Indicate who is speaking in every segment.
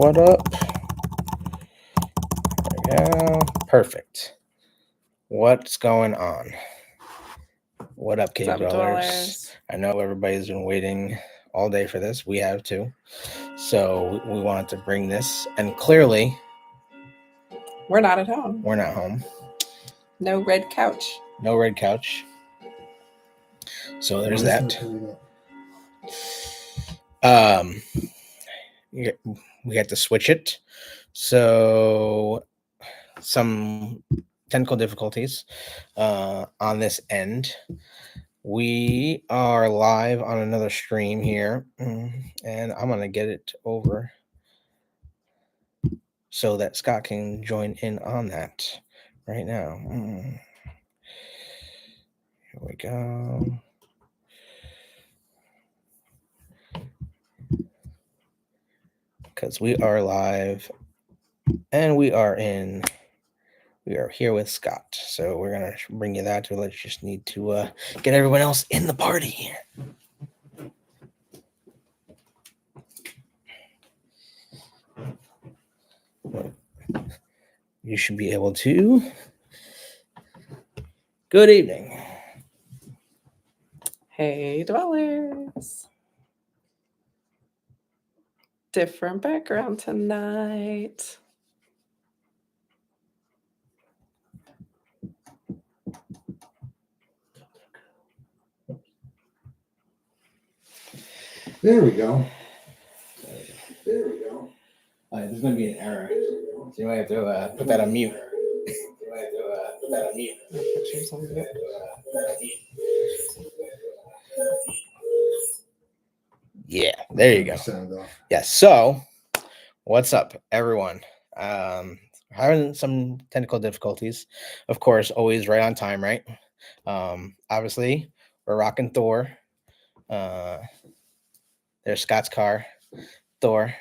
Speaker 1: what up? There we go. Perfect. What's going on? What up, cave dwellers? I know everybody's been waiting all day for this. We have too. So we wanted to bring this, and clearly
Speaker 2: we're not at home.
Speaker 1: We're not home.
Speaker 2: No red couch.
Speaker 1: No red couch. So there's that. We had to switch it. So some technical difficulties on this end. We are live on another stream here, and I'm going to get it over so that Scott can join in on that right now. Here we go. Because we are live and we are here with Scott. So we're going to bring you that. Let's just need to get everyone else in the party here. You should be able to. Good evening.
Speaker 2: Hey, dwellers. Different background tonight.
Speaker 3: There we go.
Speaker 1: There's going to be an error. So you might have to put that on mute. Yeah, there you go. Yeah, so what's up, everyone? Having some technical difficulties. Of course, always right on time, right? Obviously, we're rocking Thor. There's Scott's car, Thor.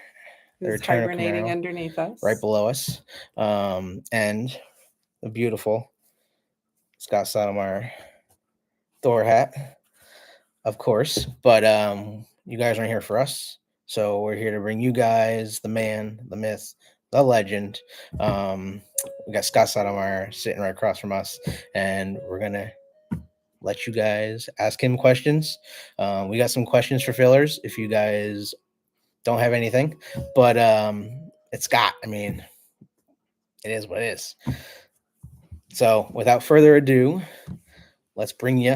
Speaker 2: He's hibernating Camaro, underneath us,
Speaker 1: right below us, and the beautiful Scott Settlemire Thor hat, of course. But you guys aren't here for us, so we're here to bring you guys the man, the myth, the legend. We got Scott Settlemire sitting right across from us, and we're gonna let you guys ask him questions. We got some questions for fillers if you guys don't have anything, but it's Scott. I mean, it is what it is. So without further ado, let's bring you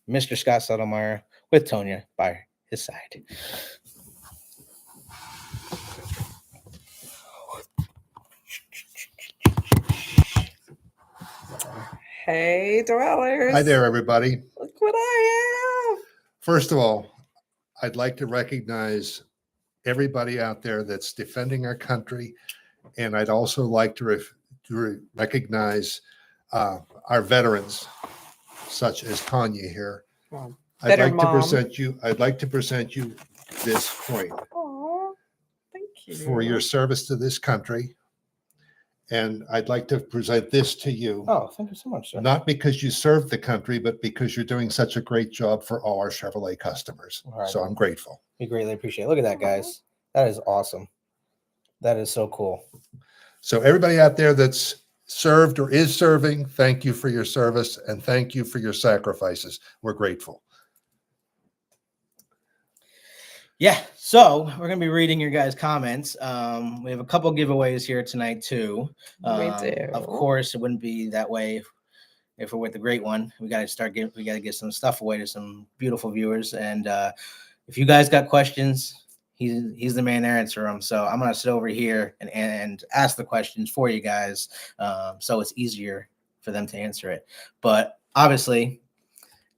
Speaker 1: Mr. Scott Settlemire with Tonya by his side.
Speaker 2: Hey, dwellers.
Speaker 3: Hi there, everybody.
Speaker 2: Look what I have.
Speaker 3: First of all, I'd like to recognize everybody out there that's defending our country. And I'd also like to recognize our veterans, such as Tanya here.
Speaker 2: Well,
Speaker 3: I'd like to present you this coin.
Speaker 2: Oh, thank you.
Speaker 3: For your service to this country. And I'd like to present this to you.
Speaker 1: Oh, thank you so much, sir.
Speaker 3: Not because you served the country, but because you're doing such a great job for all our Chevrolet customers. Right. So I'm grateful.
Speaker 1: We greatly appreciate it. Look at that, guys. That is awesome. That is so cool.
Speaker 3: So everybody out there that's served or is serving, thank you for your service and thank you for your sacrifices. We're grateful.
Speaker 1: Yeah, so we're going to be reading your guys' comments. We have a couple giveaways here tonight, too.
Speaker 2: We do.
Speaker 1: Of course, it wouldn't be that way if we're with the great one. We got to get some stuff away to some beautiful viewers. And if you guys got questions, he's the man to answer them. So I'm going to sit over here and ask the questions for you guys, so it's easier for them to answer it. But obviously,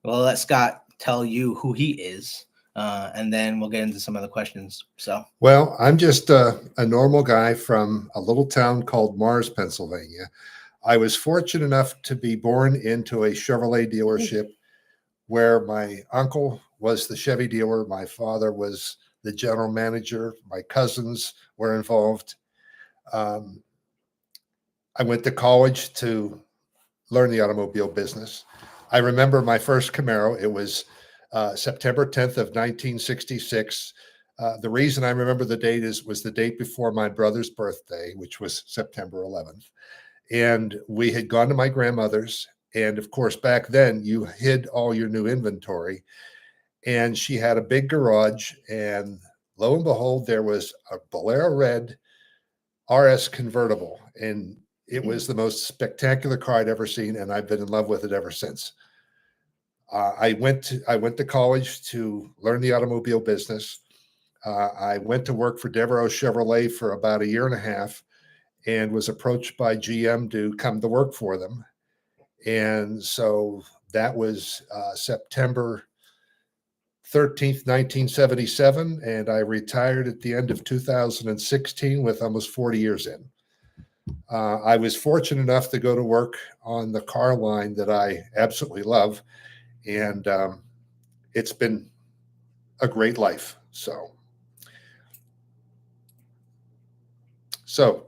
Speaker 1: we'll let Scott tell you who he is. And then we'll get into some of the questions. So,
Speaker 3: well, I'm just a normal guy from a little town called Mars, Pennsylvania. I was fortunate enough to be born into a Chevrolet dealership where my uncle was the Chevy dealer. My father was the general manager. My cousins were involved. I went to college to learn the automobile business. I remember my first Camaro. It was September 10th of 1966. The reason I remember the date was the date before my brother's birthday, which was September 11th. And we had gone to my grandmother's. And of course, back then you hid all your new inventory. And she had a big garage. And lo and behold, there was a Bolero Red RS convertible. And it was the most spectacular car I'd ever seen. And I've been in love with it ever since. I went to college to learn the automobile business. I went to work for Devereaux Chevrolet for about a year and a half and was approached by GM to come to work for them. And so that was September 13th, 1977. And I retired at the end of 2016 with almost 40 years in. I was fortunate enough to go to work on the car line that I absolutely love. And it's been a great life. So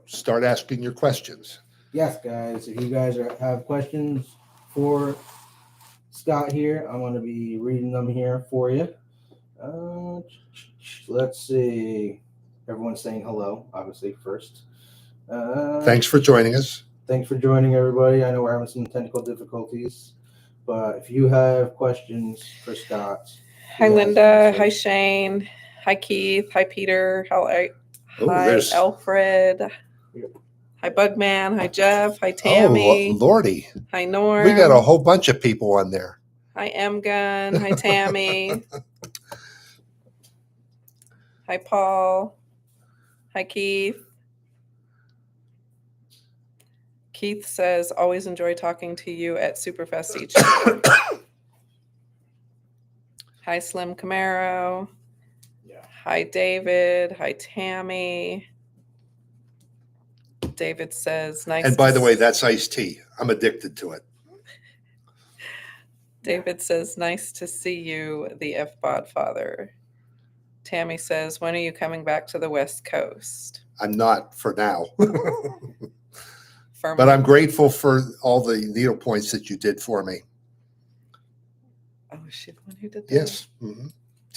Speaker 3: start asking your questions.
Speaker 1: Yes, guys. If you guys have questions for Scott here, I'm going to be reading them here for you. Let's see. Everyone's saying hello, obviously, first.
Speaker 3: Thanks for joining us.
Speaker 1: Thanks for joining, everybody. I know we're having some technical difficulties, but if you have questions for Scott.
Speaker 2: Hi, Linda. Hi, Shane. Hi, Keith. Hi, Peter. Hi, Alfred. Hi, Bugman. Hi, Jeff. Hi, Tammy.
Speaker 3: Oh, Lordy.
Speaker 2: Hi, Norm.
Speaker 3: We got a whole bunch of people on there.
Speaker 2: Hi, M-Gun. Hi, Tammy. Hi, Paul. Hi, Keith. Keith says, always enjoy talking to you at Superfest each year. Hi, Slim Camaro.
Speaker 1: Yeah.
Speaker 2: Hi, David. Hi, Tammy. David says, nice.
Speaker 3: And by the way, that's iced tea. I'm addicted to it.
Speaker 2: David says, nice to see you, the Fbodfather. Tammy says, when are you coming back to the West Coast?
Speaker 3: I'm not for now. But I'm grateful for all the needle points that you did for me.
Speaker 2: Oh, is she the one who did that?
Speaker 3: Yes. Mm-hmm.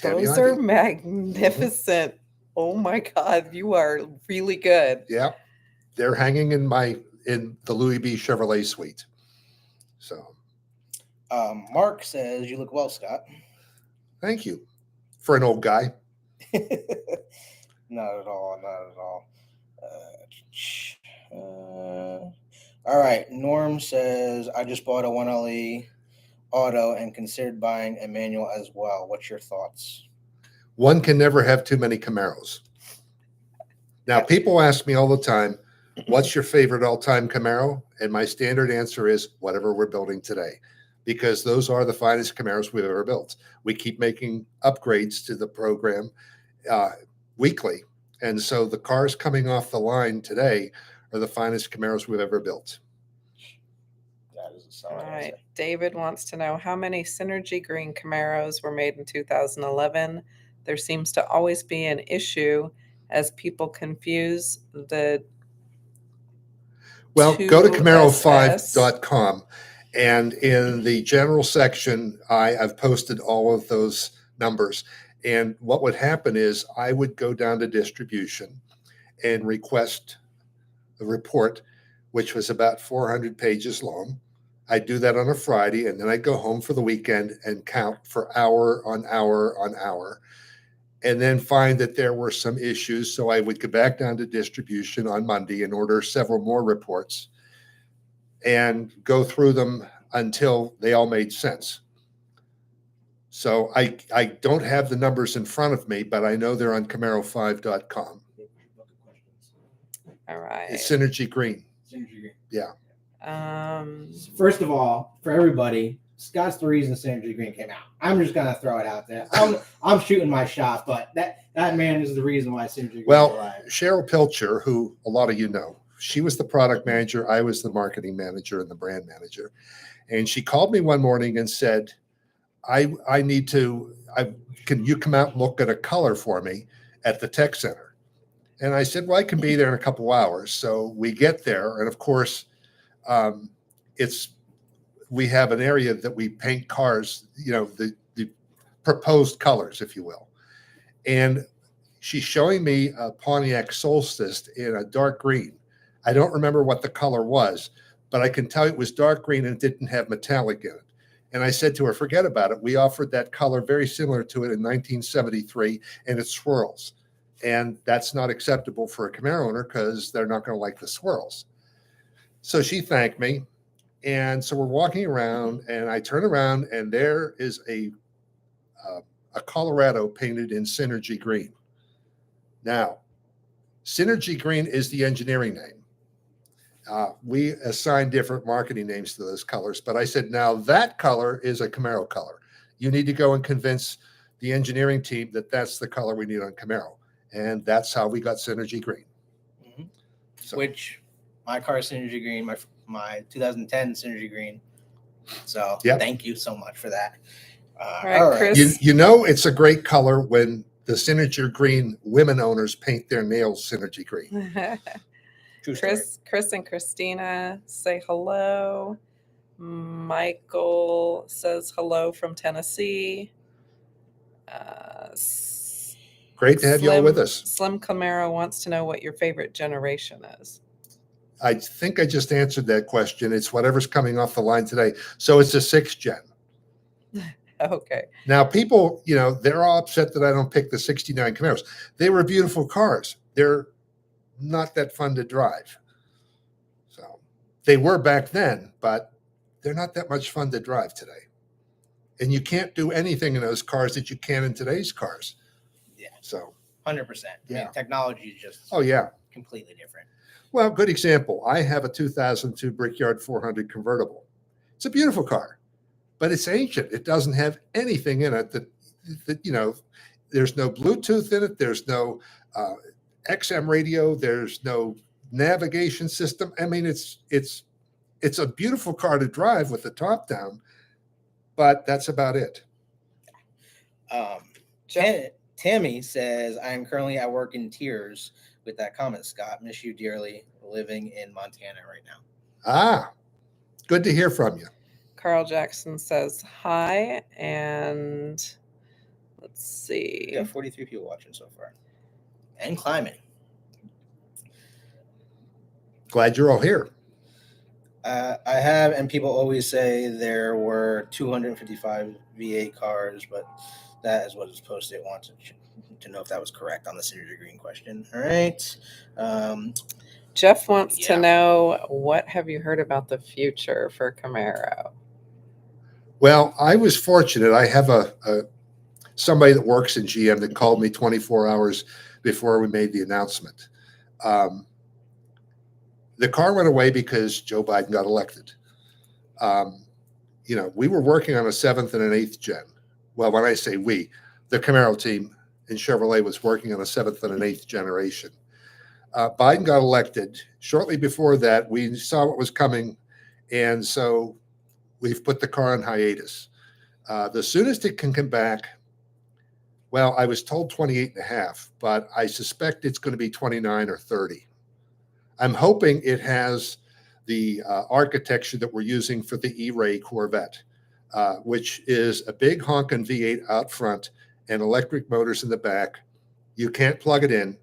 Speaker 2: Those are magnificent. Mm-hmm. Oh my God, you are really good.
Speaker 3: Yeah. They're hanging in the Louis B. Chevrolet suite. So
Speaker 1: Mark says you look well, Scott.
Speaker 3: Thank you. For an old guy.
Speaker 1: Not at all. All right. Norm says, I just bought a 1LE auto and considered buying a manual as well. What's your thoughts?
Speaker 3: One can never have too many Camaros. Now, people ask me all the time, what's your favorite all-time Camaro? And my standard answer is whatever we're building today, because those are the finest Camaros we've ever built. We keep making upgrades to the program weekly. And so the cars coming off the line today are the finest Camaros we've ever built.
Speaker 1: That is a solid
Speaker 2: All right.
Speaker 1: answer.
Speaker 2: David wants to know how many Synergy Green Camaros were made in 2011. There seems to always be an issue as people confuse the
Speaker 3: Well, go to
Speaker 2: 2SS.
Speaker 3: Camaro5.com, and in the general section, I've posted all of those numbers. And what would happen is I would go down to distribution and request a report, which was about 400 pages long. I'd do that on a Friday, and then I'd go home for the weekend and count for hour on hour on hour, and then find that there were some issues. So I would go back down to distribution on Monday and order several more reports and go through them until they all made sense. So I don't have the numbers in front of me, but I know they're on Camaro5.com.
Speaker 2: All right.
Speaker 3: It's Synergy Green.
Speaker 1: Synergy Green.
Speaker 3: Yeah.
Speaker 1: First of all, for everybody, Scott's the reason Synergy Green came out. I'm just gonna throw it out there. I'm shooting my shot, but that man is the reason why Synergy Green.
Speaker 3: Well, Cheryl Pilcher, who a lot of you know, she was the product manager. I was the marketing manager and the brand manager, and she called me one morning and said, "I need to. Can you come out and look at a color for me at the tech center?" And I said, well, I can be there in a couple of hours. So we get there. And of course, we have an area that we paint cars, the proposed colors, if you will. And she's showing me a Pontiac Solstice in a dark green. I don't remember what the color was, but I can tell it was dark green and it didn't have metallic in it. And I said to her, forget about it. We offered that color very similar to it in 1973, and it swirls. And that's not acceptable for a Camaro owner because they're not going to like the swirls. So she thanked me. And so we're walking around, and I turn around, and there is a Colorado painted in Synergy Green. Now, Synergy Green is the engineering name. We assign different marketing names to those colors, but I said, now that color is a Camaro color. You need to go and convince the engineering team that that's the color we need on Camaro. And that's how we got Synergy Green.
Speaker 1: Mm-hmm.
Speaker 3: So,
Speaker 1: which my car is Synergy Green, my 2010 Synergy Green. So Thank you so much for that.
Speaker 2: All right. Chris.
Speaker 3: You know, it's a great color when the Synergy Green women owners paint their nails Synergy Green.
Speaker 2: Chris and Christina say hello. Michael says hello from Tennessee.
Speaker 3: Great to have you all with us.
Speaker 2: Slim Camaro wants to know what your favorite generation is.
Speaker 3: I think I just answered that question. It's whatever's coming off the line today. So it's a 6th gen.
Speaker 2: Okay.
Speaker 3: Now, people, you know, they're all upset that I don't pick the 69 Camaros. They were beautiful cars. They're not that fun to drive. So they were back then, but they're not that much fun to drive today. And you can't do anything in those cars that you can in today's cars.
Speaker 1: Yeah.
Speaker 3: So
Speaker 1: 100%.
Speaker 3: Yeah.
Speaker 1: I mean, technology is just completely different.
Speaker 3: Well, good example. I have a 2002 Brickyard 400 convertible. It's a beautiful car, but it's ancient. It doesn't have anything in it that you know, there's no Bluetooth in it. There's no XM radio. There's no navigation system. I mean, it's a beautiful car to drive with the top down, but that's about it.
Speaker 1: Tammy says, I am currently at work in tears with that comment, Scott. Miss you dearly, living in Montana right now.
Speaker 3: Ah, good to hear from you.
Speaker 2: Carl Jackson says hi, and let's see.
Speaker 1: We got 43 people watching so far. And climbing.
Speaker 3: Glad you're all here.
Speaker 1: I have, and people always say there were 255 V8 cars, but that is what is posted. I wanted to know if that was correct on the Synergy Green question. All right.
Speaker 2: Jeff wants to know, what have you heard about the future for Camaro?
Speaker 3: Well, I was fortunate. I have somebody that works in GM that called me 24 hours before we made the announcement. The car went away because Joe Biden got elected. You know, we were working on a 7th and an 8th gen. Well, when I say we, the Camaro team in Chevrolet was working on a 7th and an 8th generation. Biden got elected. Shortly before that, we saw what was coming, and so we've put the car on hiatus. The soonest it can come back, well, I was told 28 and a half, but I suspect it's going to be 29 or 30. I'm hoping it has the architecture that we're using for the E-Ray Corvette, which is a big honking V8 out front and electric motors in the back. You can't plug it in.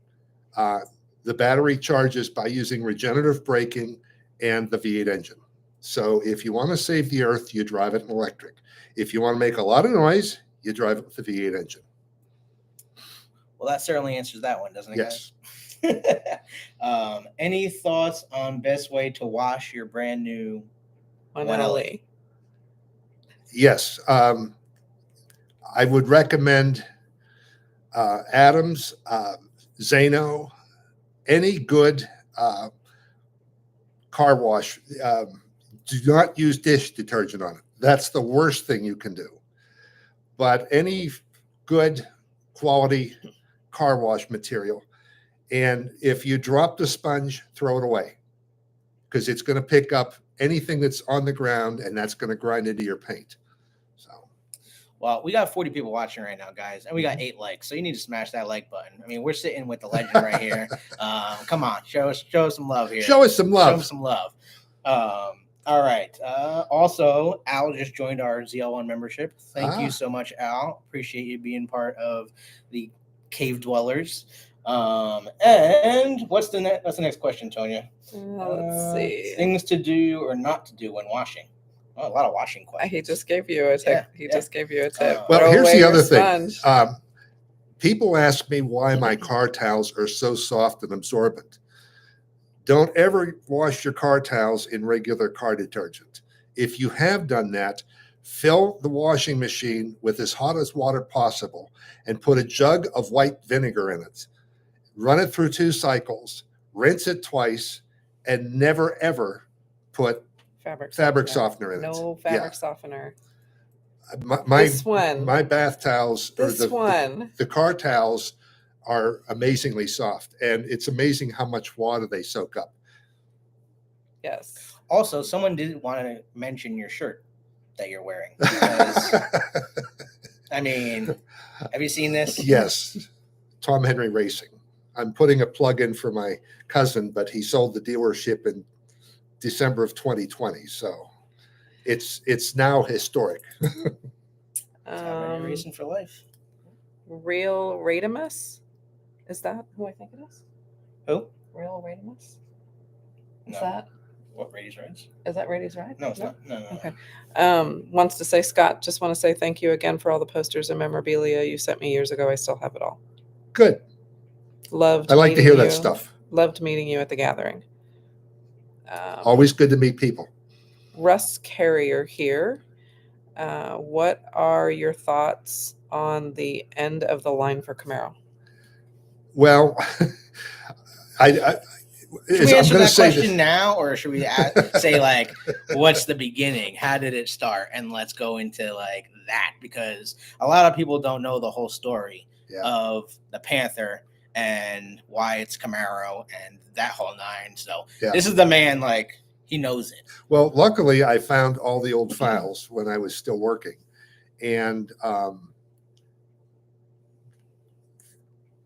Speaker 3: The battery charges by using regenerative braking and the V8 engine. So if you want to save the earth, you drive it in electric. If you want to make a lot of noise, you drive it with the V8 engine.
Speaker 1: Well, that certainly answers that one, doesn't it,
Speaker 3: yes.
Speaker 1: guys? Any thoughts on best way to wash your brand new 1LE?
Speaker 3: Yes. I would recommend Adams, Zano, any good car wash. Do not use dish detergent on it. That's the worst thing you can do. But any good quality car wash material. And if you drop the sponge, throw it away, because it's going to pick up anything that's on the ground, and that's going to grind into your paint. So,
Speaker 1: well, we got 40 people watching right now, guys, and we got 8 likes. So you need to smash that like button. I mean, we're sitting with the legend right here. Come on, show us some love here.
Speaker 3: Show us some love.
Speaker 1: Show us some love. All right. Also, Al just joined our ZL1 membership. Thank you so much, Al. Appreciate you being part of the cave dwellers. And what's the next question, Tonya?
Speaker 2: Let's see.
Speaker 1: Things to do or not to do when washing. Oh, a lot of washing questions.
Speaker 2: He just gave you a tip. Just gave you a tip.
Speaker 3: Well,
Speaker 2: Throw
Speaker 3: here's
Speaker 2: away
Speaker 3: the
Speaker 2: your
Speaker 3: other thing.
Speaker 2: sponge.
Speaker 3: People ask me why my car towels are so soft and absorbent. Don't ever wash your car towels in regular car detergent. If you have done that, fill the washing machine with as hot as water possible and put a jug of white vinegar in it. Run it through 2 cycles, rinse it twice, and never, ever put fabric softener in it.
Speaker 2: No fabric softener.
Speaker 3: This one. My bath towels, the car towels are amazingly soft, and it's amazing how much water they soak up.
Speaker 2: Yes.
Speaker 1: Also, someone didn't want to mention your shirt that you're wearing. Because, I mean, have you seen this?
Speaker 3: Yes. Tom Henry Racing. I'm putting a plug in for my cousin, but he sold the dealership in December of 2020. So it's now historic.
Speaker 1: Racing for life.
Speaker 2: Real Radimus? Is that who I think it is?
Speaker 1: Who?
Speaker 2: Real Radimus? Is
Speaker 1: No.
Speaker 2: that?
Speaker 1: What, Rady's Rides?
Speaker 2: Is that Rady's Ride?
Speaker 1: No, it's not. No.
Speaker 2: Okay. Wants to say, Scott, just want to say thank you again for all the posters and memorabilia you sent me years ago. I still have it all.
Speaker 3: Good.
Speaker 2: Loved.
Speaker 3: I like to hear that stuff.
Speaker 2: Loved meeting you at the gathering.
Speaker 3: Always good to meet people.
Speaker 2: Russ Carrier here. What are your thoughts on the end of the line for Camaro?
Speaker 3: Well,
Speaker 1: should we answer that question now, or should we say, like, what's the beginning? How did it start? And let's go into, like, that, because a lot of people don't know the whole story of the Panther and why it's Camaro and that whole nine. So this is the man, like, he knows it.
Speaker 3: Well, luckily, I found all the old files when I was still working. And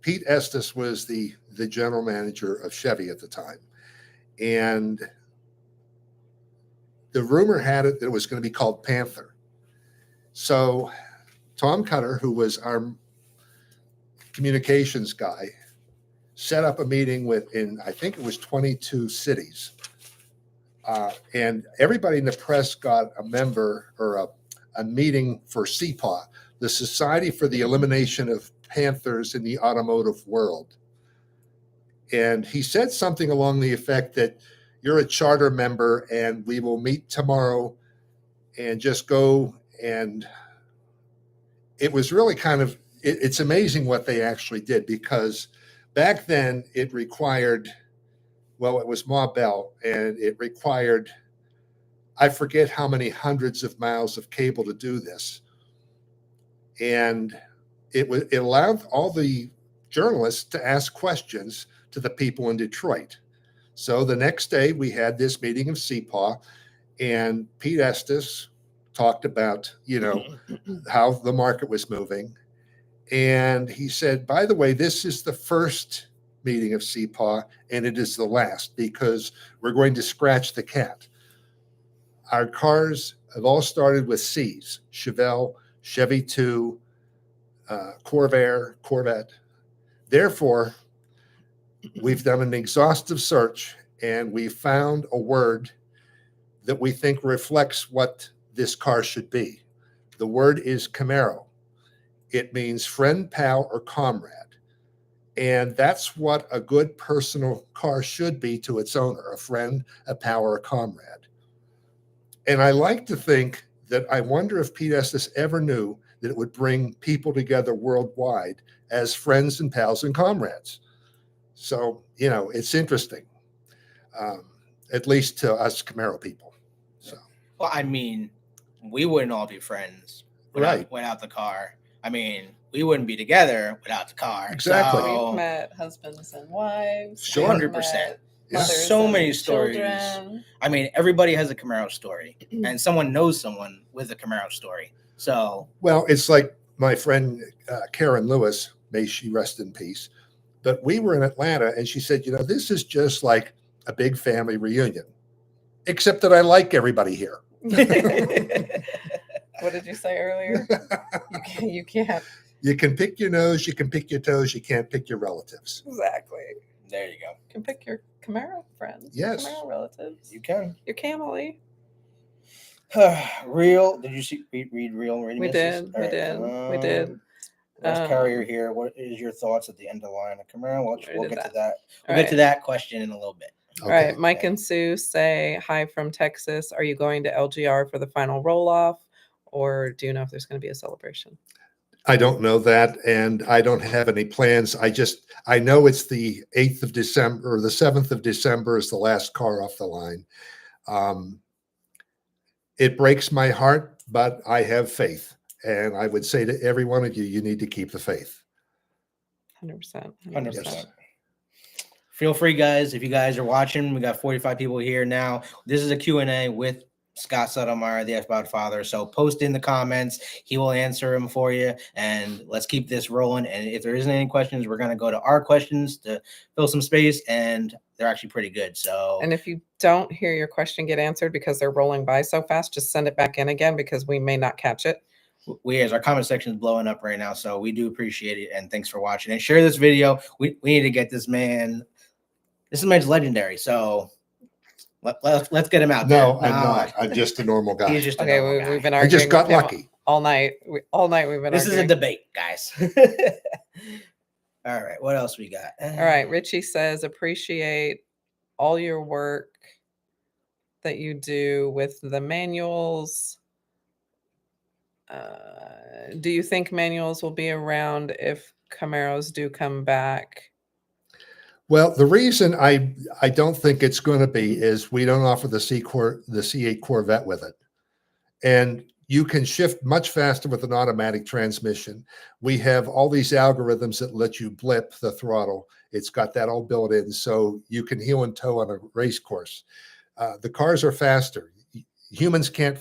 Speaker 3: Pete Estes was the general manager of Chevy at the time. And the rumor had it that it was going to be called Panther. So Tom Cutter, who was our communications guy, set up a meeting I think it was 22 cities. And everybody in the press got a member or a meeting for SEPA, the Society for the Elimination of Panthers in the Automotive World. And he said something along the effect that you're a charter member and we will meet tomorrow and just go. And it was really it's amazing what they actually did, because back then it required, it was Ma Bell, and it required, I forget how many hundreds of miles of cable to do this. And it allowed all the journalists to ask questions to the people in Detroit. So the next day we had this meeting of CPAW, and Pete Estes talked about, how the market was moving. And he said, by the way, this is the first meeting of CPAW, and it is the last, because we're going to scratch the cat. Our cars have all started with C's: Chevelle, Chevy 2, Corvette. Therefore, we've done an exhaustive search, and we found a word that we think reflects what this car should be. The word is Camaro. It means friend, pal, or comrade. And that's what a good personal car should be to its owner: a friend, a pal, or a comrade. And I like to think that I wonder if Pete Estes ever knew that it would bring people together worldwide as friends and pals and comrades. So, it's interesting, at least to us Camaro people. So,
Speaker 1: well, I mean, we wouldn't all be friends without the car. I mean, we wouldn't be together without the car.
Speaker 3: Exactly.
Speaker 1: So,
Speaker 2: we've met husbands and wives.
Speaker 3: Sure.
Speaker 1: 100%.
Speaker 3: Yeah.
Speaker 1: So many stories.
Speaker 2: Children.
Speaker 1: I mean, everybody has a Camaro story, and someone knows someone with a Camaro story. So,
Speaker 3: well, it's like my friend Karen Lewis, may she rest in peace. But we were in Atlanta, and she said, this is just like a big family reunion, except that I like everybody here.
Speaker 2: What did you say earlier? You can't.
Speaker 3: You can pick your nose, you can pick your toes, you can't pick your relatives.
Speaker 2: Exactly.
Speaker 1: There you go.
Speaker 2: You can pick your Camaro friends.
Speaker 3: Yes.
Speaker 2: Camaro relatives.
Speaker 1: You can.
Speaker 2: Your Camely.
Speaker 1: Real. Did you read real?
Speaker 2: We did. We did.
Speaker 1: Last carrier here. What is your thoughts at the end of the line of Camaro? We'll get to that. We'll
Speaker 2: All
Speaker 1: get to that question in a little bit.
Speaker 2: All right. Mike and Sue say hi from Texas. Are you going to LGR for the final roll off, or do you know if there's going to be a celebration?
Speaker 3: I don't know that, and I don't have any plans. I know it's the 8th of December, or the 7th of December is the last car off the line. It breaks my heart, but I have faith. And I would say to every one of you, you need to keep the faith.
Speaker 2: 100%.
Speaker 1: 100%. Feel free, guys. If you guys are watching, we got 45 people here now. This is a Q&A with Scott Settlemire, the Fbodfather. So post in the comments. He will answer them for you. And let's keep this rolling. And if there isn't any questions, we're going to go to our questions to fill some space. And they're actually pretty good. So,
Speaker 2: and if you don't hear your question get answered because they're rolling by so fast, just send it back in again because we may not catch it.
Speaker 1: As our comment section is blowing up right now. So we do appreciate it. And thanks for watching. And share this video. We need to get this man. This man's legendary. So let's get him out there.
Speaker 3: No, I'm not. I'm just a normal guy.
Speaker 1: He's just
Speaker 2: okay. We've been arguing.
Speaker 3: I just got lucky
Speaker 2: all night. All night we've been.
Speaker 1: This
Speaker 2: arguing.
Speaker 1: is a debate, guys. All right. What else we got?
Speaker 2: All right. Richie says appreciate all your work that you do with the manuals. Do you think manuals will be around if Camaros do come back?
Speaker 3: Well, the reason I don't think it's going to be is we don't offer the C8 Corvette with it. And you can shift much faster with an automatic transmission. We have all these algorithms that let you blip the throttle. It's got that all built in, so you can heel and toe on a race course. The cars are faster. Humans can't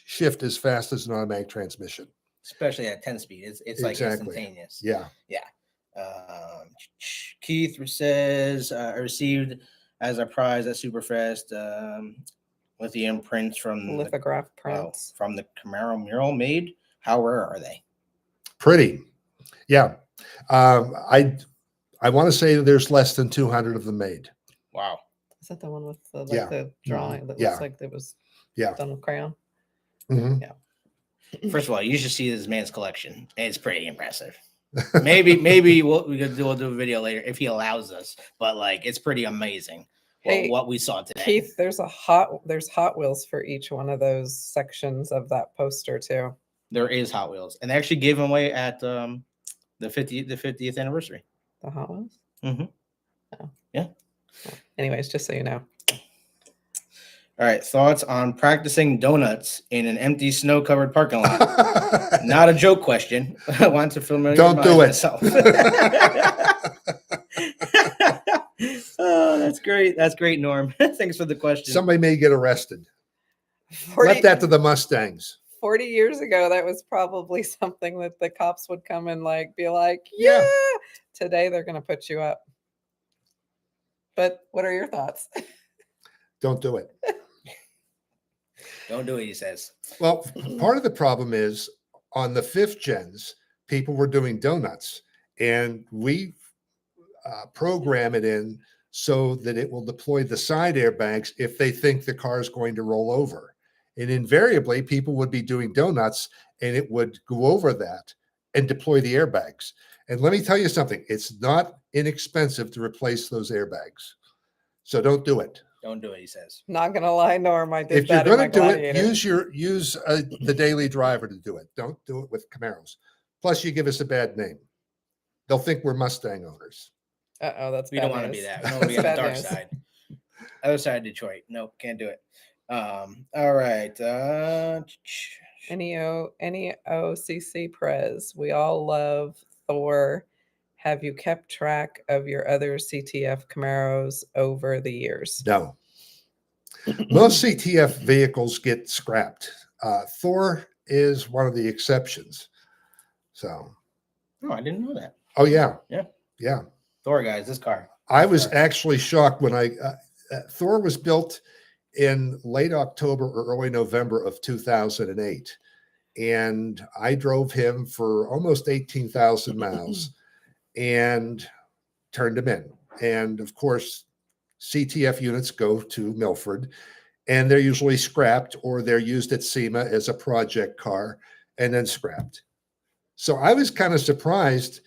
Speaker 3: shift as fast as an automatic transmission.
Speaker 1: Especially at 10 speed. It's like instantaneous.
Speaker 3: Yeah.
Speaker 1: Yeah. Keith says, I received as a prize at Superfest lithium prints from
Speaker 2: lithograph prints
Speaker 1: from the Camaro mural made. How rare are they?
Speaker 3: Pretty. Yeah. I want to say there's less than 200 of them made.
Speaker 1: Wow.
Speaker 2: Is that the one with the, the drawing that looks like it was done with crayon?
Speaker 3: Mm-hmm.
Speaker 2: Yeah.
Speaker 1: First of all, you should see this man's collection. It's pretty impressive. Maybe we'll do a video later if he allows us. But like, it's pretty amazing what we saw today.
Speaker 2: Keith, there's Hot Wheels for each one of those sections of that poster too.
Speaker 1: There is Hot Wheels, and they actually gave them away at the 50th anniversary.
Speaker 2: The Hot Wheels.
Speaker 1: Mm-hmm.
Speaker 2: Oh.
Speaker 1: Yeah.
Speaker 2: Anyways, just so you know.
Speaker 1: All right, thoughts on practicing donuts in an empty snow-covered parking lot? Not a joke question. I want to film it.
Speaker 3: Don't do it.
Speaker 1: Myself. Oh, that's great. That's great, Norm. Thanks for the question.
Speaker 3: Somebody may get arrested. Let that to the Mustangs.
Speaker 2: 40 years ago, that was probably something that the cops would come and be like, yeah. Today, they're going to put you up. But what are your thoughts?
Speaker 3: Don't do it.
Speaker 1: Don't do it, he says.
Speaker 3: Well, part of the problem is on the 5th gens, people were doing donuts, and we program it in so that it will deploy the side airbags if they think the car is going to roll over. And invariably, people would be doing donuts, and it would go over that and deploy the airbags. And let me tell you something. It's not inexpensive to replace those airbags. So don't do it.
Speaker 1: Don't do it, he says.
Speaker 2: Not gonna lie, Norm. I did
Speaker 3: if you're
Speaker 2: that
Speaker 3: going to do it,
Speaker 2: Gladiator.
Speaker 3: use the daily driver to do it. Don't do it with Camaros. Plus, you give us a bad name. They'll think we're Mustang owners.
Speaker 2: That's
Speaker 1: we don't want to be that. We don't want to be on the dark side. Other side of Detroit. Nope, can't do it. All right.
Speaker 2: NEOCC Prez. We all love Thor. Have you kept track of your other CTF Camaros over the years?
Speaker 3: No. Most CTF vehicles get scrapped. Thor is one of the exceptions. So.
Speaker 1: Oh, I didn't know that.
Speaker 3: Oh, yeah.
Speaker 1: Yeah.
Speaker 3: Yeah.
Speaker 1: Thor, guys, this car.
Speaker 3: I was actually shocked when Thor was built in late October or early November of 2008. and I drove him for almost 18,000 miles and turned him in. And of course, CTF units go to Milford, and they're usually scrapped or they're used at SEMA as a project car and then scrapped. So I was kind of surprised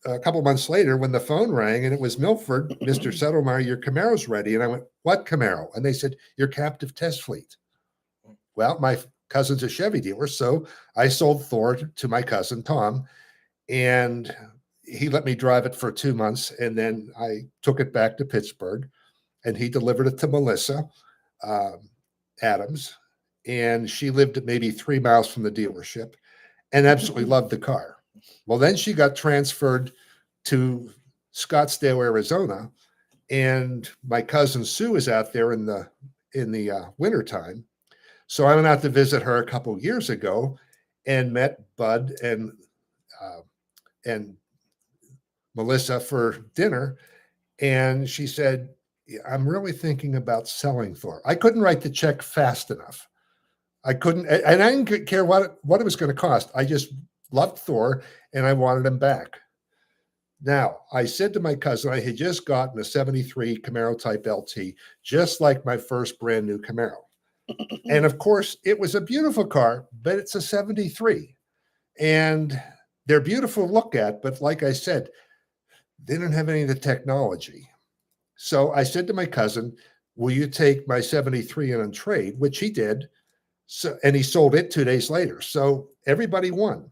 Speaker 3: a couple months later when the phone rang and it was Milford, Mr. Settlemire, your Camaro's ready. And I went, what Camaro? And they said, your captive test fleet. Well, my cousin's a Chevy dealer, so I sold Thor to my cousin, Tom, and he let me drive it for 2 months. And then I took it back to Pittsburgh and he delivered it to Melissa Adams. And she lived maybe 3 miles from the dealership and absolutely loved the car. Well, then she got transferred to Scottsdale, Arizona, and my cousin Sue is out there in the wintertime. So I went out to visit her a couple of years ago and met Bud and Melissa for dinner. And she said, I'm really thinking about selling Thor. I couldn't write the check fast enough. I couldn't, and I didn't care what it was going to cost. I just loved Thor and I wanted him back. Now, I said to my cousin, I had just gotten a 73 Camaro Type LT, just like my first brand new Camaro. And of course, it was a beautiful car, but it's a 73. And they're beautiful to look at, but like I said, they didn't have any of the technology. So I said to my cousin, will you take my 73 in on trade, which he did. So, and he sold it 2 days later. So everybody won.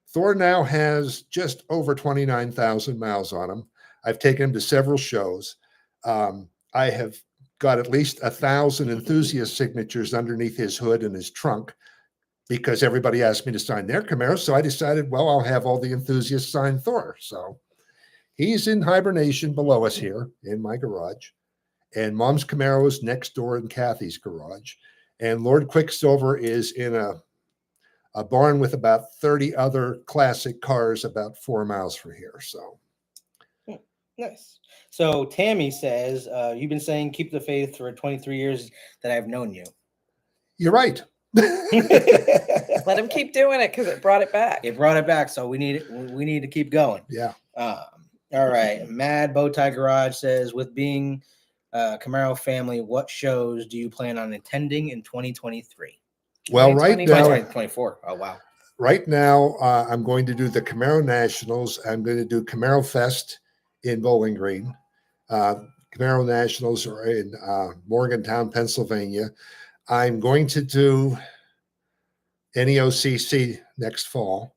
Speaker 3: Thor now has just over 29,000 miles on him. I've taken him to several shows. I have got at least 1,000 enthusiast signatures underneath his hood and his trunk because everybody asked me to sign their Camaro. So I decided, well, I'll have all the enthusiasts sign Thor. So he's in hibernation below us here in my garage. And Mom's Camaro is next door in Kathy's garage. And Lord Quicksilver is in a barn with about 30 other classic cars about 4 miles from here. So
Speaker 1: nice. So Tammy says, you've been saying keep the faith for 23 years that I've known you.
Speaker 3: You're right.
Speaker 2: Let him keep doing it because it brought it back.
Speaker 1: It brought it back, so we need to keep going.
Speaker 3: Yeah.
Speaker 1: All right. Mad Bowtie Garage says, with being Camaro family, what shows do you plan on attending in 2023?
Speaker 3: Well, right now,
Speaker 1: 2024. Oh, wow.
Speaker 3: Right now, I'm going to do the Camaro Nationals. I'm going to do Camaro Fest in Bowling Green. Camaro Nationals are in Morgantown, Pennsylvania. I'm going to do NEOCC next fall,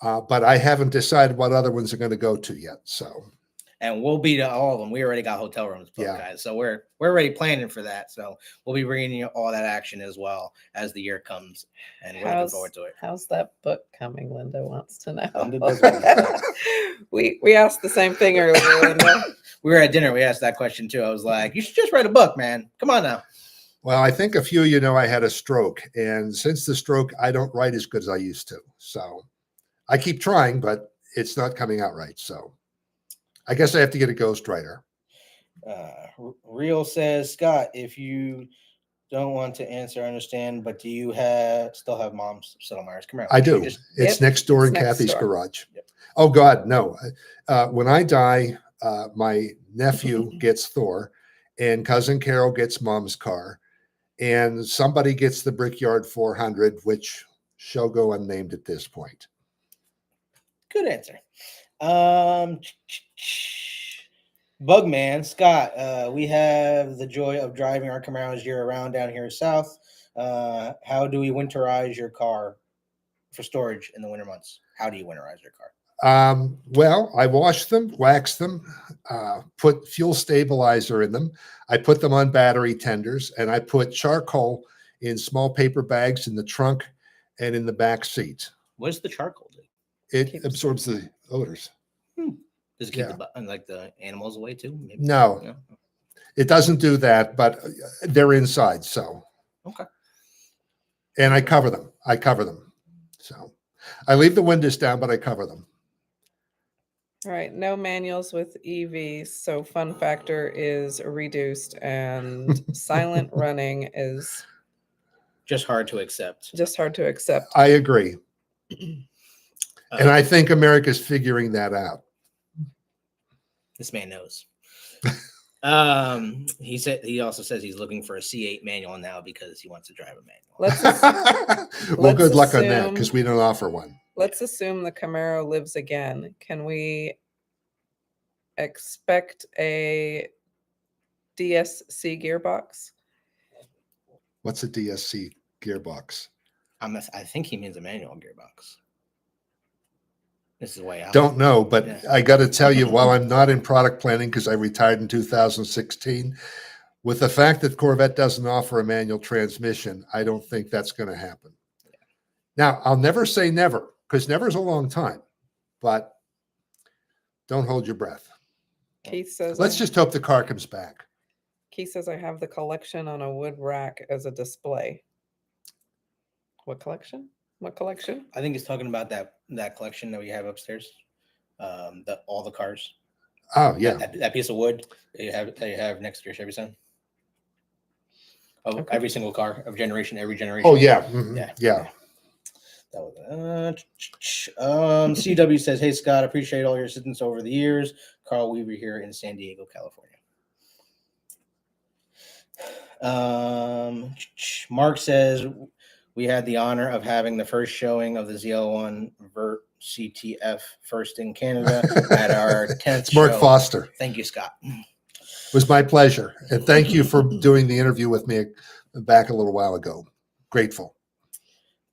Speaker 3: but I haven't decided what other ones are going to go to yet. So,
Speaker 1: and we'll be to all of them. We already got hotel rooms booked, guys. So we're already planning for that. So we'll be bringing you all that action as well as the year comes, and we're looking forward to it.
Speaker 2: How's that book coming? Linda wants to know.
Speaker 1: Linda
Speaker 2: we asked the same thing earlier, Linda.
Speaker 1: We were at dinner. We asked that question too. I was like, you should just write a book, man. Come on now.
Speaker 3: Well, I think a few of you know I had a stroke, and since the stroke, I don't write as good as I used to. So I keep trying, but it's not coming out right. So I guess I have to get a ghostwriter.
Speaker 1: Real says, Scott, if you don't want to answer, I understand, but do you still have Mom's Settlemire's Camaro?
Speaker 3: I do. It's next door in Kathy's garage. Yep. Oh, God, no. When I die, my nephew gets Thor, and Cousin Carol gets Mom's car, and somebody gets the Brickyard 400, which shall go unnamed at this point.
Speaker 1: Good answer. Bugman, Scott, we have the joy of driving our Camaros year-round down here south. How do we winterize your car for storage in the winter months? How do you winterize your car?
Speaker 3: Well, I wash them, wax them, put fuel stabilizer in them. I put them on battery tenders, and I put charcoal in small paper bags in the trunk and in the back seat.
Speaker 1: What does the charcoal do?
Speaker 3: It absorbs the odors.
Speaker 1: Does it keep the animals away too? Maybe?
Speaker 3: No, it doesn't do that, but they're inside. So,
Speaker 1: okay.
Speaker 3: And I cover them. So I leave the windows down, but I cover them.
Speaker 2: All right. No manuals with EVs. So fun factor is reduced and silent running is
Speaker 1: Just hard to accept.
Speaker 2: Just hard to accept.
Speaker 3: I agree. And I think America's figuring that out.
Speaker 1: This man knows. He also says he's looking for a C8 manual now because he wants to drive a manual.
Speaker 3: Well,
Speaker 2: let's
Speaker 3: good luck on that
Speaker 2: assume-
Speaker 3: because we don't offer one.
Speaker 2: Let's assume the Camaro lives again. Can we expect a DSC gearbox?
Speaker 3: What's a DSC gearbox?
Speaker 1: I think he means a manual gearbox. This is way out.
Speaker 3: Don't know, but
Speaker 1: Yeah.
Speaker 3: I got to tell you, while I'm not in product planning because I retired in 2016, with the fact that Corvette doesn't offer a manual transmission, I don't think that's going to happen. Now, I'll never say never because never is a long time, but don't hold your breath.
Speaker 2: Keith says,
Speaker 3: Let's just hope the car comes back.
Speaker 2: Keith says, I have the collection on a wood rack as a display. What collection? What collection?
Speaker 1: I think he's talking about that collection that we have upstairs. All the cars.
Speaker 3: Oh, yeah.
Speaker 1: That piece of wood that you have next to your Chevy Sun. Oh,
Speaker 2: Okay.
Speaker 1: every single car of generation, every generation.
Speaker 3: Oh, yeah. Mhm.
Speaker 1: Yeah.
Speaker 3: Yeah.
Speaker 1: That was CW says, "Hey Scott, appreciate all your assistance over the years. Carl Weaver here in San Diego, California." Mark says, "We had the honor of having the first showing of the ZL1 Vert CTF first in Canada at our 10th
Speaker 3: It's Mark
Speaker 1: show.
Speaker 3: Foster.
Speaker 1: Thank you, Scott."
Speaker 3: It was my pleasure. And thank you for doing the interview with me back a little while ago. Grateful.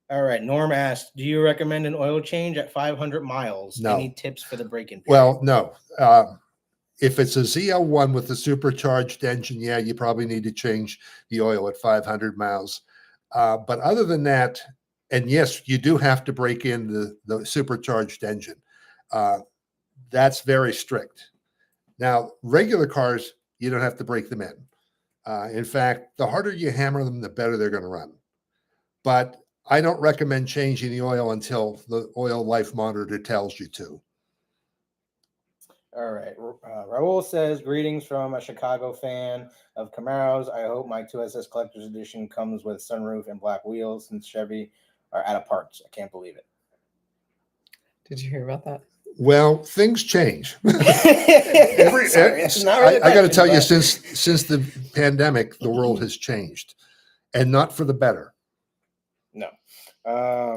Speaker 1: All right. Norm asked, "Do you recommend an oil change at 500 miles?
Speaker 3: No.
Speaker 1: Any tips for the break-in period?"
Speaker 3: Well, no. If it's a ZL1 with a supercharged engine, yeah, you probably need to change the oil at 500 miles. But other than that, and yes, you do have to break in the supercharged engine. That's very strict. Now, regular cars, you don't have to break them in. In fact, the harder you hammer them, the better they're going to run. But I don't recommend changing the oil until the oil life monitor tells you to.
Speaker 1: All right. Raul says, "Greetings from a Chicago fan of Camaros. I hope my 2SS Collector's Edition comes with sunroof and black wheels since Chevy are out of parts. I can't believe it."
Speaker 2: Did you hear about that?
Speaker 3: Well, things change.
Speaker 1: Sorry, it's not really
Speaker 3: I got to
Speaker 1: question,
Speaker 3: tell you,
Speaker 1: but-
Speaker 3: since the pandemic, the world has changed, and not for the better.
Speaker 1: No.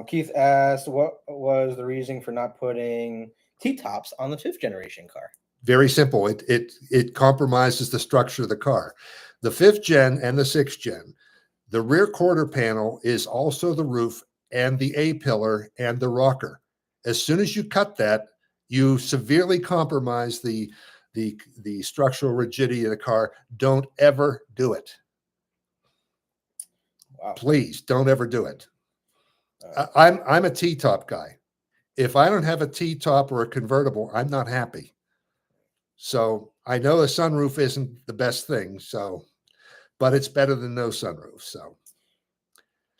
Speaker 1: Keith asked, "What was the reason for not putting T-tops on the 5th generation car?"
Speaker 3: Very simple. It compromises the structure of the car. The 5th gen and the 6th gen, the rear quarter panel is also the roof and the A-pillar and the rocker. As soon as you cut that, you severely compromise the structural rigidity of the car. Don't ever do it.
Speaker 1: Wow.
Speaker 3: Please don't ever do it. I'm a T-top guy. If I don't have a T-top or a convertible, I'm not happy. So I know a sunroof isn't the best thing, but it's better than no sunroof. So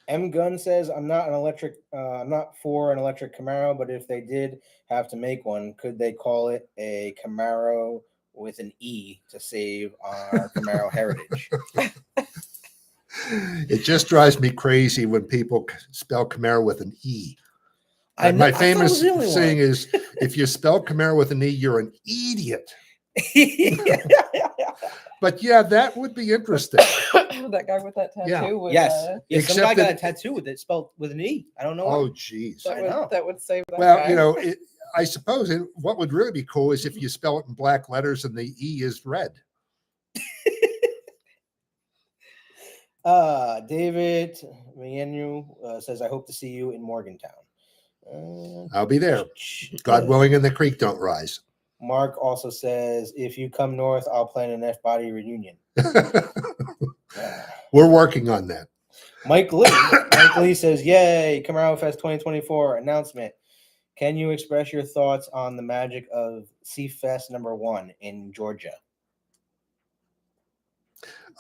Speaker 1: M Gunn says, I'm not for an electric Camaro, but if they did have to make one, could they call it a Camaro with an E to save our Camaro heritage?"
Speaker 3: it just drives me crazy when people spell Camaro with an E. My famous saying is, if you spell Camaro with an E, you're an idiot. But yeah, that would be interesting.
Speaker 2: That guy with that tattoo.
Speaker 3: Yeah.
Speaker 2: Would,
Speaker 1: Yes. Some
Speaker 3: Except
Speaker 1: guy got a
Speaker 3: that-
Speaker 1: tattoo with it spelled with an E. I don't know.
Speaker 3: Oh,
Speaker 1: why.
Speaker 3: geez.
Speaker 2: that,
Speaker 1: I know.
Speaker 2: would, that would save that
Speaker 3: Well,
Speaker 2: guy.
Speaker 3: I suppose what would really be cool is if you spell it in black letters and the E is red.
Speaker 1: David Mienu says, "I hope to see you in Morgantown."
Speaker 3: I'll be there. God willing, and the creek don't rise.
Speaker 1: Mark also says, "If you come north, I'll plan an Fbody reunion."
Speaker 3: We're working on that.
Speaker 1: Mike Lee says, "Yay, Camaro Fest 2024 announcement. Can you express your thoughts on the magic of C-Fest #1 in Georgia?"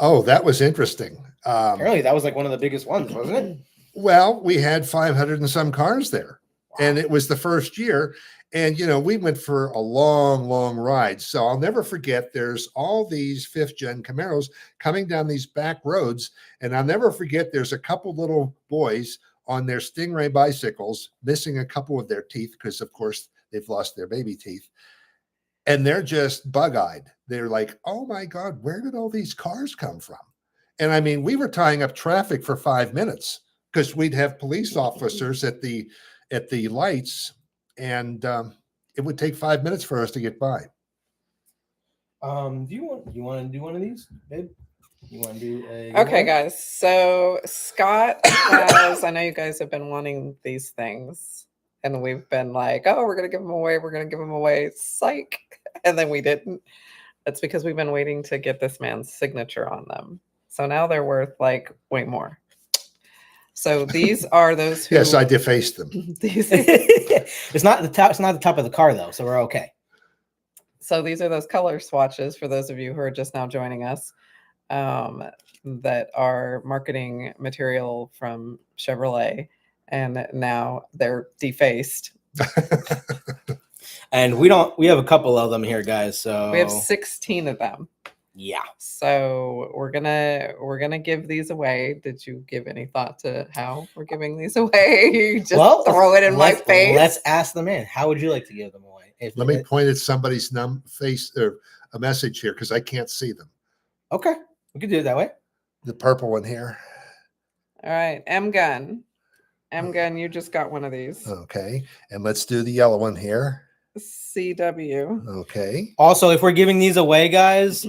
Speaker 3: Oh, that was interesting.
Speaker 1: Apparently, that was like one of the biggest ones, wasn't it?
Speaker 3: Well, we had 500 and some cars there. And it was the first year. And, we went for a long, long ride. So I'll never forget, there's all these 5th-gen Camaros coming down these back roads. And I'll never forget, there's a couple little boys on their Stingray bicycles, missing a couple of their teeth because, of course, they've lost their baby teeth. And they're just bug-eyed. They're like, oh, my God, where did all these cars come from? And, I mean, we were tying up traffic for 5 minutes because we'd have police officers at the lights, and it would take 5 minutes for us to get by.
Speaker 1: Do you want to do one of these, babe? You want to do a
Speaker 2: Okay, guys. So Scott has, I know you guys have been wanting these things, and we've been like, oh, we're going to give them away. We're going to give them away. Psych. And then we didn't. That's because we've been waiting to get this man's signature on them. So now they're worth like way more. So these are those who...
Speaker 3: Yes, I defaced them.
Speaker 1: It's not the top. It's not the top of the car though, so we're okay.
Speaker 2: So these are those color swatches for those of you who are just now joining us, that are marketing material from Chevrolet, and now they're defaced.
Speaker 1: And we have a couple of them here, guys. So
Speaker 2: We have 16 of them.
Speaker 1: yeah.
Speaker 2: So we're gonna give these away. Did you give any thought to how we're giving these away? You just throw it in my face.
Speaker 1: Let's ask them in. How would you like to give them away?
Speaker 3: Let me point at somebody's face or a message here because I can't see them.
Speaker 1: Okay, we could do it that way.
Speaker 3: The purple one here.
Speaker 2: All right, M Gun, you just got one of these.
Speaker 3: Okay, and let's do the yellow one here.
Speaker 2: CW.
Speaker 3: Okay.
Speaker 1: Also, if we're giving these away, guys,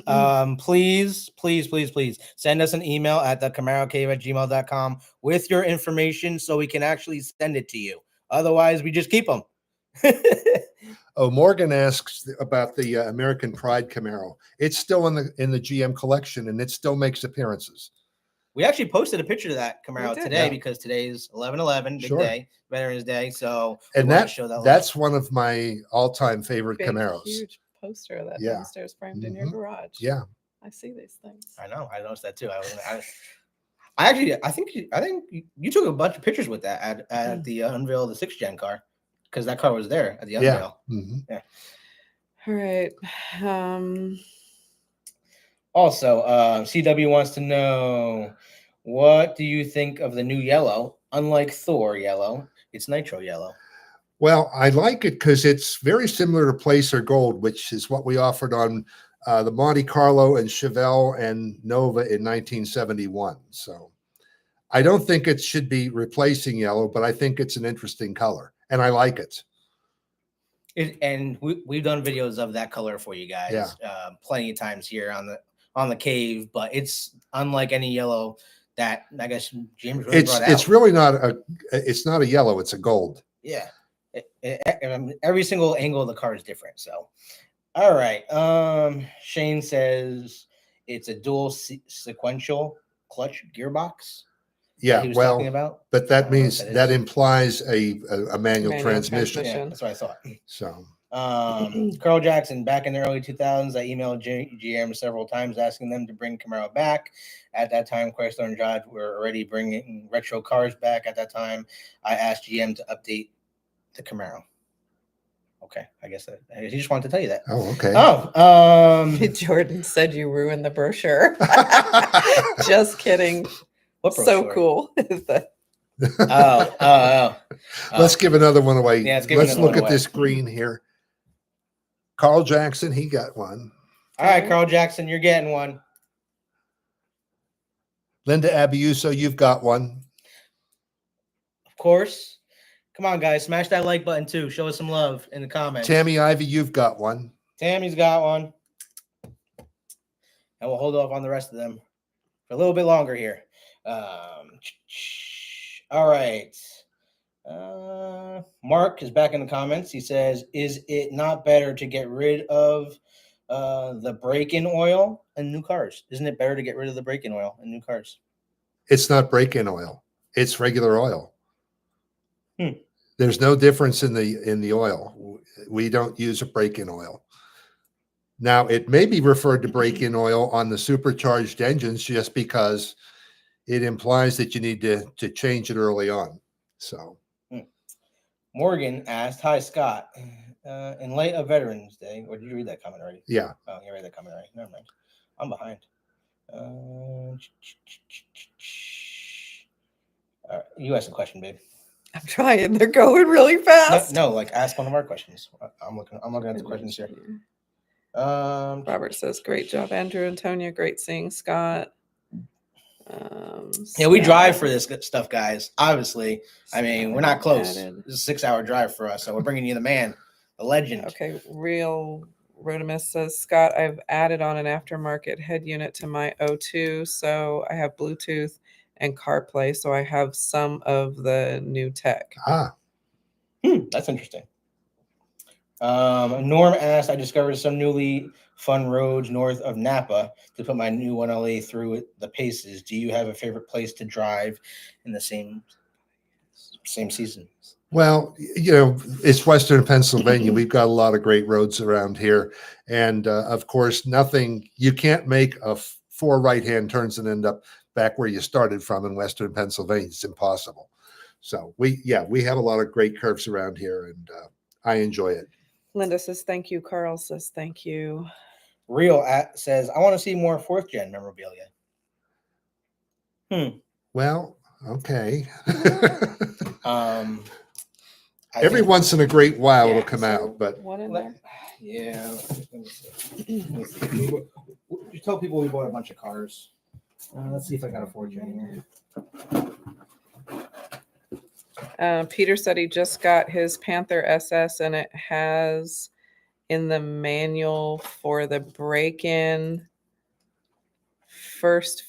Speaker 1: please send us an email at thecamarocave@gmail.com with your information so we can actually send it to you. Otherwise, we just keep them.
Speaker 3: Oh, Morgan asks about the American Pride Camaro. It's still in the GM collection, and it still makes appearances.
Speaker 1: We actually posted a picture of that Camaro today
Speaker 3: yeah.
Speaker 1: because today's 11/11, big day, Veterans Day. So
Speaker 3: and that's one of my all-time favorite Camaros.
Speaker 2: Huge poster of that
Speaker 3: Yeah.
Speaker 2: downstairs framed in your garage.
Speaker 3: Yeah,
Speaker 2: I see these things.
Speaker 1: I know. I noticed that too. I think you took a bunch of pictures with that at the unveil of the 6th gen car because that car was there at the unveil.
Speaker 3: Yeah.
Speaker 2: All right.
Speaker 1: Also, CW wants to know, what do you think of the new yellow? Unlike Thor yellow, it's nitro yellow.
Speaker 3: Well, I like it because it's very similar to Placer Gold, which is what we offered on the Monte Carlo and Chevelle and Nova in 1971. So I don't think it should be replacing yellow, but I think it's an interesting color, and I like it.
Speaker 1: And we've done videos of that color for you guys plenty of times here on the cave, but it's unlike any yellow that I guess James really brought out.
Speaker 3: It's really not a yellow, it's a gold.
Speaker 1: Yeah. Every single angle of the car is different. So, all right. Shane says it's a dual sequential clutch gearbox.
Speaker 3: Yeah,
Speaker 1: he was talking about.
Speaker 3: But that means that implies a manual transmission.
Speaker 1: Yeah, that's what I thought.
Speaker 3: So,
Speaker 1: Carl Jackson, back in the early 2000s, I emailed GM several times asking them to bring Camaro back. At that time, Chrysler and Dodge were already bringing retro cars back. At that time, I asked GM to update the Camaro. Okay, I guess he just wanted to tell you that.
Speaker 3: Oh, okay.
Speaker 1: Oh,
Speaker 2: Jordan said you ruined the brochure. Just kidding.
Speaker 1: What
Speaker 2: so
Speaker 1: brochure?
Speaker 2: Cool.
Speaker 3: Let's give another one away.
Speaker 1: Yeah,
Speaker 3: let's look at this green here. Carl Jackson, he got one.
Speaker 1: All right, Carl Jackson, you're getting one.
Speaker 3: Linda Abiuso, you've got one.
Speaker 1: Of course. Come on, guys, smash that like button too. Show us some love in the comments.
Speaker 3: Tammy Ivy, you've got one.
Speaker 1: Tammy's got one. And we'll hold off on the rest of them for a little bit longer here. All right. Mark is back in the comments. He says, is it not better to get rid of the break-in oil in new cars? Isn't it better to get rid of the break-in oil in new cars?
Speaker 3: It's not break-in oil. It's regular oil. There's no difference in the oil. We don't use a break-in oil. Now, it may be referred to break-in oil on the supercharged engines just because it implies that you need to change it early on. So,
Speaker 1: Morgan asked, "Hi Scott. In light of Veterans Day, or did you read that comment already?
Speaker 3: Yeah.
Speaker 1: Oh, you read that comment already. Never mind. I'm behind. You asked a question, babe.
Speaker 2: I'm trying. They're going really fast.
Speaker 1: No, like ask one of our questions. I'm looking at the questions here.
Speaker 2: Robert says, "Great job, Andrew, Antonia. Great seeing Scott."
Speaker 1: Yeah, we drive
Speaker 2: Scott.
Speaker 1: for this stuff, guys. Obviously, I mean, we're not close.
Speaker 2: Added.
Speaker 1: This is a 6-hour drive for us, so we're bringing you the man, the legend.
Speaker 2: Okay, Real Rodimus says, "Scott, I've added on an aftermarket head unit to my O2, so I have Bluetooth and CarPlay, so I have some of the new tech."
Speaker 1: That's interesting. Norm asked, "I discovered some newly fun roads north of Napa to put my new 1LE through the paces. Do you have a favorite place to drive in the same season?"
Speaker 3: Well, you know, it's Western Pennsylvania. We've got a lot of great roads around here. And of course, you can't make 4 right-hand turns and end up back where you started from in Western Pennsylvania. It's impossible. So we have a lot of great curves around here, and I enjoy it.
Speaker 2: Linda says, "Thank you." Carl says, "Thank you."
Speaker 1: Real says, "I want to see more 4th gen memorabilia."
Speaker 3: Well, okay.
Speaker 1: Every
Speaker 3: once in a great while it'll come out, but
Speaker 2: what in there?
Speaker 1: Yeah. Just tell people we bought a bunch of cars. Let's see if I got a 4th gen here.
Speaker 2: Peter said he just got his Panther SS, and it has in the manual for the break-in first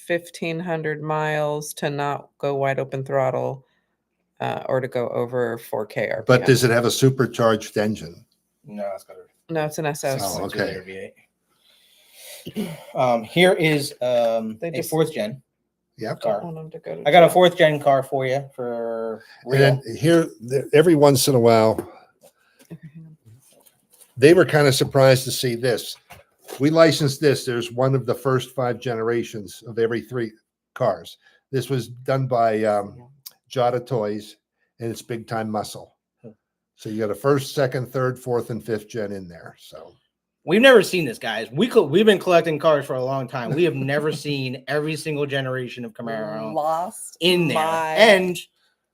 Speaker 2: 1,500 miles to not go wide open throttle or to go over 4K RPM.
Speaker 3: But does it have a supercharged engine?
Speaker 1: No, it's got
Speaker 2: No, it's an SS.
Speaker 3: Oh, okay.
Speaker 1: Here is a
Speaker 2: just
Speaker 1: 4th gen.
Speaker 3: Yep.
Speaker 1: Car.
Speaker 2: Want them to go to
Speaker 1: I got a
Speaker 2: jail.
Speaker 1: 4th gen car for you for real.
Speaker 3: And then here, every once in a while, they were kind of surprised to see this. We licensed this. There's one of the first 5 generations of every 3 cars. This was done by Jada Toys, and it's Big Time Muscle. So you got a 1st, 2nd, 3rd, 4th, and 5th gen in there. So
Speaker 1: we've never seen this, guys. We've been collecting cars for a long time. We have never seen every single generation of Camaro
Speaker 2: Lost
Speaker 1: in there.
Speaker 2: And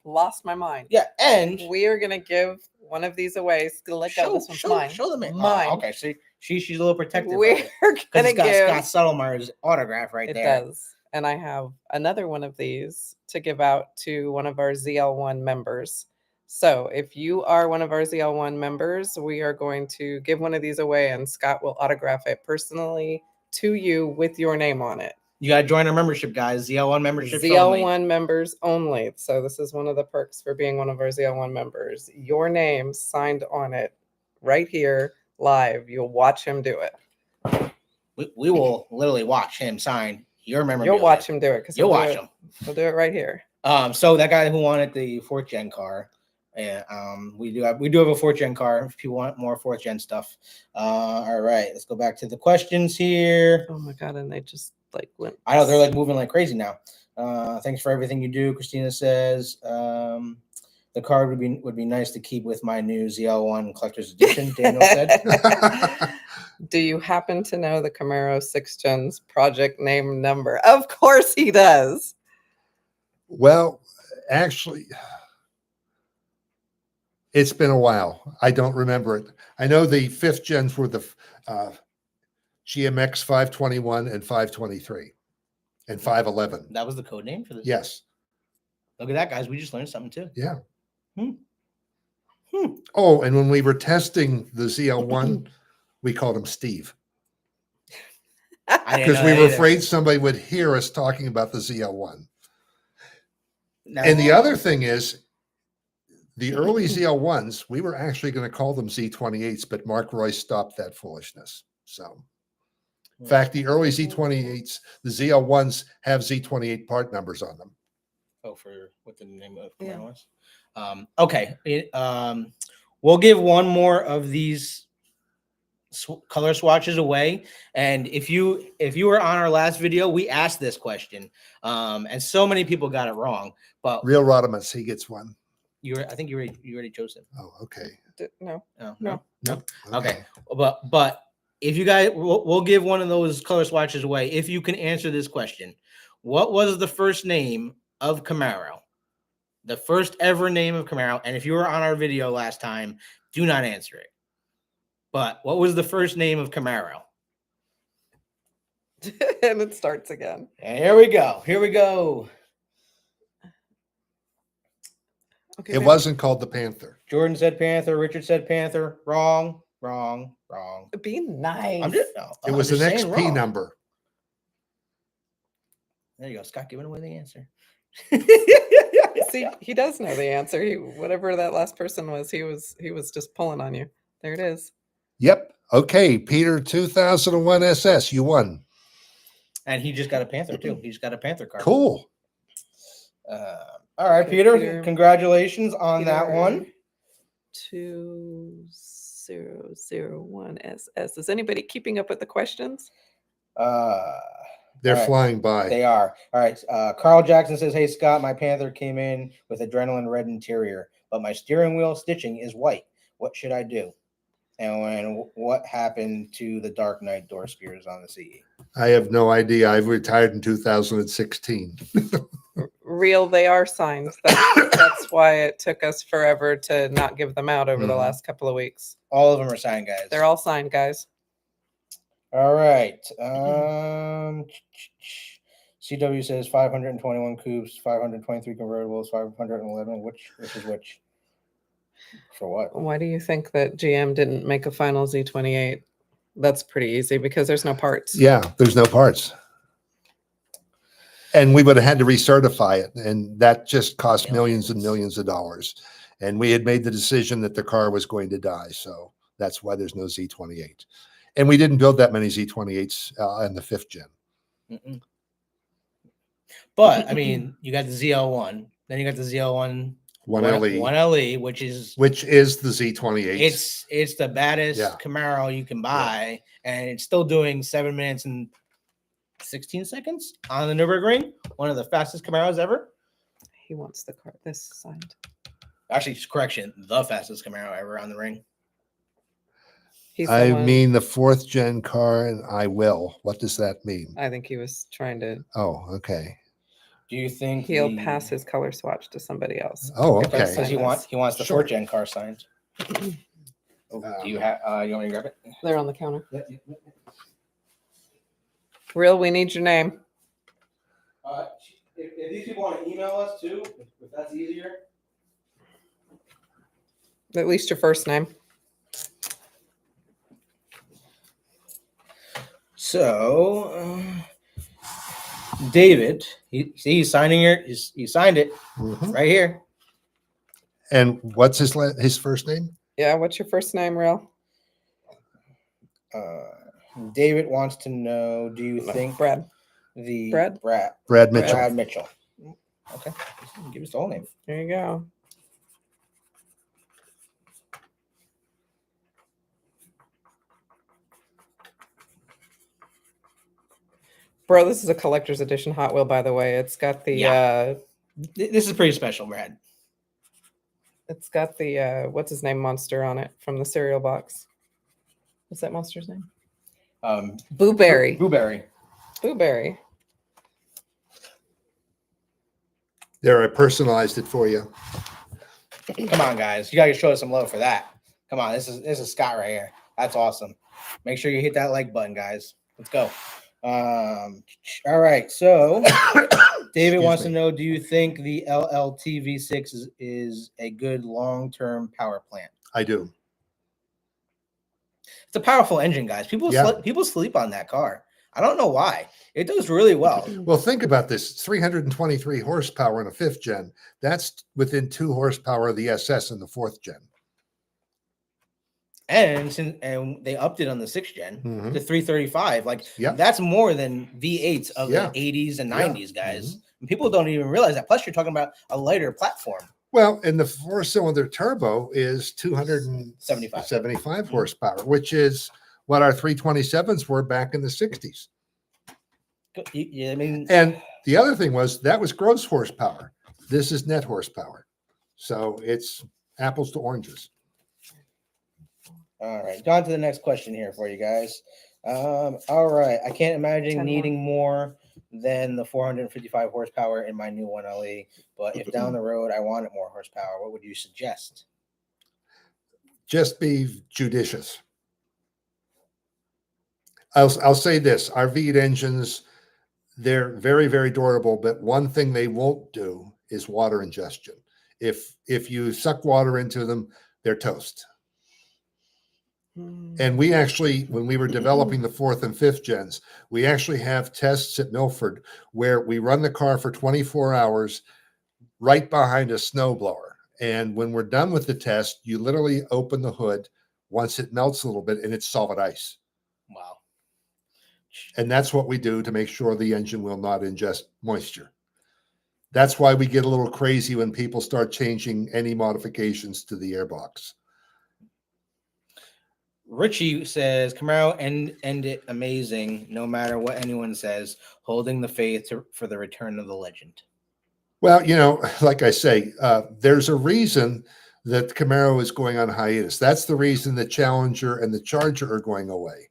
Speaker 2: lost my mind.
Speaker 1: Yeah, and
Speaker 2: we are gonna give one of these away. Let go. This one's mine.
Speaker 1: Show them it.
Speaker 2: Mine.
Speaker 1: Oh, okay, see, she's a little protective.
Speaker 2: We're gonna give
Speaker 1: Scott Settlemaire's autograph right there.
Speaker 2: It does. And I have another one of these to give out to one of our ZL1 members. So if you are one of our ZL1 members, we are going to give one of these away, and Scott will autograph it personally to you with your name on it.
Speaker 1: You got to join our membership, guys. ZL1 membership.
Speaker 2: ZL1 members only. So this is one of the perks for being one of our ZL1 members. Your name signed on it right here live. You'll watch him do it.
Speaker 1: We will literally watch him sign your memorabilia.
Speaker 2: You'll watch him do it because
Speaker 1: you'll watch him.
Speaker 2: We'll do it right here.
Speaker 1: So that guy who wanted the 4th gen car, and we do have a 4th gen car. If people want more 4th gen stuff, all right, let's go back to the questions here.
Speaker 2: Oh my god, and they just went.
Speaker 1: I know they're moving like crazy now. Thanks for everything you do, Christina says. The card would be nice to keep with my new ZL1 collector's edition. Daniel said.
Speaker 2: Do you happen to know the Camaro 6 Gen's project name number? Of course he does.
Speaker 3: Well, actually, it's been a while. I don't remember it. I know the 5th gens were the GMX 521 and 523 and 511.
Speaker 1: That was the code name for this?
Speaker 3: Yes.
Speaker 1: Look at that, guys. We just learned something too.
Speaker 3: Yeah. Oh, and when we were testing the ZL1, we called him Steve. Because we were afraid somebody would hear us talking about the ZL1.
Speaker 1: No.
Speaker 3: And the other thing is, the early ZL1s, we were actually going to call them Z28s, but Mark Royce stopped that foolishness. So, in fact, the early Z28s, the ZL1s have Z28 part numbers on them.
Speaker 1: Oh, for what the name of it was? Okay. We'll give one more of these color swatches away. And if you were on our last video, we asked this question. And so many people got it wrong. But
Speaker 3: Real Rodimus, he gets one.
Speaker 1: I think you already chose him.
Speaker 3: Oh, okay.
Speaker 2: No.
Speaker 1: Oh,
Speaker 2: No.
Speaker 3: Nope.
Speaker 1: Okay. But if you guys, we'll give one of those color swatches away if you can answer this question. What was the first name of Camaro? The first ever name of Camaro. And if you were on our video last time, do not answer it. But what was the first name of Camaro?
Speaker 2: And it starts again.
Speaker 1: And here we go. Here we go.
Speaker 2: Okay.
Speaker 3: It wasn't called the Panther.
Speaker 1: Jordan said Panther. Richard said Panther. Wrong.
Speaker 2: Be nice.
Speaker 3: It was an XP number.
Speaker 1: There you go. Scott giving away the answer.
Speaker 2: See, he does know the answer. Whatever that last person was, he was just pulling on you. There it is.
Speaker 3: Yep. Okay, Peter, 2001 SS. You won.
Speaker 1: And he just got a Panther too. He's got a Panther card.
Speaker 3: Cool.
Speaker 1: All right,
Speaker 2: Okay,
Speaker 1: Peter. Congratulations on that one.
Speaker 2: 2001 SS. Is anybody keeping up with the questions?
Speaker 3: They're
Speaker 1: All right.
Speaker 3: flying by.
Speaker 1: They are. All right. Carl Jackson says, "Hey Scott, my Panther came in with adrenaline red interior, but my steering wheel stitching is white. What should I do? And what happened to the Dark Knight door spears on the CE?"
Speaker 3: I have no idea. I've retired in 2016.
Speaker 2: Real, they are signed. That's why it took us forever to not give them out over the last couple of weeks.
Speaker 1: All of them are signed, guys.
Speaker 2: They're all signed, guys.
Speaker 1: All right. CW says 521 coupes, 523 convertibles, 511. Which is which? For what?
Speaker 2: Why do you think that GM didn't make a final Z28? That's pretty easy because there's no parts.
Speaker 3: Yeah, there's no parts. And we would have had to recertify it. And that just cost millions and millions of dollars. And we had made the decision that the car was going to die. So that's why there's no Z28. And we didn't build that many Z28s in the 5th gen.
Speaker 1: Mm-mm. But, I mean, you got the ZL1. Then you got the ZL1
Speaker 3: 1LE.
Speaker 1: 1LE, which is
Speaker 3: the Z28.
Speaker 1: It's the baddest Camaro you can buy. And it's still doing 7 minutes and 16 seconds on the Nürburgring. One of the fastest Camaros ever.
Speaker 2: He wants the car. This signed.
Speaker 1: Actually, correction, the fastest Camaro ever on the ring.
Speaker 3: I mean the 4th gen car, and I will. What does that mean?
Speaker 2: I think he was trying to.
Speaker 3: Oh, okay.
Speaker 1: Do you think
Speaker 2: he'll pass his color swatch to somebody else?
Speaker 3: Oh, okay.
Speaker 1: Because he wants the 4th gen car signed. Do you have? You want me to grab it?
Speaker 2: They're on the counter.
Speaker 1: Yep.
Speaker 2: Real, we need your name.
Speaker 1: If these people want to email us too, if that's easier.
Speaker 2: At least your first name.
Speaker 1: So, David, he's signing here. He signed it right here.
Speaker 3: And what's his first name?
Speaker 2: Yeah, what's your first name, Real?
Speaker 1: David wants to know, do you think
Speaker 2: Brad
Speaker 1: Mitchell?
Speaker 3: Brad Mitchell.
Speaker 1: Brad Mitchell. Okay. Give us the whole name.
Speaker 2: There you go. Bro, this is a collector's edition Hot Wheel, by the way. It's got the
Speaker 1: this is pretty special, Brad.
Speaker 2: It's got the what's his name monster on it from the cereal box. What's that monster's name? Booberry. Booberry.
Speaker 3: There, I personalized it for you.
Speaker 1: Come on, guys. You gotta show us some love for that. Come on, this is Scott right here. That's awesome. Make sure you hit that like button, guys. Let's go. All right. So David wants to know, do you think the LLT V6 is a good long-term power plant?
Speaker 3: I do.
Speaker 1: It's a powerful engine, guys. People sleep on that car. I don't know why. It does really well.
Speaker 3: Well, think about this. It's 323 horsepower in a 5th gen. That's within 2 horsepower of the SS in the 4th gen.
Speaker 1: And they upped it on the 6th gen to 335. Like, that's more than V8s of the 80s and 90s, guys. And people don't even realize that. Plus, you're talking about a lighter platform.
Speaker 3: Well, and the 4-cylinder turbo is 275 horsepower, which is what our 327s were back in the 60s.
Speaker 1: Yeah, I mean,
Speaker 3: and the other thing was that was gross horsepower. This is net horsepower. So it's apples to oranges.
Speaker 1: All right, on to the next question here for you guys. All right, I can't imagine
Speaker 2: 10 more.
Speaker 1: needing more than the 455 horsepower in my new 1LE, but if down the road I wanted more horsepower, what would you suggest?
Speaker 3: Just be judicious. I'll say this: our V8 engines, they're very, very durable, but one thing they won't do is water ingestion. If you suck water into them, they're toast. And we actually, when we were developing the 4th and 5th gens, we actually have tests at Milford where we run the car for 24 hours right behind a snowblower. And when we're done with the test, you literally open the hood once it melts a little bit and it's solid ice.
Speaker 1: Wow.
Speaker 3: And that's what we do to make sure the engine will not ingest moisture. That's why we get a little crazy when people start changing any modifications to the airbox.
Speaker 1: Richie says Camaro end it amazing, no matter what anyone says, holding the faith for the return of the legend.
Speaker 3: Well, you know, like I say, there's a reason that Camaro is going on hiatus. That's the reason the Challenger and the Charger are going away.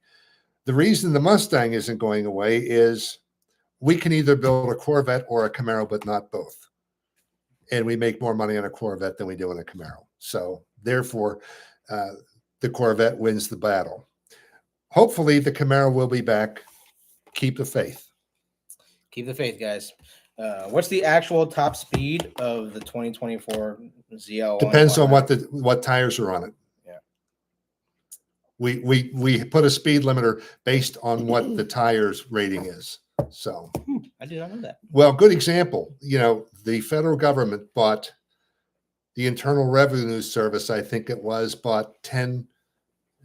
Speaker 3: The reason the Mustang isn't going away is we can either build a Corvette or a Camaro, but not both. And we make more money on a Corvette than we do on a Camaro. So therefore, the Corvette wins the battle. Hopefully the Camaro will be back. Keep the faith.
Speaker 1: Keep the faith, guys. What's the actual top speed of the 2024 ZL?
Speaker 3: Depends on what tires are on it.
Speaker 1: Yeah.
Speaker 3: We put a speed limiter based on what the tires rating is. So
Speaker 1: I did not know that.
Speaker 3: Well, good example. You know, the federal government bought the Internal Revenue Service, I think it was, bought 10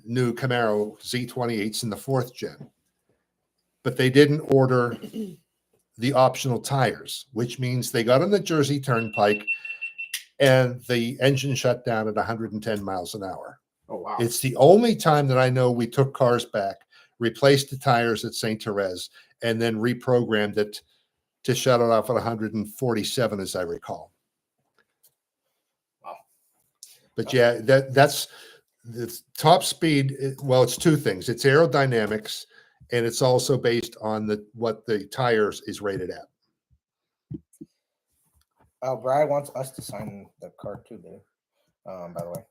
Speaker 3: new Camaro Z28s in the 4th gen. But they didn't order the optional tires, which means they got on the Jersey Turnpike and the engine shut down at 110 miles an hour.
Speaker 2: Oh, wow.
Speaker 3: It's the only time that I know we took cars back, replaced the tires at St. Therese, and then reprogrammed it to shut it off at 147, as I recall.
Speaker 1: Wow.
Speaker 3: But yeah, that's the top speed. Well, it's two things. It's aerodynamics, and it's also based on what the tires is rated at.
Speaker 1: Brad wants us to sign the card too, dude. By the way.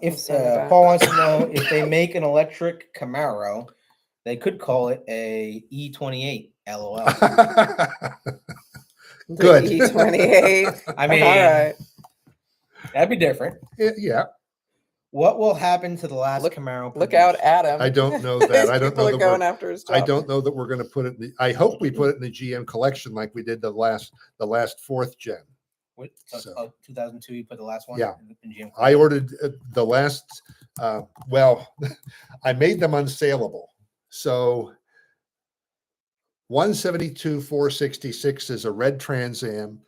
Speaker 1: If
Speaker 2: sign it back.
Speaker 1: Paul wants to know if they make an electric Camaro, they could call it a E28. LOL.
Speaker 3: Good.
Speaker 2: E28.
Speaker 1: I mean,
Speaker 2: all right.
Speaker 1: That'd be different.
Speaker 3: Yeah.
Speaker 1: What will happen to the last Camaro?
Speaker 2: Look out,
Speaker 1: produced?
Speaker 2: Adam.
Speaker 3: I don't know that. I don't
Speaker 2: People
Speaker 3: know
Speaker 2: are
Speaker 3: that
Speaker 2: going after his job.
Speaker 3: I don't know that we're going to put it. I hope we put it in the GM collection like we did the last 4th gen.
Speaker 1: What, 2002, you put the last one?
Speaker 3: Yeah.
Speaker 1: In GM
Speaker 3: I ordered the last. Well, I made them unsaleable. So 172 466 is a red Trans Am,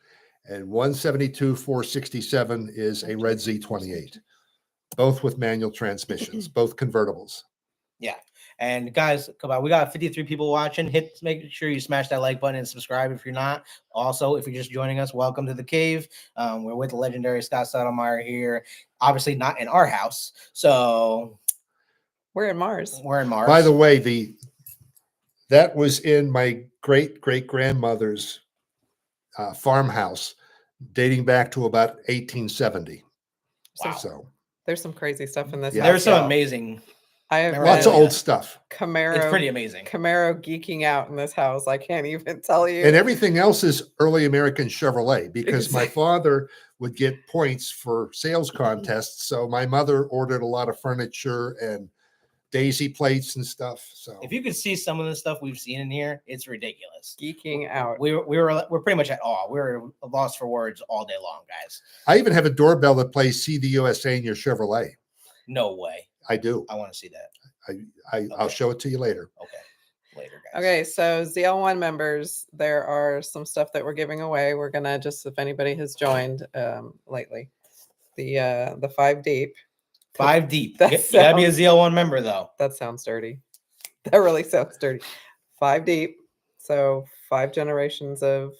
Speaker 3: and 172 467 is a red Z28. Both with manual transmissions, both convertibles.
Speaker 1: Yeah. And guys, come on, we got 53 people watching. Make sure you smash that like button and subscribe if you're not. Also, if you're just joining us, welcome to the cave. We're with the legendary Scott Settlemire here. Obviously not in our house. So
Speaker 2: we're in Mars.
Speaker 1: We're in Mars.
Speaker 3: By the way, that was in my great-great-grandmother's farmhouse dating back to about 1870.
Speaker 1: Wow.
Speaker 3: So
Speaker 2: there's some crazy stuff in this.
Speaker 3: Yeah.
Speaker 2: house,
Speaker 1: There's some
Speaker 2: y'all.
Speaker 1: amazing.
Speaker 2: I have
Speaker 3: lots of
Speaker 2: been
Speaker 3: old stuff.
Speaker 2: Camaro.
Speaker 1: It's pretty amazing.
Speaker 2: Camaro geeking out in this house. I can't even tell you.
Speaker 3: And everything else is early American Chevrolet because my
Speaker 2: Exactly.
Speaker 3: father would get points for sales contests. So my mother ordered a lot of furniture and daisy plates and stuff. So
Speaker 1: If you could see some of the stuff we've seen in here, it's ridiculous.
Speaker 2: Geeking out.
Speaker 1: We're pretty much at awe. We're lost for words all day long, guys.
Speaker 3: I even have a doorbell that plays See the USA in your Chevrolet.
Speaker 1: No way.
Speaker 3: I do.
Speaker 1: I want to see that.
Speaker 3: I'll show it to you later.
Speaker 1: Okay. Later, guys.
Speaker 2: Okay, so ZL1 members, there are some stuff that we're giving away. We're gonna just, if anybody has joined lately, the 5 deep.
Speaker 1: 5 deep.
Speaker 2: That
Speaker 1: You gotta be a
Speaker 2: sounds-
Speaker 1: ZL1 member though.
Speaker 2: That sounds dirty. That really sounds dirty. 5 deep. So 5 generations of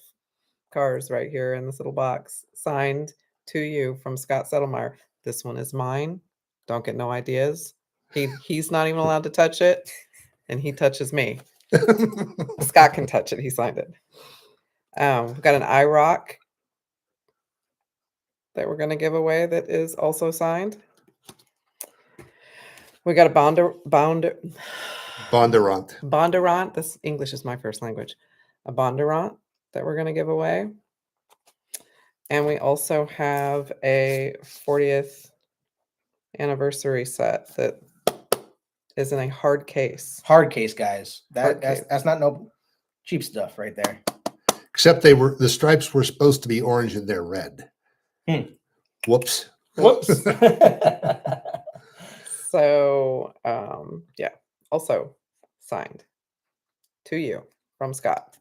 Speaker 2: cars right here in this little box, signed to you from Scott Settlemire. This one is mine. Don't get no ideas. He's not even allowed to touch it, and he touches me. Scott can touch it. He signed it. We've got an IROC that we're going to give away that is also signed. We got a Bondurant. This English is my first language. A Bondurant that we're going to give away. And we also have a 40th anniversary set that is in a hard case.
Speaker 1: Hard case, guys. That's not no cheap stuff right there.
Speaker 3: Except the stripes were supposed to be orange and they're red. Whoops.
Speaker 2: So, yeah, also signed to you from Scott.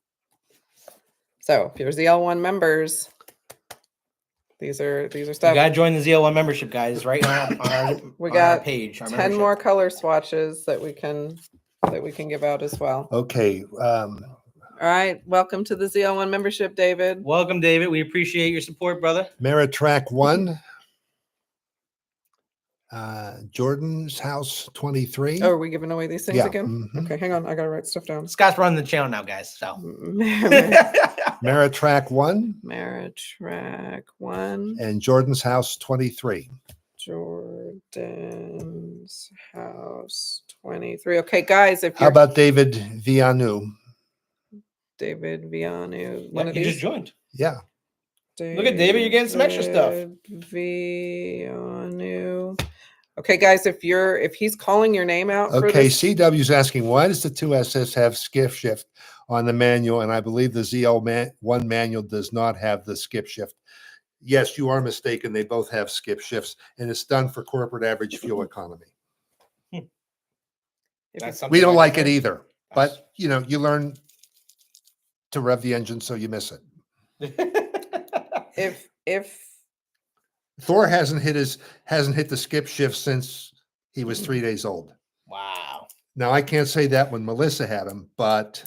Speaker 2: So if you're ZL1 members, these are stuff.
Speaker 1: You gotta join the ZL1 membership, guys, right on our page. Our
Speaker 2: 10
Speaker 1: membership.
Speaker 2: more color swatches that we can give out as well.
Speaker 3: Okay.
Speaker 2: All right. Welcome to the ZL1 membership, David.
Speaker 1: Welcome, David. We appreciate your support, brother.
Speaker 3: Meritrack 1. Jordan's House 23.
Speaker 2: Oh, are we giving away these things again?
Speaker 3: Mhm.
Speaker 2: Okay, hang on. I gotta write stuff down.
Speaker 1: Scott's running the channel now, guys. So
Speaker 3: Meritrack 1.
Speaker 2: Meritrack 1.
Speaker 3: And Jordan's House 23.
Speaker 2: Jordan's House 23. Okay, guys, if
Speaker 3: How
Speaker 2: you're
Speaker 3: about David Vianu?
Speaker 2: David Vianu,
Speaker 1: one of these just joined.
Speaker 3: Yeah.
Speaker 1: Look at David, you're getting some extra stuff.
Speaker 2: Vianu. Okay, guys, if he's calling your name out.
Speaker 3: Okay, CW's asking, why does the 2SS have skip shift on the manual? And I believe the ZL1 manual does not have the skip shift. Yes, you are mistaken. They both have skip shifts, and it's done for corporate average fuel economy. We don't like it either, but you learn to rev the engine so you miss it.
Speaker 2: If
Speaker 3: Thor hasn't hit the skip shift since he was 3 days old.
Speaker 1: Wow.
Speaker 3: Now I can't say that when Melissa had him, but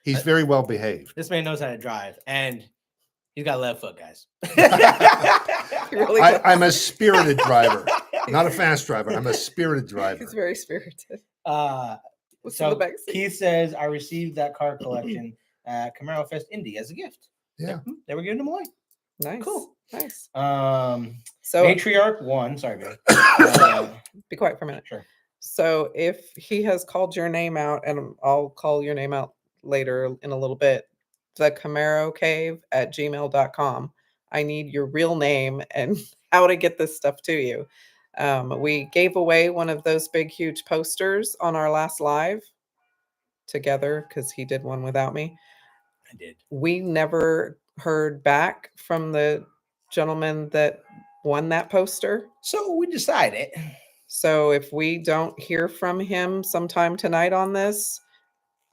Speaker 3: he's very well behaved.
Speaker 1: This man knows how to drive, and he's got left foot, guys.
Speaker 2: really
Speaker 3: I'm a spirited driver, not a fast driver. I'm a spirited driver.
Speaker 2: He's very spirited.
Speaker 1: So Keith says, I received that car collection at Camaro Fest Indy as a gift.
Speaker 3: Yeah.
Speaker 1: They were giving them away.
Speaker 2: Nice.
Speaker 1: Cool.
Speaker 2: Nice.
Speaker 1: So Matriarch 1. Sorry, baby.
Speaker 2: Be quiet for a minute.
Speaker 1: Sure.
Speaker 2: So if he has called your name out, and I'll call your name out later in a little bit, the Camaro Cave at gmail.com. I need your real name and how to get this stuff to you. We gave away one of those big, huge posters on our last live together because he did one without me.
Speaker 1: I did. We
Speaker 2: never heard back from the gentleman that won that poster.
Speaker 1: So we decided.
Speaker 2: So if we don't hear from him sometime tonight on this,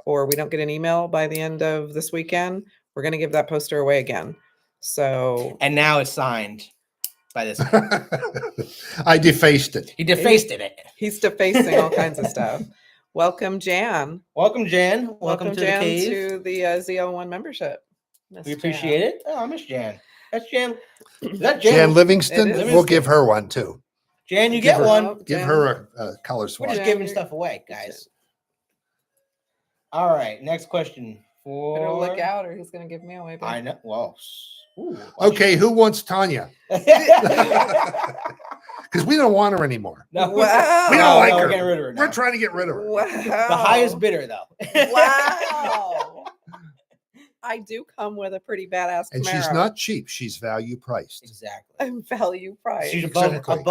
Speaker 2: or we don't get an email by the end of this weekend, we're going to give that poster away again. So.
Speaker 1: And now it's signed by this man.
Speaker 3: I defaced it.
Speaker 1: He defaced it.
Speaker 2: He's defacing all kinds of stuff. Welcome, Jan.
Speaker 1: Welcome, Jan. Welcome to
Speaker 2: Jan,
Speaker 1: the cave.
Speaker 2: to the ZL1 membership.
Speaker 1: We appreciate it. Oh, I miss Jan. That's Jan. Is that
Speaker 3: Jan Livingston? We'll give her one too.
Speaker 1: Jan, you get one.
Speaker 3: Give her a color swatch.
Speaker 1: We're just giving stuff away, guys. All right. Next question.
Speaker 2: Better look out, or he's going to give me away.
Speaker 1: I know. Well.
Speaker 3: Ooh, okay, who wants Tanya? Because we don't want her anymore.
Speaker 2: No,
Speaker 3: wow. We don't like her.
Speaker 1: We're getting rid of her now.
Speaker 3: We're trying to get rid of her.
Speaker 2: Wow.
Speaker 1: The highest bidder, though.
Speaker 2: Wow. I do come with a pretty badass Camaro.
Speaker 3: And she's not cheap. She's value priced.
Speaker 1: Exactly.
Speaker 2: I'm value priced.
Speaker 1: She's above market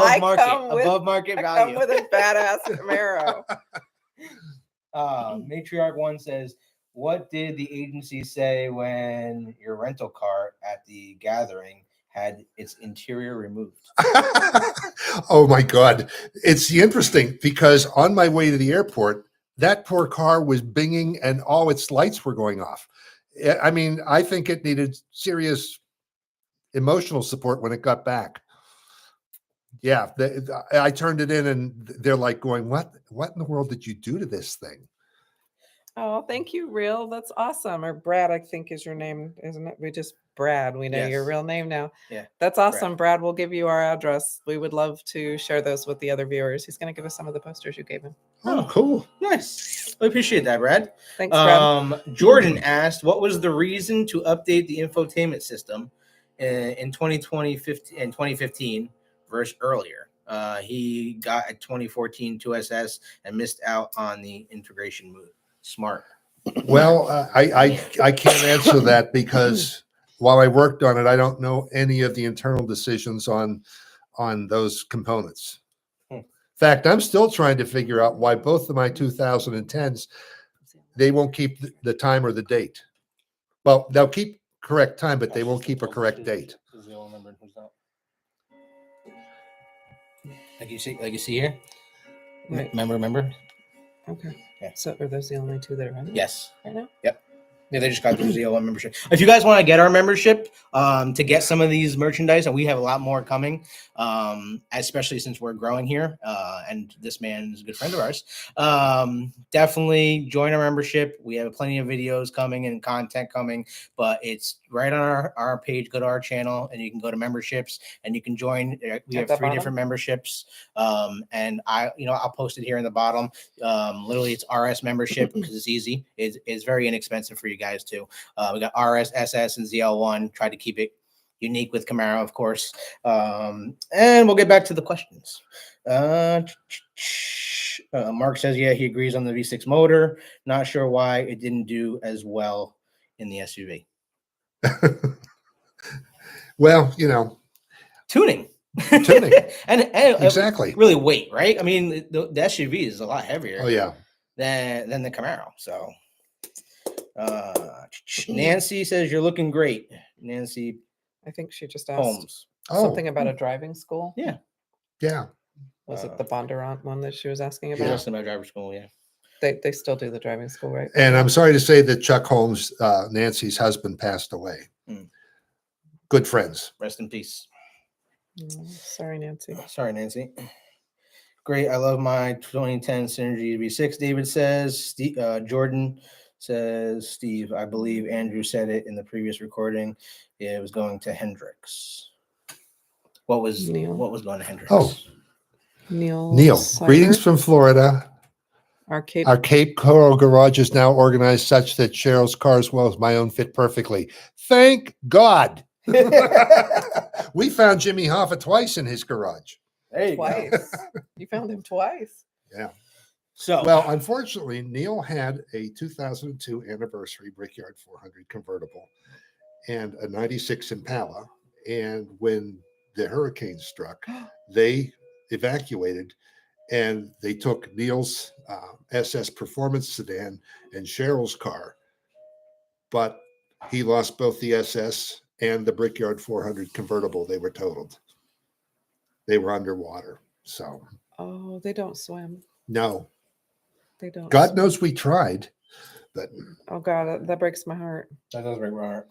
Speaker 1: value.
Speaker 2: I come with a badass Camaro.
Speaker 1: Matriarch 1 says, what did the agency say when your rental car at the gathering had its interior removed?
Speaker 3: Oh my God. It's interesting because on my way to the airport, that poor car was binging and all its lights were going off. I mean, I think it needed serious emotional support when it got back. Yeah, I turned it in and they're like going, what in the world did you do to this thing?
Speaker 2: Oh, thank you, Real. That's awesome. Or Brad, I think is your name, isn't it? We just Brad. We know your
Speaker 1: Yes.
Speaker 2: real name now.
Speaker 1: Yeah.
Speaker 2: That's awesome, Brad. We'll give you our address. We would love to share those with the other viewers. He's going to give us some of the posters you gave him.
Speaker 3: Oh, cool.
Speaker 1: Nice. I appreciate that, Brad.
Speaker 2: Thanks, Brad.
Speaker 1: Jordan asked, what was the reason to update the infotainment system in 2015 versus earlier? He got a 2014 2SS and missed out on the integration move. Smart.
Speaker 3: Well, I can't answer that because while I worked on it, I don't know any of the internal decisions on those components. In fact, I'm still trying to figure out why both of my 2010s, they won't keep the time or the date. Well, they'll keep correct time, but they won't keep a correct date.
Speaker 1: Like you see here.
Speaker 2: Right.
Speaker 1: Remember.
Speaker 2: Okay.
Speaker 1: Yeah.
Speaker 2: So are those the only two that are running?
Speaker 1: Yes.
Speaker 2: Right now?
Speaker 1: Yep. Yeah, they just got the ZL1 membership. If you guys want to get our membership, to get some of these merchandise, and we have a lot more coming, especially since we're growing here, and this man is a good friend of ours. Definitely join our membership. We have plenty of videos coming and content coming, but it's right on our page. Go to our channel, and you can go to memberships, and you can join. We have 3 different memberships, and I'll post it here in the bottom. Literally, it's RS membership because it's easy. It's very inexpensive for you guys too. We got RS, SS, and ZL1. Try to keep it unique with Camaro, of course. And we'll get back to the questions. Mark says, yeah, he agrees on the V6 motor. Not sure why it didn't do as well in the SUV.
Speaker 3: Well,
Speaker 1: tuning. and
Speaker 3: exactly.
Speaker 1: Really weight, right? I mean, the SUV is a lot heavier.
Speaker 3: Oh yeah.
Speaker 1: Than the Camaro. So Nancy says you're looking great. Nancy,
Speaker 2: I think she just asked
Speaker 1: Holmes.
Speaker 2: Something about a driving school.
Speaker 1: Yeah.
Speaker 2: Was it the Bondurant one that she was asking about?
Speaker 1: She was asking about driving school. Yeah.
Speaker 2: They still do the driving school, right?
Speaker 3: And I'm sorry to say that Chuck Holmes, Nancy's husband, passed away. Good friends.
Speaker 1: Rest in peace.
Speaker 2: Sorry, Nancy.
Speaker 1: Sorry, Nancy. Great. I love my 2010 Synergy V6. David says. Jordan says, Steve, I believe Andrew said it in the previous recording. It was going to Hendrix. What was going to Hendrix?
Speaker 3: Oh,
Speaker 2: Neil.
Speaker 3: Greetings from Florida.
Speaker 2: Our
Speaker 3: Cape Coral garage is now organized such that Cheryl's car as well as my own fit perfectly. Thank God. We found Jimmy Hoffa twice in his garage.
Speaker 2: Twice. You found him twice.
Speaker 3: Yeah.
Speaker 1: So,
Speaker 3: well, unfortunately, Neil had a 2002 anniversary Brickyard 400 convertible and a 96 Impala. And when the hurricane struck, they evacuated and they took Neil's SS Performance sedan and Cheryl's car. But he lost both the SS and the Brickyard 400 convertible. They were totaled. They were underwater. So.
Speaker 2: Oh, they don't swim.
Speaker 3: No.
Speaker 2: They don't.
Speaker 3: God knows we tried, but.
Speaker 2: Oh God, that breaks my heart.
Speaker 1: That does break my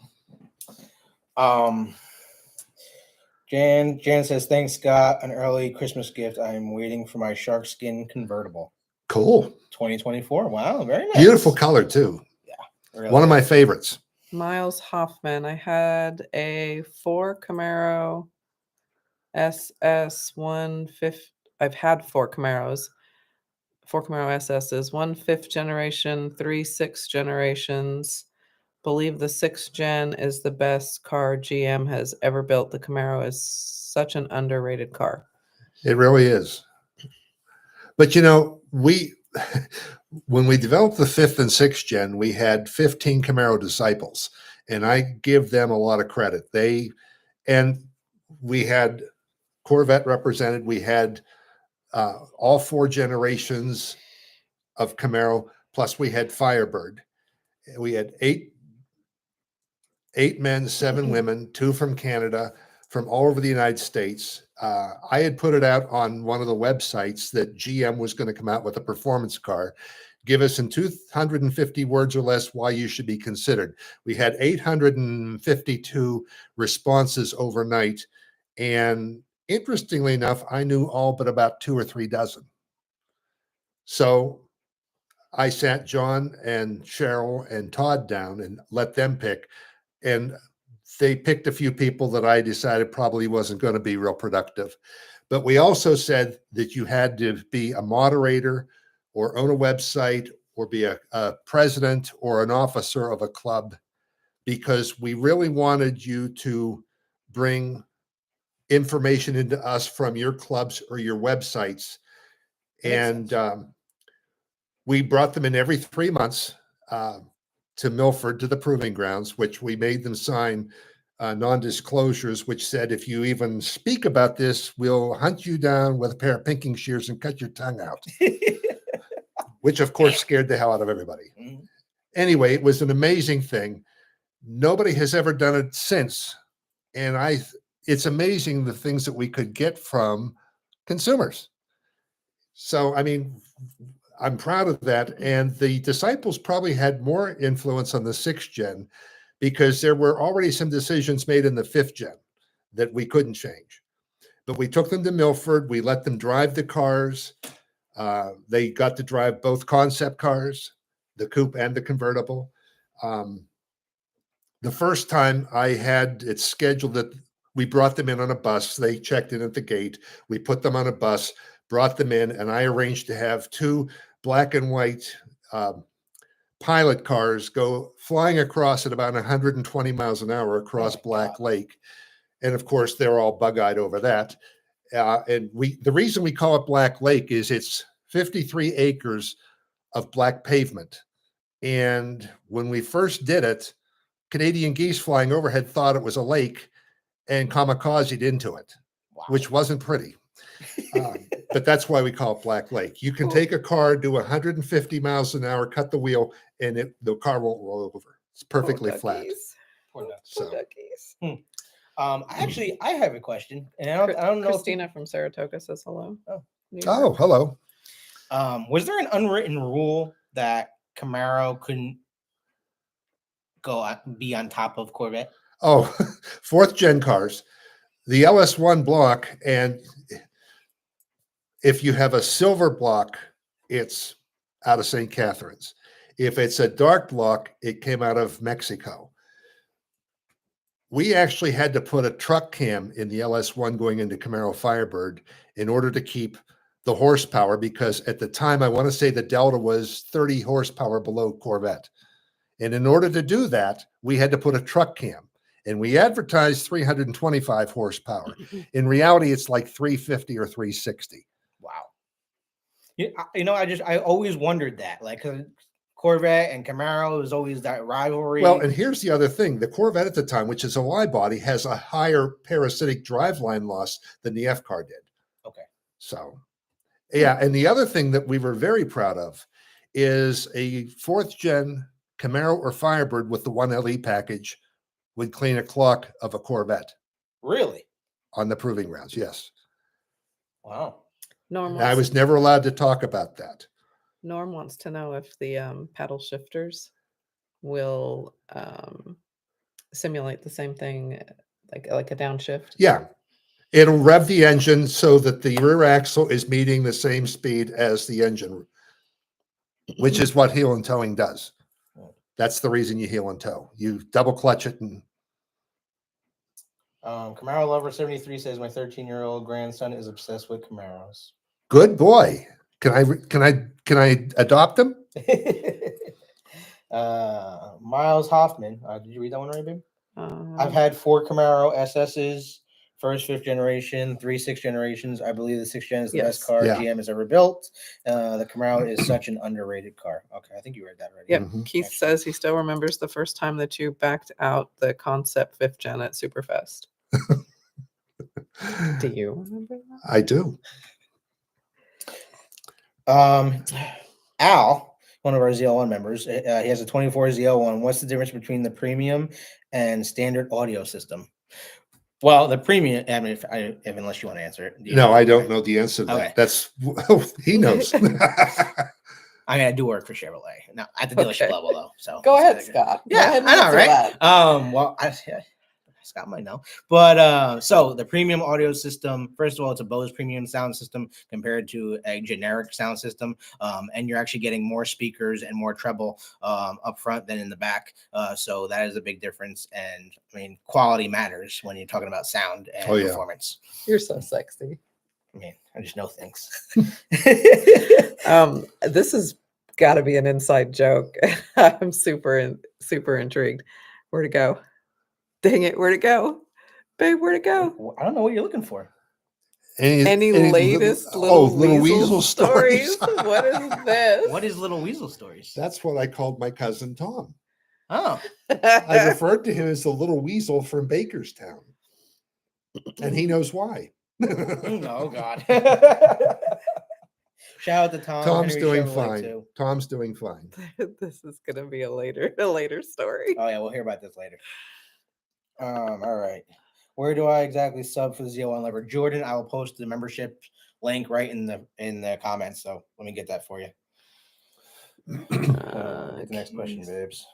Speaker 1: heart. Jan says, thanks, Scott. An early Christmas gift. I'm waiting for my shark skin convertible.
Speaker 3: Cool.
Speaker 1: 2024. Wow, very nice.
Speaker 3: Beautiful color too. Yeah. Really one of my favorites.
Speaker 2: Miles Hoffman. I had a 4 Camaro SS 150. I've had 4 Camaros. 4 Camaro SSs, 1 5th generation, 3 6th generations. Believe the 6th gen is the best car GM has ever built. The Camaro is such an underrated car.
Speaker 3: It really is. But when we developed the 5th and 6th gen, we had 15 Camaro disciples, and I give them a lot of credit. We had Corvette represented. We had all 4 generations of Camaro, plus we had Firebird. We had 8 men, 7 women, 2 from Canada, from all over the United States. I had put it out on one of the websites that GM was going to come out with a performance car. Give us in 250 words or less why you should be considered. We had 852 responses overnight. And interestingly enough, I knew all but about 2 or 3 dozen. So I sat John and Cheryl and Todd down and let them pick. And they picked a few people that I decided probably wasn't going to be real productive. But we also said that you had to be a moderator or own a website or be a president or an officer of a club, because we really wanted you to bring information into us from your clubs or your websites. And we brought them in every 3 months to Milford, to the proving grounds, which we made them sign non-disclosures, which said, if you even speak about this, we'll hunt you down with a pair of pinking shears and cut your tongue out, which of course scared the hell out of everybody.
Speaker 1: Mhm.
Speaker 3: Anyway, it was an amazing thing. Nobody has ever done it since. And it's amazing the things that we could get from consumers. So, I mean, I'm proud of that. And the disciples probably had more influence on the 6th gen, because there were already some decisions made in the 5th gen that we couldn't change. But we took them to Milford. We let them drive the cars. They got to drive both concept cars, the coupe and the convertible. The first time I had it scheduled that we brought them in on a bus. They checked in at the gate. We put them on a bus, brought them in, and I arranged to have 2 black and white pilot cars go flying across at about 120 miles an hour across Black Lake. And of course, they're all bug-eyed over that. And the reason we call it Black Lake is it's 53 acres of black pavement. And when we first did it, Canadian geese flying overhead thought it was a lake and kamikazed into it, which wasn't pretty. But that's why we call it Black Lake. You can take a car, do 150 miles an hour, cut the wheel, and the car won't roll over. It's perfectly flat.
Speaker 1: Poor duck.
Speaker 2: Poor duckies.
Speaker 1: Actually, I have a question, and I don't know.
Speaker 2: Christina from Saratoga says hello.
Speaker 3: Oh, hello.
Speaker 1: Was there an unwritten rule that Camaro couldn't be on top of Corvette?
Speaker 3: Oh, 4th gen cars, the LS1 block, and if you have a silver block, it's out of St. Catharines. If it's a dark block, it came out of Mexico. We actually had to put a truck cam in the LS1 going into Camaro Firebird in order to keep the horsepower, because at the time, I want to say the Delta was 30 horsepower below Corvette. And in order to do that, we had to put a truck cam. And we advertised 325 horsepower. In reality, it's like 350 or 360.
Speaker 1: Wow. I always wondered that, like, Corvette and Camaro is always that rivalry.
Speaker 3: Well, and here's the other thing. The Corvette at the time, which is a wide body, has a higher parasitic driveline loss than the F car did.
Speaker 1: Okay.
Speaker 3: So, yeah. And the other thing that we were very proud of is a 4th gen Camaro or Firebird with the 1 LE package would clean a clock of a Corvette.
Speaker 1: Really?
Speaker 3: On the proving grounds, yes.
Speaker 1: Wow.
Speaker 3: I was never allowed to talk about that.
Speaker 2: Norm wants to know if the paddle shifters will simulate the same thing, like a downshift.
Speaker 3: Yeah. It'll rev the engine so that the rear axle is meeting the same speed as the engine, which is what heel and towing does. That's the reason you heel and tow. You double clutch it. And
Speaker 1: Camaro Lover 73 says my 13-year-old grandson is obsessed with Camaros.
Speaker 3: Good boy. Can I adopt them?
Speaker 1: Miles Hoffman. Did you read that one right, babe? I've had 4 Camaro SSs, 1st, 5th generation, 3 6 generations. I believe the 6th gen is the best car GM has ever built. The Camaro is such an underrated car. Okay, I think you read that already.
Speaker 2: Yep. Keith says he still remembers the first time that you backed out the concept 5th gen at Superfest. Do you remember that?
Speaker 3: I do.
Speaker 1: Al, one of our ZL1 members, he has a 24 ZL1. What's the difference between the premium and standard audio system? Well, the premium, I mean, unless you want to answer it.
Speaker 3: No, I don't know the answer to that. That's, he knows.
Speaker 1: I mean, I do work for Chevrolet. Now, at the dealership level, though. So
Speaker 2: go ahead, Scott.
Speaker 1: Yeah, I know, right? Well, Scott might know. But so the premium audio system, first of all, it's a Bose premium sound system compared to a generic sound system. And you're actually getting more speakers and more treble up front than in the back. So that is a big difference. And I mean, quality matters when you're talking about sound and performance.
Speaker 2: You're so sexy.
Speaker 1: I mean, I just know things.
Speaker 2: This has got to be an inside joke. I'm super intrigued. Where'd it go? Dang it, where'd it go? Babe, where'd it go?
Speaker 1: I don't know what you're looking for.
Speaker 2: Any latest little weasel stories? What is this?
Speaker 1: What is Little Weasel Stories?
Speaker 3: That's what I called my cousin Tom.
Speaker 1: Oh.
Speaker 3: I referred to him as the little weasel from Bakerstown. And he knows why.
Speaker 1: Oh, God. Shout out to Tom.
Speaker 3: Tom's
Speaker 1: Henry
Speaker 3: doing
Speaker 1: Chevrolet,
Speaker 3: fine.
Speaker 1: too.
Speaker 3: Tom's doing fine.
Speaker 2: This is gonna be a later story.
Speaker 1: Oh yeah, we'll hear about this later. All right. Where do I exactly sub for the ZL Unlevered? Jordan, I will post the membership link right in the comments. So let me get that for you. The next question, babes.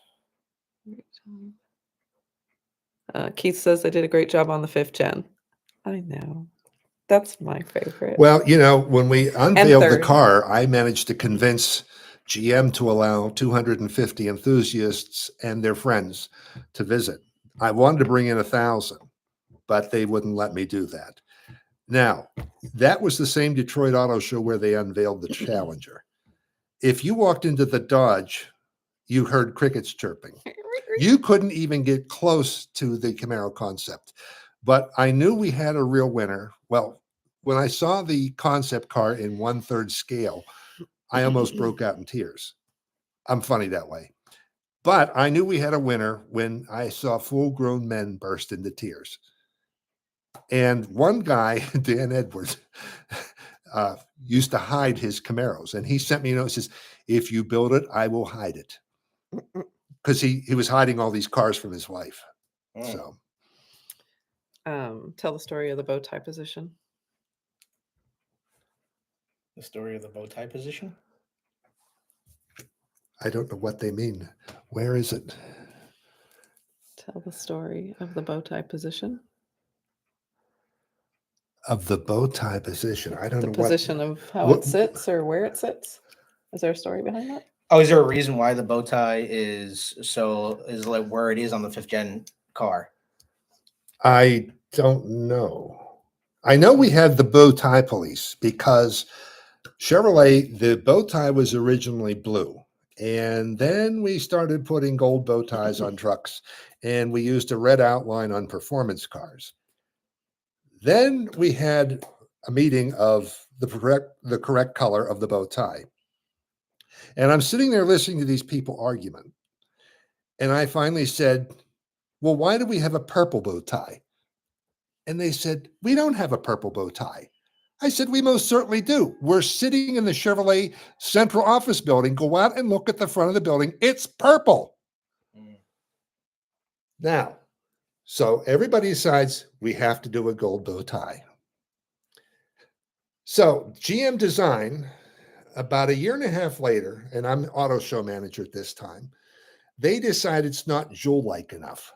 Speaker 2: Keith says I did a great job on the 5th gen. I know. That's my favorite.
Speaker 3: Well, you know, when we unveiled the
Speaker 2: third.
Speaker 3: car, I managed to convince GM to allow 250 enthusiasts and their friends to visit. I wanted to bring in 1,000, but they wouldn't let me do that. Now, that was the same Detroit Auto Show where they unveiled the Challenger. If you walked into the Dodge, you heard crickets chirping. You couldn't even get close to the Camaro concept. But I knew we had a real winner. Well, when I saw the concept car in 1/3 scale, I almost broke out in tears. I'm funny that way. But I knew we had a winner when I saw full-grown men burst into tears. And one guy, Dan Edwards, used to hide his Camaros. And he sent me a note. He says, if you build it, I will hide it. Because he was hiding all these cars from his wife. So.
Speaker 2: Tell the story of the bow tie position.
Speaker 1: The story of the bow tie position?
Speaker 3: I don't know what they mean. Where is it?
Speaker 2: Tell the story of the bow tie position.
Speaker 3: Of the bow tie position. I don't know
Speaker 2: the position of how it sits or where it sits. Is there a story behind that?
Speaker 1: Oh, is there a reason why the bow tie is like where it is on the 5th gen car?
Speaker 3: I don't know. I know we had the bow tie police because Chevrolet, the bow tie was originally blue. And then we started putting gold bow ties on trucks, and we used a red outline on performance cars. Then we had a meeting of the correct color of the bow tie. And I'm sitting there listening to these people argument. And I finally said, well, why do we have a purple bow tie? And they said, we don't have a purple bow tie. I said, we most certainly do. We're sitting in the Chevrolet central office building. Go out and look at the front of the building. It's purple. Now, so everybody decides we have to do a gold bow tie. So GM Design, about 1.5 years later, and I'm auto show manager at this time, they decided it's not jewel-like enough.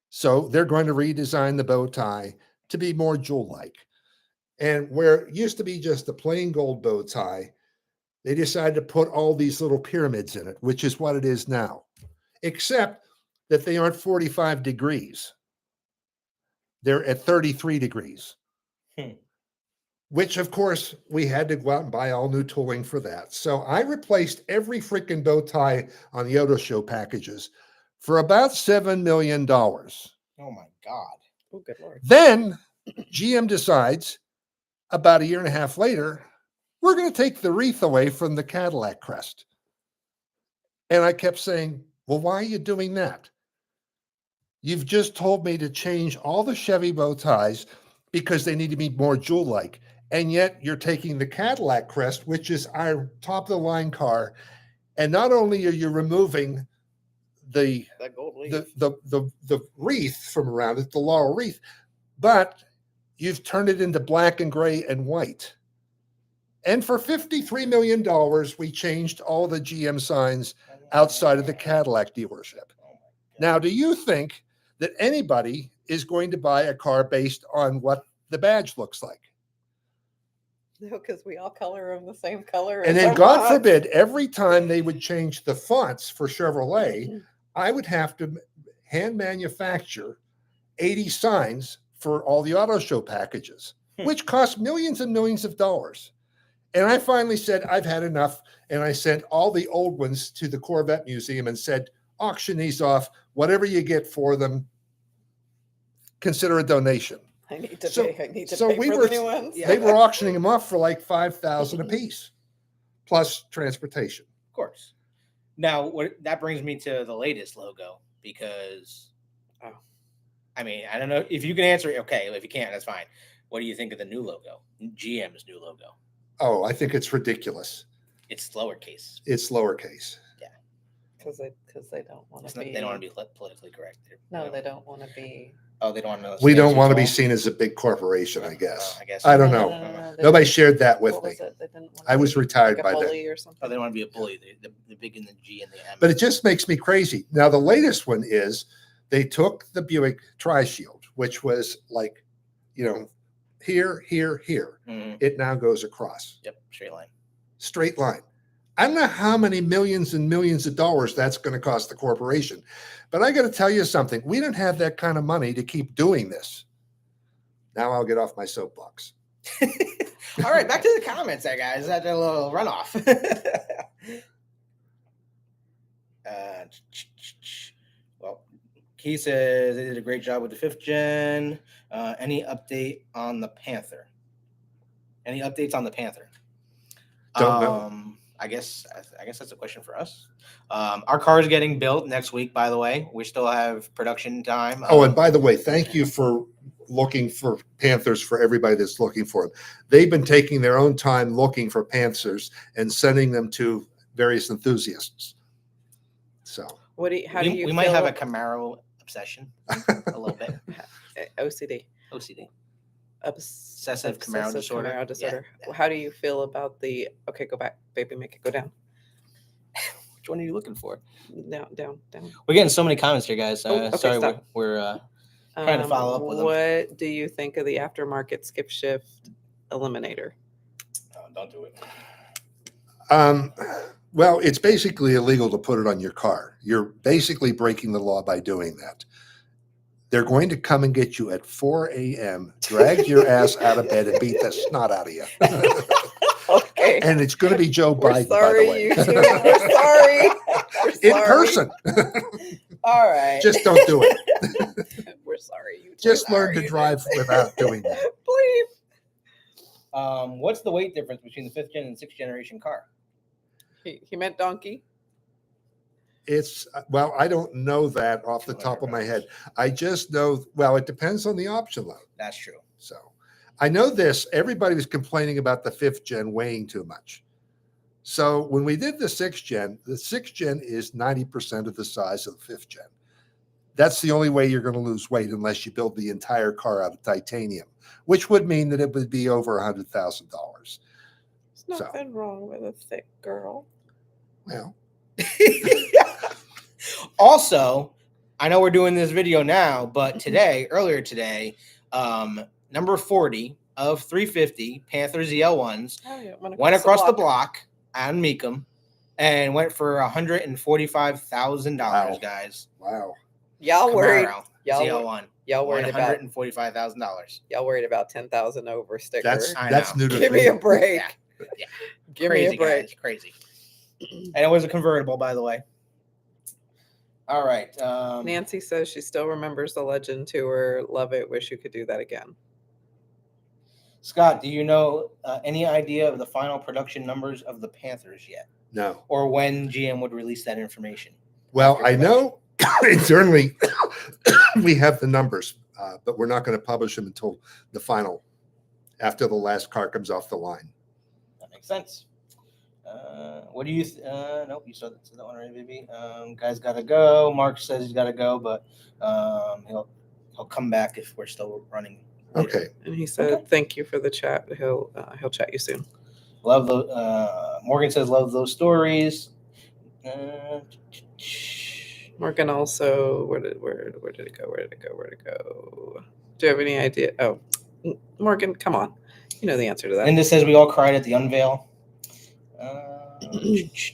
Speaker 3: So they're going to redesign the bow tie to be more jewel-like. And where it used to be just a plain gold bow tie, they decided to put all these little pyramids in it, which is what it is now, except that they aren't 45 degrees. They're at 33 degrees, which, of course, we had to go out and buy all new tooling for that. So I replaced every freaking bow tie on the auto show packages for about $7 million.
Speaker 1: Oh, my God.
Speaker 2: Oh, good Lord.
Speaker 3: Then GM decides about 1.5 years later, we're going to take the wreath away from the Cadillac crest. And I kept saying, well, why are you doing that? You've just told me to change all the Chevy bow ties because they need to be more jewel-like. And yet you're taking the Cadillac crest, which is our top-of-the-line car, and not only are you removing the wreath from around it, the laurel wreath, but you've turned it into black and gray and white. And for $53 million, we changed all the GM signs outside of the Cadillac dealership. Now, do you think that anybody is going to buy a car based on what the badge looks like.
Speaker 2: No, because we all color them the same color.
Speaker 3: And
Speaker 2: as
Speaker 3: then,
Speaker 2: our
Speaker 3: God
Speaker 2: mods.
Speaker 3: forbid, every time they would change the fonts for Chevrolet, I would have to hand manufacture 80 signs for all the auto show packages, which cost millions and millions of dollars. And I finally said, I've had enough. And I sent all the old ones to the Corvette Museum and said, auction these off. Whatever you get for them, consider a donation.
Speaker 2: I need to
Speaker 3: So-
Speaker 2: pay. I need to
Speaker 3: so
Speaker 2: pay
Speaker 3: we
Speaker 2: for
Speaker 3: were-
Speaker 2: the new ones.
Speaker 1: Yeah.
Speaker 3: They were auctioning them off for like $5,000 a piece, plus transportation.
Speaker 1: Of course. Now, that brings me to the latest logo because, I mean, I don't know if you can answer it. Okay, if you can't, that's fine. What do you think of the new logo? GM's new logo.
Speaker 3: Oh, I think it's ridiculous.
Speaker 1: It's lowercase.
Speaker 3: It's lowercase.
Speaker 2: Because they don't want to be.
Speaker 1: They don't want to be politically correct.
Speaker 2: No, they don't want to be.
Speaker 1: Oh, they don't want to.
Speaker 3: We don't want to be seen as a big corporation, I guess.
Speaker 1: I guess.
Speaker 3: I don't know.
Speaker 2: They
Speaker 3: Nobody
Speaker 2: didn't-
Speaker 3: shared that with
Speaker 2: what
Speaker 3: me.
Speaker 2: was it? They didn't want
Speaker 3: I was retired by
Speaker 2: a
Speaker 3: then.
Speaker 2: bully or something.
Speaker 1: Oh, they don't want to be a bully. The big in the G and the M.
Speaker 3: But it just makes me crazy. Now, the latest one is they took the Buick Tri-Shield, which was like, here, here, here.
Speaker 1: Mhm.
Speaker 3: It now goes across.
Speaker 1: Yep, straight line.
Speaker 3: Straight line. I don't know how many millions and millions of dollars that's going to cost the corporation. But I got to tell you something. We don't have that kind of money to keep doing this. Now I'll get off my soapbox.
Speaker 1: All right, back to the comments there, guys. That's a little runoff. Well, Key says they did a great job with the 5th gen. Any update on the Panther? Any updates on the Panther?
Speaker 3: Don't know.
Speaker 1: I guess that's a question for us. Our car is getting built next week, by the way. We still have production time.
Speaker 3: Oh, and by the way, thank you for looking for Panthers for everybody that's looking for them. They've been taking their own time looking for Panthers and sending them to various enthusiasts. So
Speaker 2: How do you
Speaker 1: we might have a Camaro obsession a little bit.
Speaker 2: OCD.
Speaker 1: OCD.
Speaker 2: Obsessive
Speaker 1: Camaro disorder.
Speaker 2: Camaro disorder.
Speaker 1: Yeah.
Speaker 2: How do you feel about the? Okay, go back, baby, make it go down.
Speaker 1: Which one are you looking for?
Speaker 2: Down.
Speaker 1: We're getting so many comments here, guys.
Speaker 2: Okay,
Speaker 1: Sorry,
Speaker 2: stop.
Speaker 1: we're trying to follow up with them.
Speaker 2: What do you think of the aftermarket skip shift eliminator?
Speaker 1: Don't do it.
Speaker 3: Well, it's basically illegal to put it on your car. You're basically breaking the law by doing that. They're going to come and get you at 4 a.m., drag your ass out of bed and beat the snot out of you.
Speaker 2: Okay.
Speaker 3: And it's going to be Joe
Speaker 2: We're
Speaker 3: Biden,
Speaker 2: sorry,
Speaker 3: by the way.
Speaker 2: you two. We're sorry. We're
Speaker 3: In
Speaker 2: sorry.
Speaker 3: person.
Speaker 2: All right.
Speaker 3: Just don't do it.
Speaker 2: We're sorry. You two.
Speaker 3: Just learn to
Speaker 2: Sorry.
Speaker 3: drive without doing that.
Speaker 2: Please.
Speaker 1: What's the weight difference between the 5th gen and 6th generation car?
Speaker 2: He meant donkey.
Speaker 3: It's, well, I don't know that off the top of my head. I just know, well, it depends on the option load.
Speaker 1: That's true.
Speaker 3: So I know this, everybody was complaining about the 5th gen weighing too much. So when we did the 6th gen is 90% of the size of the 5th gen. That's the only way you're going to lose weight unless you build the entire car out of titanium, which would mean that it would be over $100,000.
Speaker 2: There's nothing wrong with a thick girl.
Speaker 3: Well,
Speaker 1: Also, I know we're doing this video now, but earlier today, number 40 of 350 Panther ZL1s went across the block on Meekum and went for $145,000,
Speaker 3: Wow.
Speaker 1: guys.
Speaker 3: wow.
Speaker 2: Y'all worried.
Speaker 1: Camaro
Speaker 2: Y'all
Speaker 1: ZL1.
Speaker 2: worried about
Speaker 1: $145,000.
Speaker 2: y'all worried about 10,000 over sticker.
Speaker 1: I
Speaker 3: That's
Speaker 1: know.
Speaker 3: new to
Speaker 2: Give me a
Speaker 3: me.
Speaker 2: break.
Speaker 1: Yeah.
Speaker 2: Give
Speaker 1: Crazy,
Speaker 2: me a break.
Speaker 1: guys. Crazy. And it was a convertible, by the way. All right.
Speaker 2: Nancy says she still remembers the Legend tour. Love it. Wish you could do that again.
Speaker 1: Scott, do you know any idea of the final production numbers of the Panthers yet?
Speaker 3: No.
Speaker 1: Or when GM would release that information?
Speaker 3: Well, I know internally we have the numbers, but we're not going to publish them until the final, after the last car comes off the line.
Speaker 1: That makes sense. What do you? Nope, you saw that one already, baby. Guy's got to go. Mark says he's got to go, but he'll come back if we're still running. later.
Speaker 3: Okay.
Speaker 2: And he said, "Thank you for the chat. He'll chat you soon."
Speaker 1: Love the. Morgan says, "Love those stories."
Speaker 2: Morgan also, where did it go? Where did it go? Do you have any idea? Oh, Morgan, come on. You know the answer to that.
Speaker 1: Linda says we all cried at the unveil.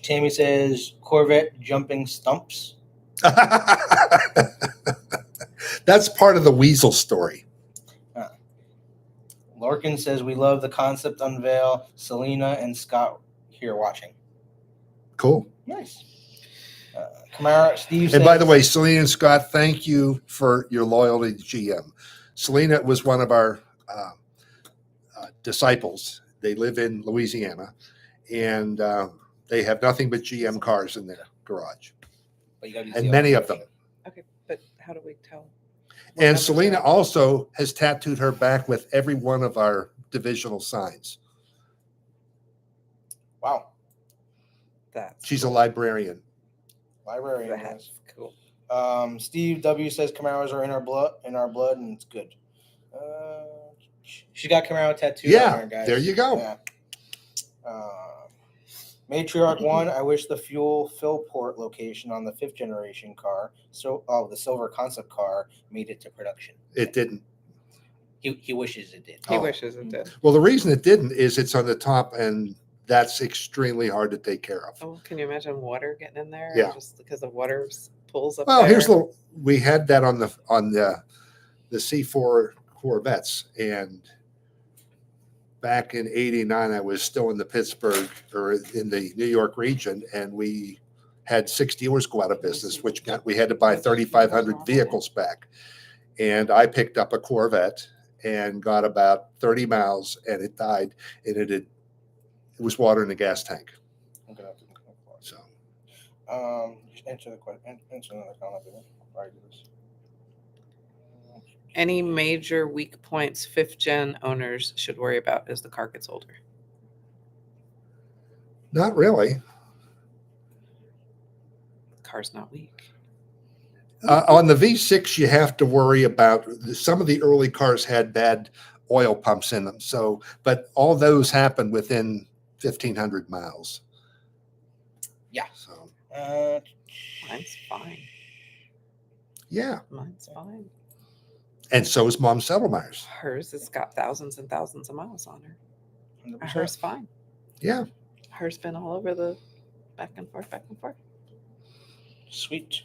Speaker 1: Tammy says Corvette jumping stumps.
Speaker 3: That's part of the weasel story.
Speaker 1: Larkin says we love the concept unveil. Selena and Scott here watching.
Speaker 3: Cool.
Speaker 1: Nice. Camaro, Steve says,
Speaker 3: And by the way, Selena and Scott, thank you for your loyalty to GM. Selena was one of our disciples. They live in Louisiana, and they have nothing but GM cars in their garage,
Speaker 1: but you gotta be
Speaker 3: and
Speaker 1: ZL1.
Speaker 3: many of them.
Speaker 2: Okay, but how do we tell?
Speaker 3: And Selena also has tattooed her back with every one of our divisional signs.
Speaker 1: Wow.
Speaker 3: She's a librarian.
Speaker 1: Librarian.
Speaker 2: That's cool.
Speaker 1: Steve W says Camaros are in our blood, and it's good. She got Camaro tattooed on her, guys.
Speaker 3: There you go.
Speaker 1: Yeah. Matriarch 1, I wish the fuel fill port location on the 5th generation car, the silver concept car, made it to production.
Speaker 3: It didn't.
Speaker 1: He wishes it did.
Speaker 2: He wishes it did.
Speaker 3: Well, the reason it didn't is it's on the top, and that's extremely hard to take care of.
Speaker 2: Oh, can you imagine water getting in there?
Speaker 3: Yeah.
Speaker 2: Just because the water pulls up.
Speaker 3: Well,
Speaker 2: there.
Speaker 3: we had that on the C4 Corvettes, and back in '89, I was still in the Pittsburgh or in the New York region, and we had 6 dealers go out of business, which meant we had to buy 3,500 vehicles back. And I picked up a Corvette and got about 30 miles, and it died, and it was water in the gas tank. So,
Speaker 1: just answer the question. Answer another comment. Before I do this.
Speaker 2: Any major weak points 5th gen owners should worry about as the car gets older?
Speaker 3: not really.
Speaker 2: The car's not weak.
Speaker 3: On the V6, you have to worry about some of the early cars had bad oil pumps in them. So, but all those happened within 1,500 miles.
Speaker 1: Yeah.
Speaker 3: So,
Speaker 2: Mine's fine.
Speaker 3: yeah.
Speaker 2: Mine's fine.
Speaker 3: And so is Mom Settlemires.
Speaker 2: Hers has got thousands and thousands of miles on her.
Speaker 1: 100%.
Speaker 2: Hers fine.
Speaker 3: Yeah.
Speaker 2: Hers been all over the back and forth, back and forth.
Speaker 1: Sweet.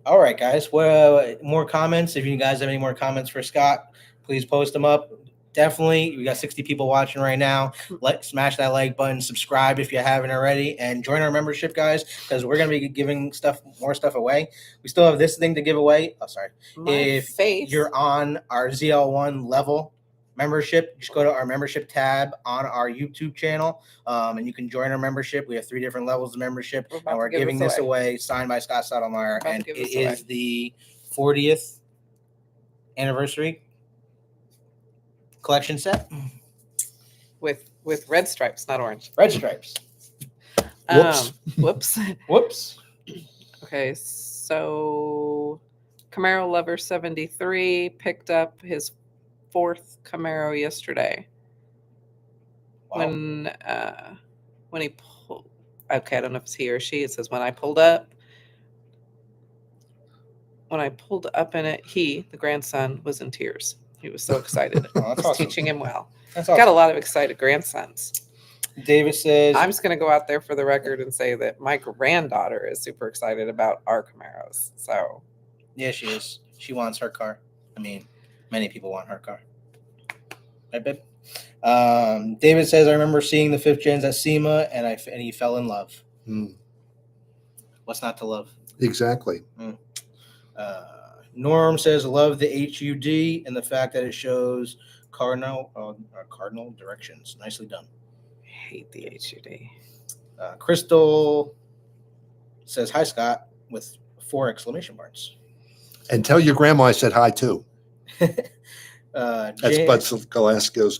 Speaker 1: All right, guys. Well, more comments. If you guys have any more comments for Scott, please post them up. Definitely. We got 60 people watching right now. Smash that like button, subscribe if you haven't already, and join our membership, guys, because we're going to be giving more stuff away. We still have this thing to give away. Oh, sorry. If you're on our ZL1 level membership, just go to our membership tab on our YouTube channel, and you can join our membership. We have 3 different levels of membership, and we're giving this away, signed by Scott Settlemire, and it is the 40th anniversary collection set
Speaker 2: with red stripes, not orange.
Speaker 1: Red stripes.
Speaker 3: Whoops.
Speaker 2: Whoops.
Speaker 1: Whoops.
Speaker 2: Okay, so Camaro Lover 73 picked up his 4th Camaro yesterday.
Speaker 1: Wow.
Speaker 2: When he pulled, okay, I don't know if it's he or she. It says when I pulled up in it, he, the grandson, was in tears. He was so excited.
Speaker 1: Oh,
Speaker 2: I was
Speaker 1: awesome.
Speaker 2: teaching him well.
Speaker 1: That's
Speaker 2: Got a
Speaker 1: awesome.
Speaker 2: lot of excited grandsons.
Speaker 1: David says,
Speaker 2: I'm just going to go out there for the record and say that my granddaughter is super excited about our Camaros. So,
Speaker 1: yeah, she is. She wants her car. I mean, many people want her car. Right, babe? David says, I remember seeing the 5th gens at SEMA, and he fell in love. What's not to love?
Speaker 3: Exactly.
Speaker 1: Norm says, love the HUD and the fact that it shows cardinal directions. Nicely done.
Speaker 2: I hate the HUD.
Speaker 1: Crystal says, hi, Scott, with 4 exclamation marks.
Speaker 3: And tell your grandma I said hi too. That's Bud Galasko's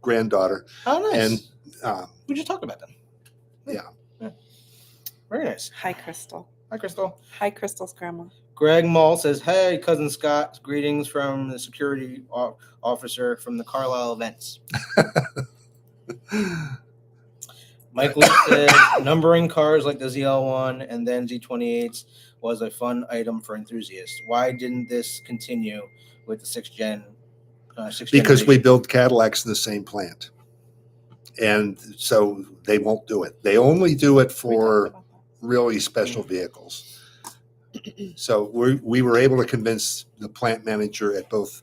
Speaker 3: granddaughter.
Speaker 1: Oh, nice.
Speaker 3: And
Speaker 1: we just talked about them. Yeah. Very nice.
Speaker 2: Hi, Crystal.
Speaker 1: Hi, Crystal.
Speaker 2: Hi, Crystal's grandma.
Speaker 1: Greg Mull says, hey, Cousin Scott, greetings from the security officer from the Carlisle events. Mike Lee says, numbering cars like the ZL1 and then Z28s was a fun item for enthusiasts. Why didn't this continue with the sixth
Speaker 3: Because
Speaker 1: generation?
Speaker 3: we build Cadillacs in the same plant. And so they won't do it. They only do it for really special vehicles. So we were able to convince the plant manager at both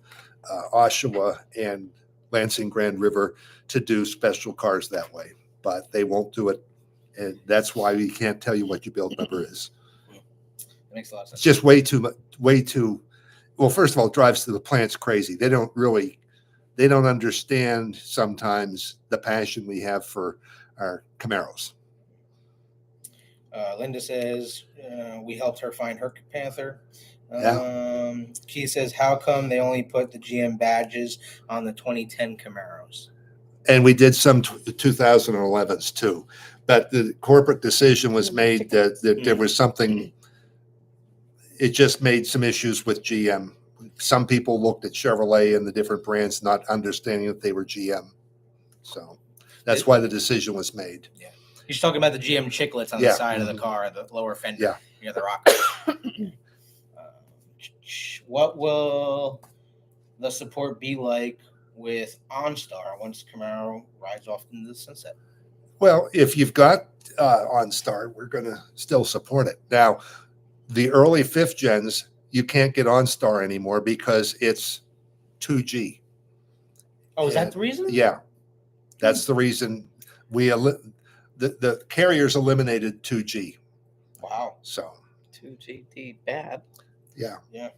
Speaker 3: Oshawa and Lansing Grand River to do special cars that way, but they won't do it. And that's why we can't tell you what your build number is.
Speaker 1: That makes a lot of sense.
Speaker 3: It's just way too, well, first of all, it drives to the plants crazy. They don't understand sometimes the passion we have for our Camaros.
Speaker 1: Linda says we helped her find her Panther.
Speaker 3: Yeah.
Speaker 1: Keith says, how come they only put the GM badges on the 2010 Camaros?
Speaker 3: And we did some 2011s too, but the corporate decision was made that there was something. It just made some issues with GM. Some people looked at Chevrolet and the different brands, not understanding that they were GM. So that's why the decision was made.
Speaker 1: Yeah. You're talking about the GM chiclets on the side of the car, the lower fender near the rocker. What will the support be like with OnStar once Camaro rides off into the sunset?
Speaker 3: Well, if you've got OnStar, we're going to still support it. Now, the early fifth gens, you can't get OnStar anymore because it's 2G.
Speaker 1: Oh, is that the reason?
Speaker 3: Yeah, that's the reason. The carriers eliminated 2G.
Speaker 1: Wow.
Speaker 3: So
Speaker 2: 2GD bad.
Speaker 3: Yeah.
Speaker 1: Yeah.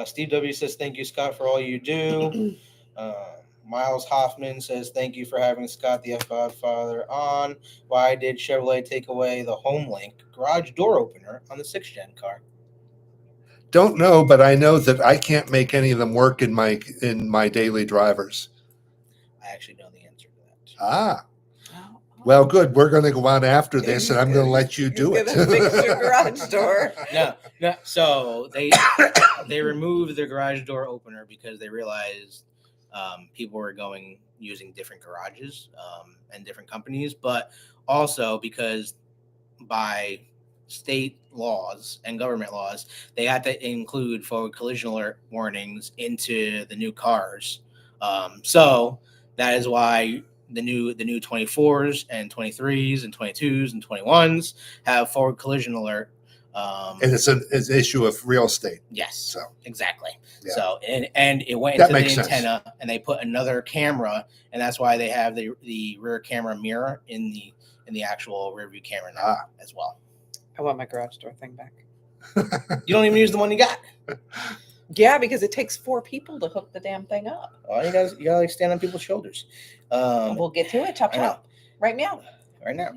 Speaker 1: Steve W says, thank you, Scott, for all you do. Miles Hoffman says, thank you for having Scott, the Fbodfather, on. Why did Chevrolet take away the HomeLink garage door opener on the 6th gen car?
Speaker 3: Don't know, but I know that I can't make any of them work in my daily drivers.
Speaker 1: I actually know the answer to that.
Speaker 3: Ah. Well, good. We're going to go out after this, and I'm going to let you do it.
Speaker 2: Fix your garage door.
Speaker 1: No. So they removed the garage door opener because they realized people were using different garages and different companies, but also because by state laws and government laws, they had to include forward collision alert warnings into the new cars. So that is why the new 24s and 23s and 22s and 21s have forward collision alert.
Speaker 3: And it's an issue of real estate.
Speaker 1: Yes.
Speaker 3: So
Speaker 1: exactly.
Speaker 3: Yeah.
Speaker 1: So and it went
Speaker 3: That
Speaker 1: into the
Speaker 3: makes
Speaker 1: antenna,
Speaker 3: sense.
Speaker 1: and they put another camera, and that's why they have the rear camera mirror in the actual rear view camera now as well.
Speaker 2: I want my garage door thing back.
Speaker 1: You don't even use the one you got.
Speaker 2: Yeah, because it takes 4 people to hook the damn thing up.
Speaker 1: Oh, you gotta like stand on people's shoulders.
Speaker 2: We'll get to it. Chop chop. Right meow.
Speaker 1: Right now.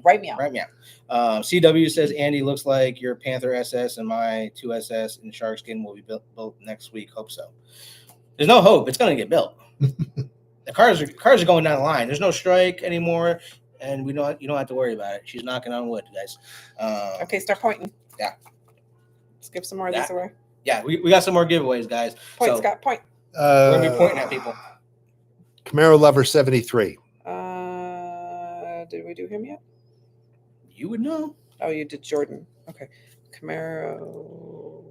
Speaker 1: CW says, Andy, looks like your Panther SS and my 2SS in Sharkskin will be built next week. Hope so. There's no hope. It's going to get built. The cars are going down the line. There's no strike anymore, and you don't have to worry about it. She's knocking on wood, guys.
Speaker 2: Okay, start pointing.
Speaker 1: Yeah.
Speaker 2: Let's give some more of these away.
Speaker 1: Yeah, we got some more giveaways, guys.
Speaker 2: Point, Scott, point.
Speaker 1: We're going to be pointing at people.
Speaker 3: Camaro Lover 73.
Speaker 2: Did we do him yet?
Speaker 1: You would know.
Speaker 2: Oh, you did Jordan. Okay. Camaro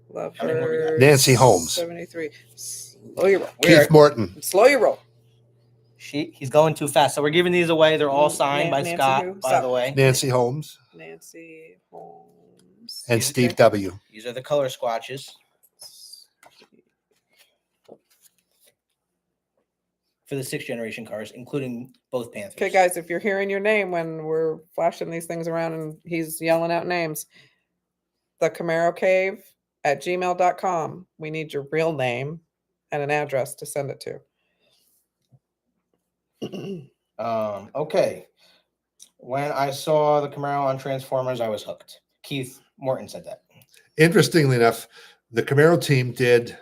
Speaker 2: Lover.
Speaker 3: Nancy Holmes.
Speaker 2: 73. Slow your roll.
Speaker 3: Keith Morton.
Speaker 2: Slow your roll.
Speaker 1: He's going too fast. So we're giving these away. They're all signed by
Speaker 2: Nancy
Speaker 1: Scott,
Speaker 2: who?
Speaker 1: by
Speaker 2: Stop.
Speaker 1: the way.
Speaker 3: Nancy Holmes.
Speaker 2: Nancy Holmes.
Speaker 3: And Steve W.
Speaker 1: These are the color squatches for the 6th generation cars, including both Panthers.
Speaker 2: Okay, guys, if you're hearing your name when we're flashing these things around and he's yelling out names, the Camaro Cave at gmail.com. We need your real name and an address to send it to.
Speaker 1: Okay. When I saw the Camaro on Transformers, I was hooked. Keith Morton said that.
Speaker 3: Interestingly enough, the Camaro team did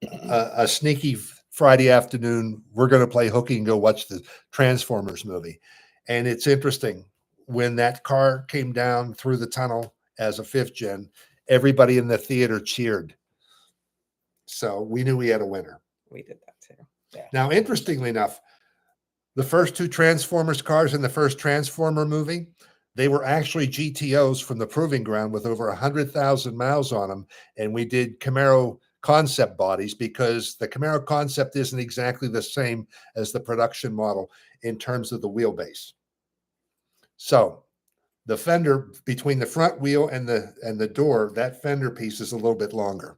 Speaker 3: a sneaky Friday afternoon. We're going to play hooky and go watch the Transformers movie. And it's interesting. When that car came down through the tunnel as a 5th gen, everybody in the theater cheered. So we knew we had a winner.
Speaker 2: We did that too.
Speaker 1: Yeah.
Speaker 3: Now, interestingly enough, the first 2 Transformers cars in the first Transformer movie, They were actually GTOs from the proving ground with over 100,000 miles on them. And we did Camaro concept bodies because the Camaro concept isn't exactly the same as the production model in terms of the wheelbase. So the fender between the front wheel and the door, that fender piece is a little bit longer.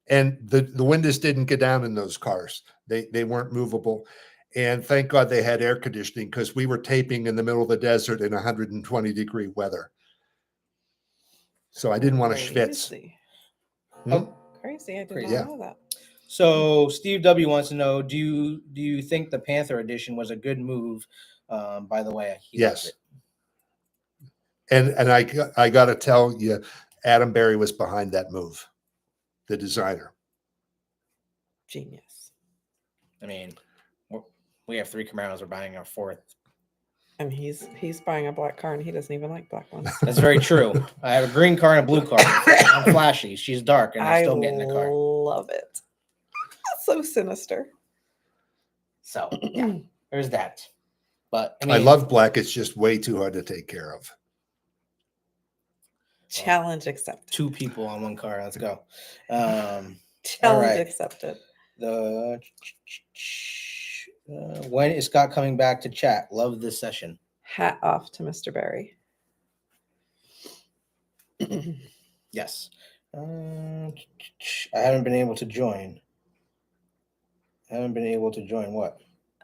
Speaker 3: And the windows didn't get down in those cars. They weren't movable. And thank God they had air conditioning because we were taping in the middle of the desert in 120-degree weather. So I didn't want to schwitz.
Speaker 2: Crazy.
Speaker 3: Hmm?
Speaker 2: Crazy. I did
Speaker 1: Crazy.
Speaker 2: not
Speaker 3: Yeah.
Speaker 2: know that.
Speaker 1: So Steve W wants to know: Do you think the Panther edition was a good move? By the way, he
Speaker 3: Yes.
Speaker 1: loves
Speaker 3: And I got to tell you, Adam Berry was behind that move, the designer.
Speaker 2: Genius.
Speaker 1: it. I mean, we have 3 Camaros. We're buying our 4th.
Speaker 2: And he's buying a black car, and he doesn't even like black ones.
Speaker 1: That's very true. I have a green car and a blue car. I'm flashy. She's dark, and I still get in the car.
Speaker 2: Love it. That's so sinister.
Speaker 1: So yeah, there's that. But I mean,
Speaker 3: I love black. It's just way too hard to take care of.
Speaker 2: Challenge accepted.
Speaker 1: 2 people on 1 car. Let's go.
Speaker 2: Challenge
Speaker 1: right.
Speaker 2: accepted.
Speaker 1: When is Scott coming back to chat? Love this session.
Speaker 2: Hat off to Mr. Berry.
Speaker 1: Yes. I haven't been able to join. What?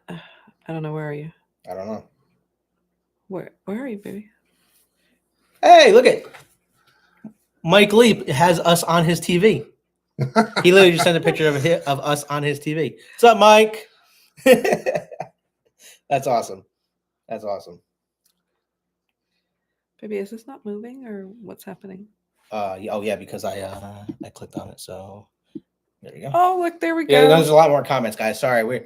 Speaker 2: I don't know. Where are you?
Speaker 1: I don't know.
Speaker 2: Where are you, baby?
Speaker 1: Hey, look at Mike Leap has us on his TV. He literally just sent a picture of us on his TV. What's up, Mike? That's awesome. That's awesome.
Speaker 2: Baby, is this not moving or what's happening?
Speaker 1: Oh yeah, because I clicked on it. So there you go.
Speaker 2: Oh, look, there we go.
Speaker 1: Yeah, there's a lot more comments, guys. Sorry, we're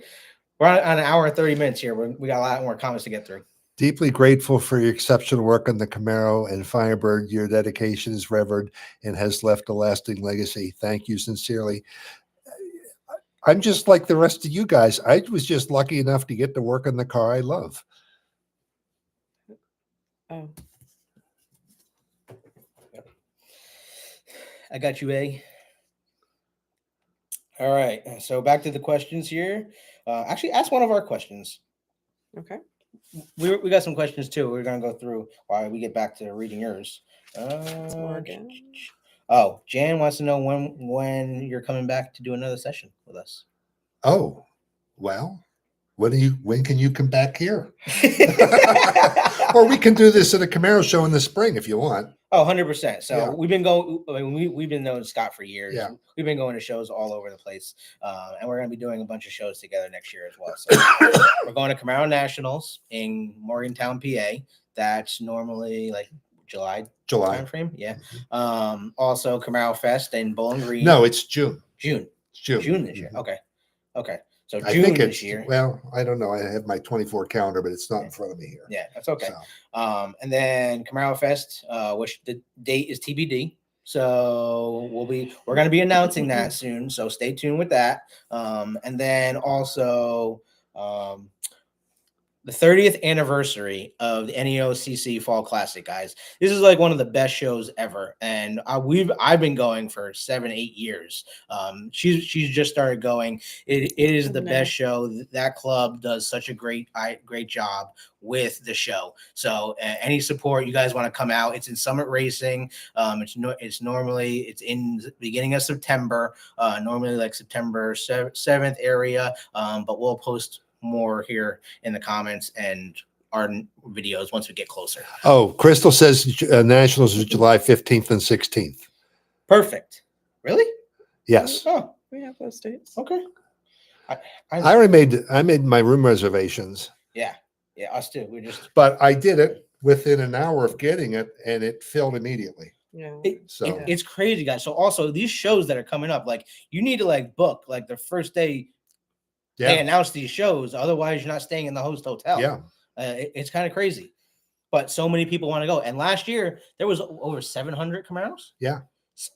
Speaker 1: on an hour and 30 minutes here. We got a lot more comments to get through.
Speaker 3: Deeply grateful for your exceptional work on the Camaro and Firebird. Your dedication is revered and has left a lasting legacy. Thank you sincerely. I'm just like the rest of you guys. I was just lucky enough to get to work on the car I love.
Speaker 2: Oh,
Speaker 1: I got you, A. All right. So back to the questions here. Actually, ask one of our questions.
Speaker 2: okay.
Speaker 1: We got some questions too. We're gonna go through while we get back to reading yours.
Speaker 2: Morgan.
Speaker 1: Oh, Jan wants to know when you're coming back to do another session with us.
Speaker 3: Oh, well, when can you come back here? Or we can do this at a Camaro show in the spring if you want.
Speaker 1: Oh, 100%. So
Speaker 3: Yeah.
Speaker 1: we've been going. I mean, we've been knowing Scott for years.
Speaker 3: Yeah.
Speaker 1: We've been going to shows all over the place, and we're going to be doing a bunch of shows together next year as well. So we're going to Camaro Nationals in Morgantown, PA. That's normally like July timeframe. Yeah. Also Camaro Fest in Bowling Green.
Speaker 3: No, it's June.
Speaker 1: June this year.
Speaker 3: Mhm.
Speaker 1: Okay. So
Speaker 3: I
Speaker 1: June
Speaker 3: think
Speaker 1: this
Speaker 3: it's
Speaker 1: year.
Speaker 3: well, I don't know. I have my 24 calendar, but it's not in front of me here.
Speaker 1: Yeah, that's okay.
Speaker 3: So,
Speaker 1: And then Camaro Fest, which the date is TBD. So we're going to be announcing that soon. So stay tuned with that. And then also the 30th anniversary of the NEOCC Fall Classic, guys. This is like one of the best shows ever, and I've been going for 7-8 years. She's just started going. It is the best show. That club does such a great job with the show. So any support you guys want to come out, it's in Summit Racing. It's in the beginning of September. Normally like September 7th area. But we'll post more here in the comments and our videos once we get closer.
Speaker 3: oh, Crystal says Nationals is July 15th and 16th.
Speaker 1: Perfect. Really?
Speaker 3: Yes.
Speaker 1: Oh,
Speaker 2: We have those dates.
Speaker 1: okay.
Speaker 3: I already made my room reservations.
Speaker 1: Yeah, us too.
Speaker 3: But I did it within an hour of getting it, and it filled immediately.
Speaker 2: Yeah.
Speaker 1: It's crazy, guys. So also these shows that are coming up, like you need to like book like the first day they announce these shows. Otherwise, you're not staying in the host hotel.
Speaker 3: Yeah.
Speaker 1: It's kind of crazy. But so many people want to go. And last year, there was over 700 Camaros.
Speaker 3: Yeah.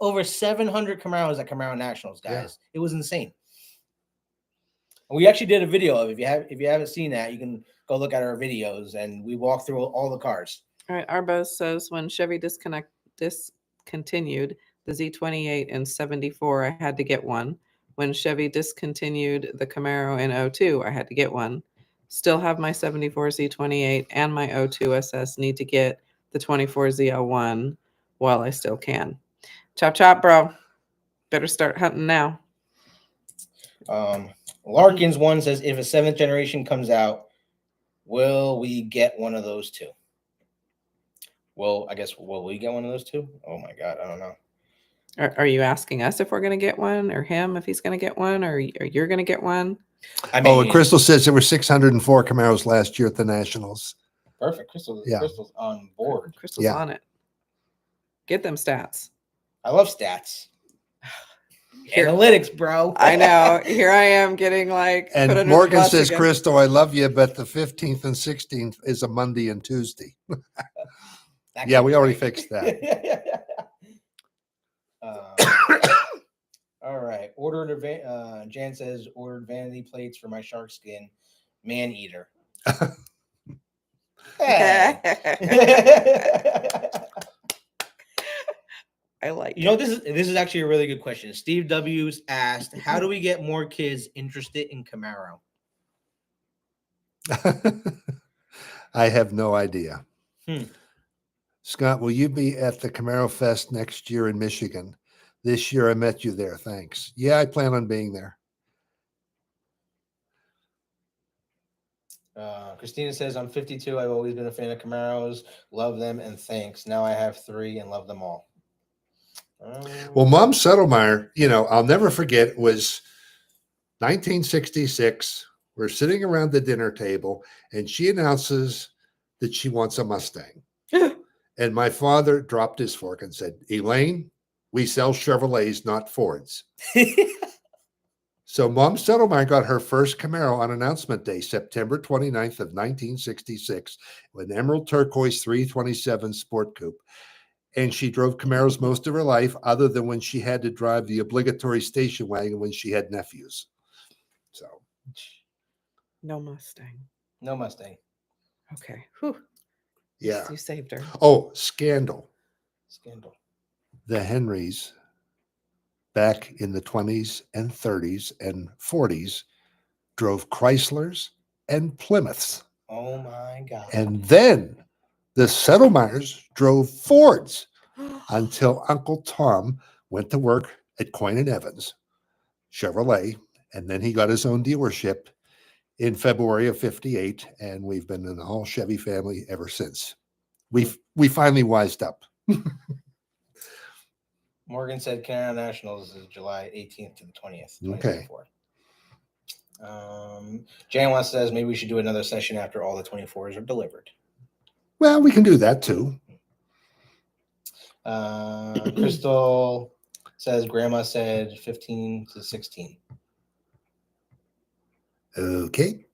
Speaker 1: Over 700 Camaros at Camaro Nationals, guys.
Speaker 3: Yeah.
Speaker 1: It was insane. We actually did a video of it. If you haven't seen that, you can go look at our videos, and we walk through all the cars.
Speaker 2: All right, Arbos says when Chevy discontinued the Z28 in 74, I had to get one. When Chevy discontinued the Camaro in 02, I had to get one. Still have my 74 Z28 and my 02 SS. Need to get the 24 ZL1 while I still can. Chop chop, bro. Better start hunting now.
Speaker 1: Larkins one says, if a 7th generation comes out, will we get one of those too? Well, I guess, will we get one of those too? Oh my God, I don't know.
Speaker 2: Are you asking us if we're going to get one, or him if he's going to get one, or you're going to get one?
Speaker 1: I mean,
Speaker 3: and Crystal says there were 604 Camaros last year at the Nationals.
Speaker 1: perfect. Crystal's on board.
Speaker 2: Crystal's on it. Get them stats.
Speaker 1: I love stats. Analytics, bro.
Speaker 2: I know. Here I am getting like. put under
Speaker 3: And
Speaker 2: the
Speaker 3: Morgan
Speaker 2: bus
Speaker 3: says,
Speaker 2: again.
Speaker 3: Crystal, I love you, but the 15th and 16th is a Monday and Tuesday.
Speaker 1: That
Speaker 3: Yeah,
Speaker 1: could
Speaker 3: we
Speaker 1: be
Speaker 3: already
Speaker 1: great.
Speaker 3: fixed that.
Speaker 1: All right. Jan says, ordered vanity plates for my shark skin. Man eater. Hey.
Speaker 2: I like.
Speaker 1: You know, this is actually a really good question. Steve W's asked, how do we get more kids interested in Camaro?
Speaker 3: I have no idea.
Speaker 1: Hmm.
Speaker 3: Scott, will you be at the Camaro Fest next year in Michigan? This year I met you there. Thanks. Yeah, I plan on being there.
Speaker 1: Christina says, I'm 52. I've always been a fan of Camaros. Love them and thanks. Now I have 3 and love them all.
Speaker 3: Well, Mom Settlemire, I'll never forget, it was 1966. We're sitting around the dinner table, and she announces that she wants a Mustang. And my father dropped his fork and said, Elaine, we sell Chevrolets, not Fords. So Mom Settlemire got her first Camaro on announcement day, September 29th of 1966, with an emerald turquoise 327 Sport Coupe. And she drove Camaros most of her life, other than when she had to drive the obligatory station wagon when she had nephews. So,
Speaker 2: No Mustang.
Speaker 1: No Mustang.
Speaker 2: Okay. Whew.
Speaker 3: yeah.
Speaker 2: You saved her.
Speaker 3: Oh, scandal.
Speaker 1: The
Speaker 3: Henrys back in the 20s and 30s and 40s drove Chryslers and Plymouths.
Speaker 1: Oh my God.
Speaker 3: And then the Settlemires drove Fords until Uncle Tom went to work at Coyne and Evans, Chevrolet, and then he got his own dealership in February of 58, and we've been in the whole Chevy family ever since. We finally wised up.
Speaker 1: Morgan said Canada Nationals is July 18th to the 20th.
Speaker 3: Okay.
Speaker 1: 2024. Jan says maybe we should do another session after all the 24s are delivered.
Speaker 3: Well, we can do that too.
Speaker 1: Crystal says Grandma said 15 to 16.
Speaker 3: Okay.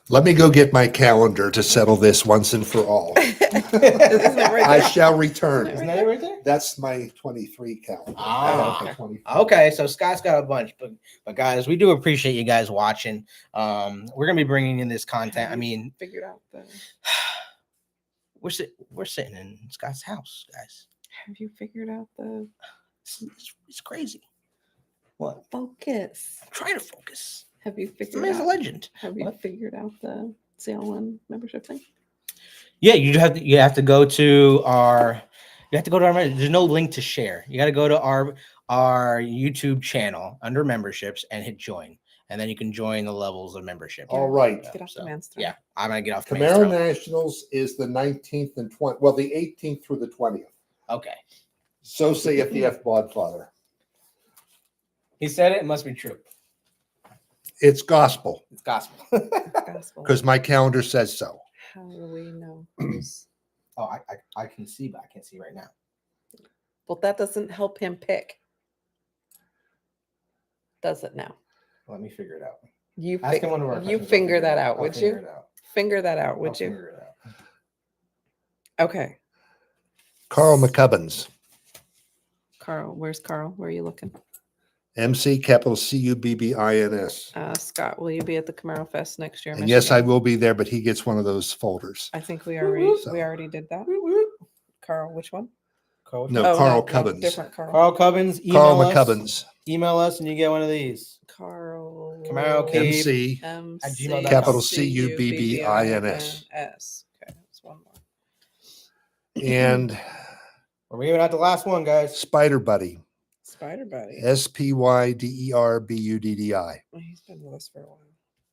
Speaker 3: Let me go get my calendar to settle this once and for all. I shall return.
Speaker 1: Isn't that it right there?
Speaker 3: That's my 23 calendar.
Speaker 1: Ah,
Speaker 3: I have the 24.
Speaker 1: Okay, so Scott's got a bunch, but guys, we do appreciate you guys watching. We're gonna be bringing in this content. I mean,
Speaker 2: Figured out the.
Speaker 1: we're sitting in Scott's house, guys.
Speaker 2: Have you figured out the
Speaker 1: It's crazy. What?
Speaker 2: focus?
Speaker 1: I'm trying to focus.
Speaker 2: Have you
Speaker 1: The
Speaker 2: figured
Speaker 1: man's a
Speaker 2: out?
Speaker 1: legend.
Speaker 2: Have you
Speaker 1: What?
Speaker 2: figured out the CL1 membership thing?
Speaker 1: Yeah, you have to go to our. You have to go to our. There's no link to share. You got to go to our YouTube channel under memberships and hit join, and then you can join the levels of membership.
Speaker 3: All right.
Speaker 2: Get off the man's throne.
Speaker 1: Yeah, I'm gonna get off the man's
Speaker 3: Camaro
Speaker 1: throne.
Speaker 3: Nationals is the 19th and 20th. Well, the 18th through the 20th.
Speaker 1: Okay,
Speaker 3: So saith the Fbodfather.
Speaker 1: he said it. It must be true.
Speaker 3: It's gospel
Speaker 1: It's gospel.
Speaker 2: Gospel.
Speaker 3: because my calendar says so.
Speaker 2: How do we know?
Speaker 1: Oh, I can see, but I can't see right now.
Speaker 2: Well, that doesn't help him pick. Does it now?
Speaker 1: Let me figure it out.
Speaker 2: You
Speaker 1: Ask him one of our
Speaker 2: you
Speaker 1: questions, I'll
Speaker 2: figure that
Speaker 1: it
Speaker 2: out,
Speaker 1: I'll
Speaker 2: would
Speaker 1: figure
Speaker 2: you?
Speaker 1: it out.
Speaker 2: Figure that out,
Speaker 1: I'll
Speaker 2: would you?
Speaker 1: figure it out.
Speaker 2: Okay.
Speaker 3: Carl McCubbins.
Speaker 2: Carl, where's Carl? Where are you looking?
Speaker 3: MC capital CUBBINS.
Speaker 2: Scott, will you be at the Camaro Fest next year?
Speaker 3: And yes, I
Speaker 2: Michigan?
Speaker 3: will be there, but he gets one of those folders.
Speaker 2: I think we
Speaker 1: whoop.
Speaker 2: already did that. Carl, which one?
Speaker 1: Carl,
Speaker 3: No,
Speaker 2: Oh,
Speaker 3: Carl
Speaker 2: no,
Speaker 3: Cubbins.
Speaker 2: different Carl.
Speaker 1: Carl Cubbins.
Speaker 3: Carl
Speaker 1: Email us.
Speaker 3: McCubbins.
Speaker 1: Email us and you get one of these.
Speaker 2: Carl.
Speaker 1: Camaro Cave.
Speaker 3: MC
Speaker 1: at gmail.com.
Speaker 3: capital CUBBINS.
Speaker 2: Okay, that's one more.
Speaker 3: And
Speaker 1: We're giving out the last one, guys.
Speaker 3: Spider Buddy.
Speaker 2: Spider Buddy.
Speaker 3: SPYDERBUDDI.
Speaker 2: Oh, he's been with us for a while.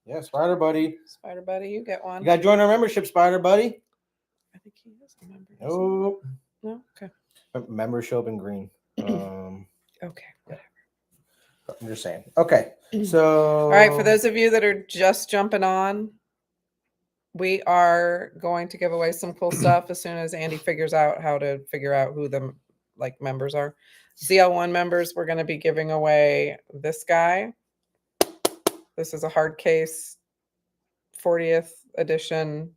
Speaker 1: Yeah, Spider Buddy.
Speaker 2: Spider Buddy, you get one.
Speaker 1: You got to join our membership, Spider Buddy.
Speaker 2: I think he is a member.
Speaker 1: Oh,
Speaker 2: No? Okay.
Speaker 1: membership in green.
Speaker 2: Okay.
Speaker 1: I'm just saying. Okay, so
Speaker 2: All right, for those of you that are just jumping on, we are going to give away some cool stuff as soon as Andy figures out how to figure out who the members are. ZL1 members, we're going to be giving away this guy. This is a hard case 40th edition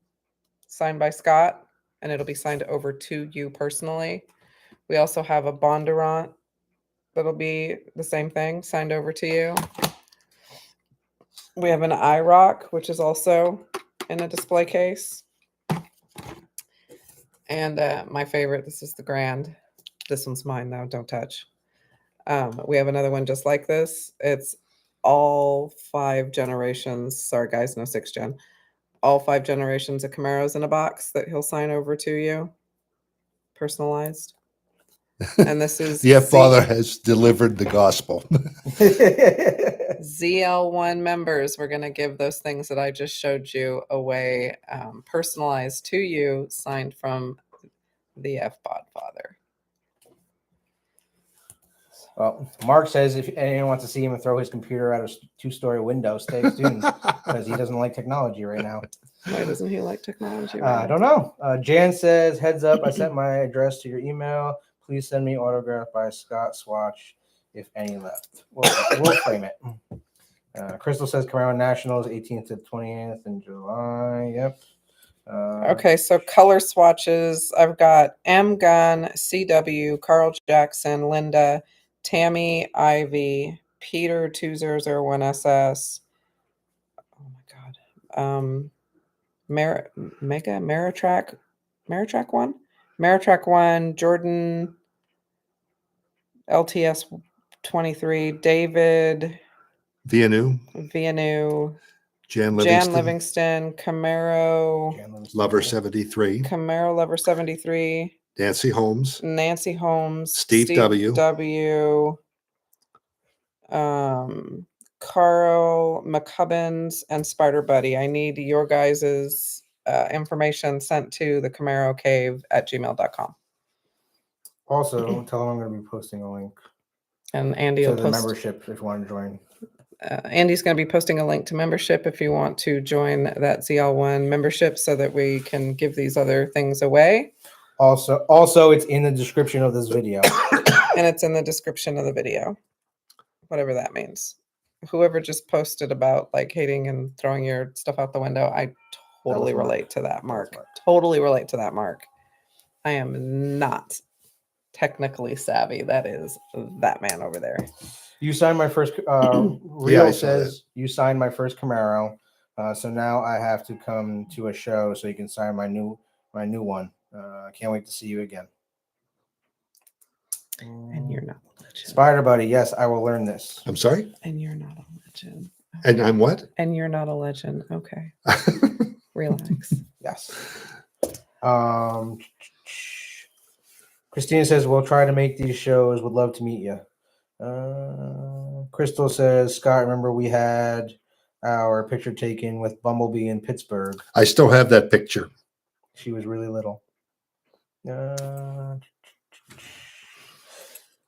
Speaker 2: signed by Scott, and it'll be signed over to you personally. We also have a Bondurant that'll be the same thing, signed over to you. We have an IROC, which is also in a display case. And my favorite, this is the Grand. This one's mine now, don't touch. We have another one just like this. It's all 5 generations. Sorry, guys, no 6th gen. All 5 generations of Camaros in a box that he'll sign over to you. Personalized. And this is
Speaker 3: The Father has delivered the gospel.
Speaker 2: ZL1 members. We're going to give those things that I just showed you away, personalized to you, signed from the Fbodfather.
Speaker 1: Well, Mark says if anyone wants to see him throw his computer out a 2-story window, stay tuned because he doesn't like technology right now.
Speaker 2: Why doesn't he like technology?
Speaker 1: I don't know. Jan says, heads up, I sent my address to your email. Please send me autograph by Scott Swatch, if any left. We'll frame it. Crystal says Camaro Nationals, 18th to 20th in July. Yep.
Speaker 2: Okay, so color swatches. I've got M Gun, CW, Carl Jackson, Linda, Tammy, Ivy, Peter 2001SS. Oh my God. Maritrack 1, Jordan, LTS 23, David, Vianu,
Speaker 3: Jan
Speaker 2: Livingston, Camaro,
Speaker 3: Lover 73,
Speaker 2: Camaro Lover 73,
Speaker 3: Nancy Holmes,
Speaker 2: Steve W. Carl McCubbins, and Spider Buddy. I need your guys' information sent to the Camaro Cave at gmail.com.
Speaker 1: Also, tell them I'm going to be posting a link
Speaker 2: And Andy
Speaker 1: to
Speaker 2: will
Speaker 1: the
Speaker 2: post.
Speaker 1: membership if you want to join.
Speaker 2: Andy's going to be posting a link to membership if you want to join that ZL1 membership so that we can give these other things away.
Speaker 1: Also, it's in the description of this video.
Speaker 2: And it's in the description of the video, whatever that means. Whoever just posted about like hating and throwing your stuff out the window, I totally relate to that, Mark. Totally relate to that, Mark. I am not technically savvy. That is that man over there.
Speaker 1: You signed my first. Rio says you signed my first Camaro, so now I have to come to a show so you can sign my new one. I can't wait to see you again.
Speaker 2: And you're not a legend.
Speaker 1: Spider Buddy, yes, I will learn this.
Speaker 3: I'm sorry?
Speaker 2: And you're not a legend.
Speaker 3: And I'm what?
Speaker 2: And you're not a legend. Okay. Relax.
Speaker 1: Yes. Christina says we'll try to make these shows. Would love to meet you. Crystal says, Scott, remember we had our picture taken with Bumblebee in Pittsburgh.
Speaker 3: I still have that picture.
Speaker 1: She was really little.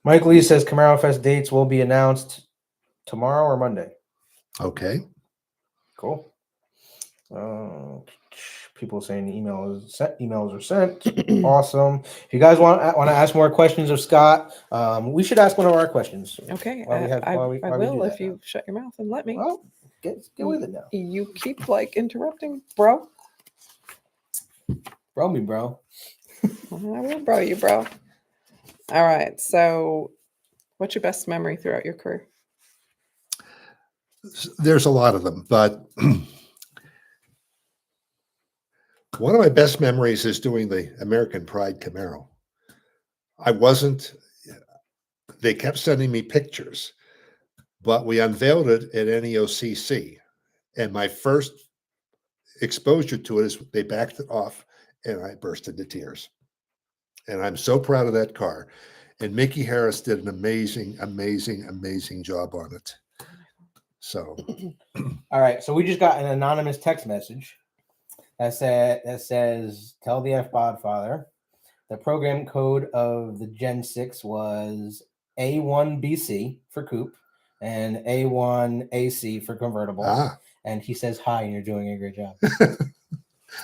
Speaker 1: Mike Lee says Camaro Fest dates will be announced tomorrow or Monday.
Speaker 3: Okay.
Speaker 1: Cool. People saying emails are sent. Awesome. If you guys want to ask more questions of Scott, we should ask one of our questions.
Speaker 2: Okay.
Speaker 1: I
Speaker 2: will if you shut your mouth and let me.
Speaker 1: Well, get with it now.
Speaker 2: You keep like interrupting, bro.
Speaker 1: Bro me, bro.
Speaker 2: I will bro you, bro. All right. So what's your best memory throughout your career?
Speaker 3: There's a lot of them, but one of my best memories is doing the American Pride Camaro. They kept sending me pictures, but we unveiled it at NEOCC. And my first exposure to it is they backed it off and I burst into tears. And I'm so proud of that car. And Mickey Harris did an amazing, amazing, amazing job on it. So,
Speaker 1: all right. So we just got an anonymous text message that says, tell the Fbodfather the program code of the Gen 6 was A1BC for coupe and A1AC for convertible. And he says hi, and you're doing a great job.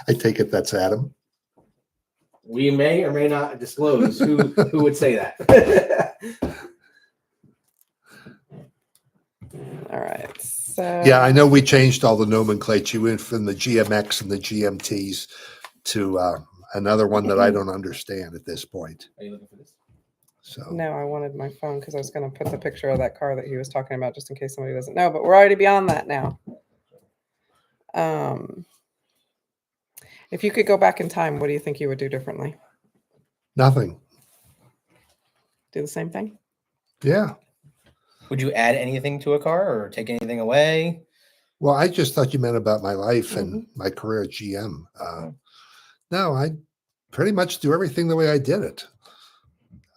Speaker 3: I take it that's Adam.
Speaker 1: We may or may not disclose who would say that.
Speaker 2: All right. So
Speaker 3: Yeah, I know we changed all the nomenclature. We went from the GMX and the GMTs to another one that I don't understand at this point.
Speaker 1: Are you looking for this?
Speaker 3: So
Speaker 2: no, I wanted my phone because I was going to put the picture of that car that he was talking about just in case somebody doesn't know, but we're already beyond that now. If you could go back in time, what do you think you would do differently?
Speaker 3: nothing.
Speaker 2: Do the same thing?
Speaker 3: Yeah.
Speaker 1: Would you add anything to a car or take anything away?
Speaker 3: Well, I just thought you meant about my life and my career at GM. No, I pretty much do everything the way I did it.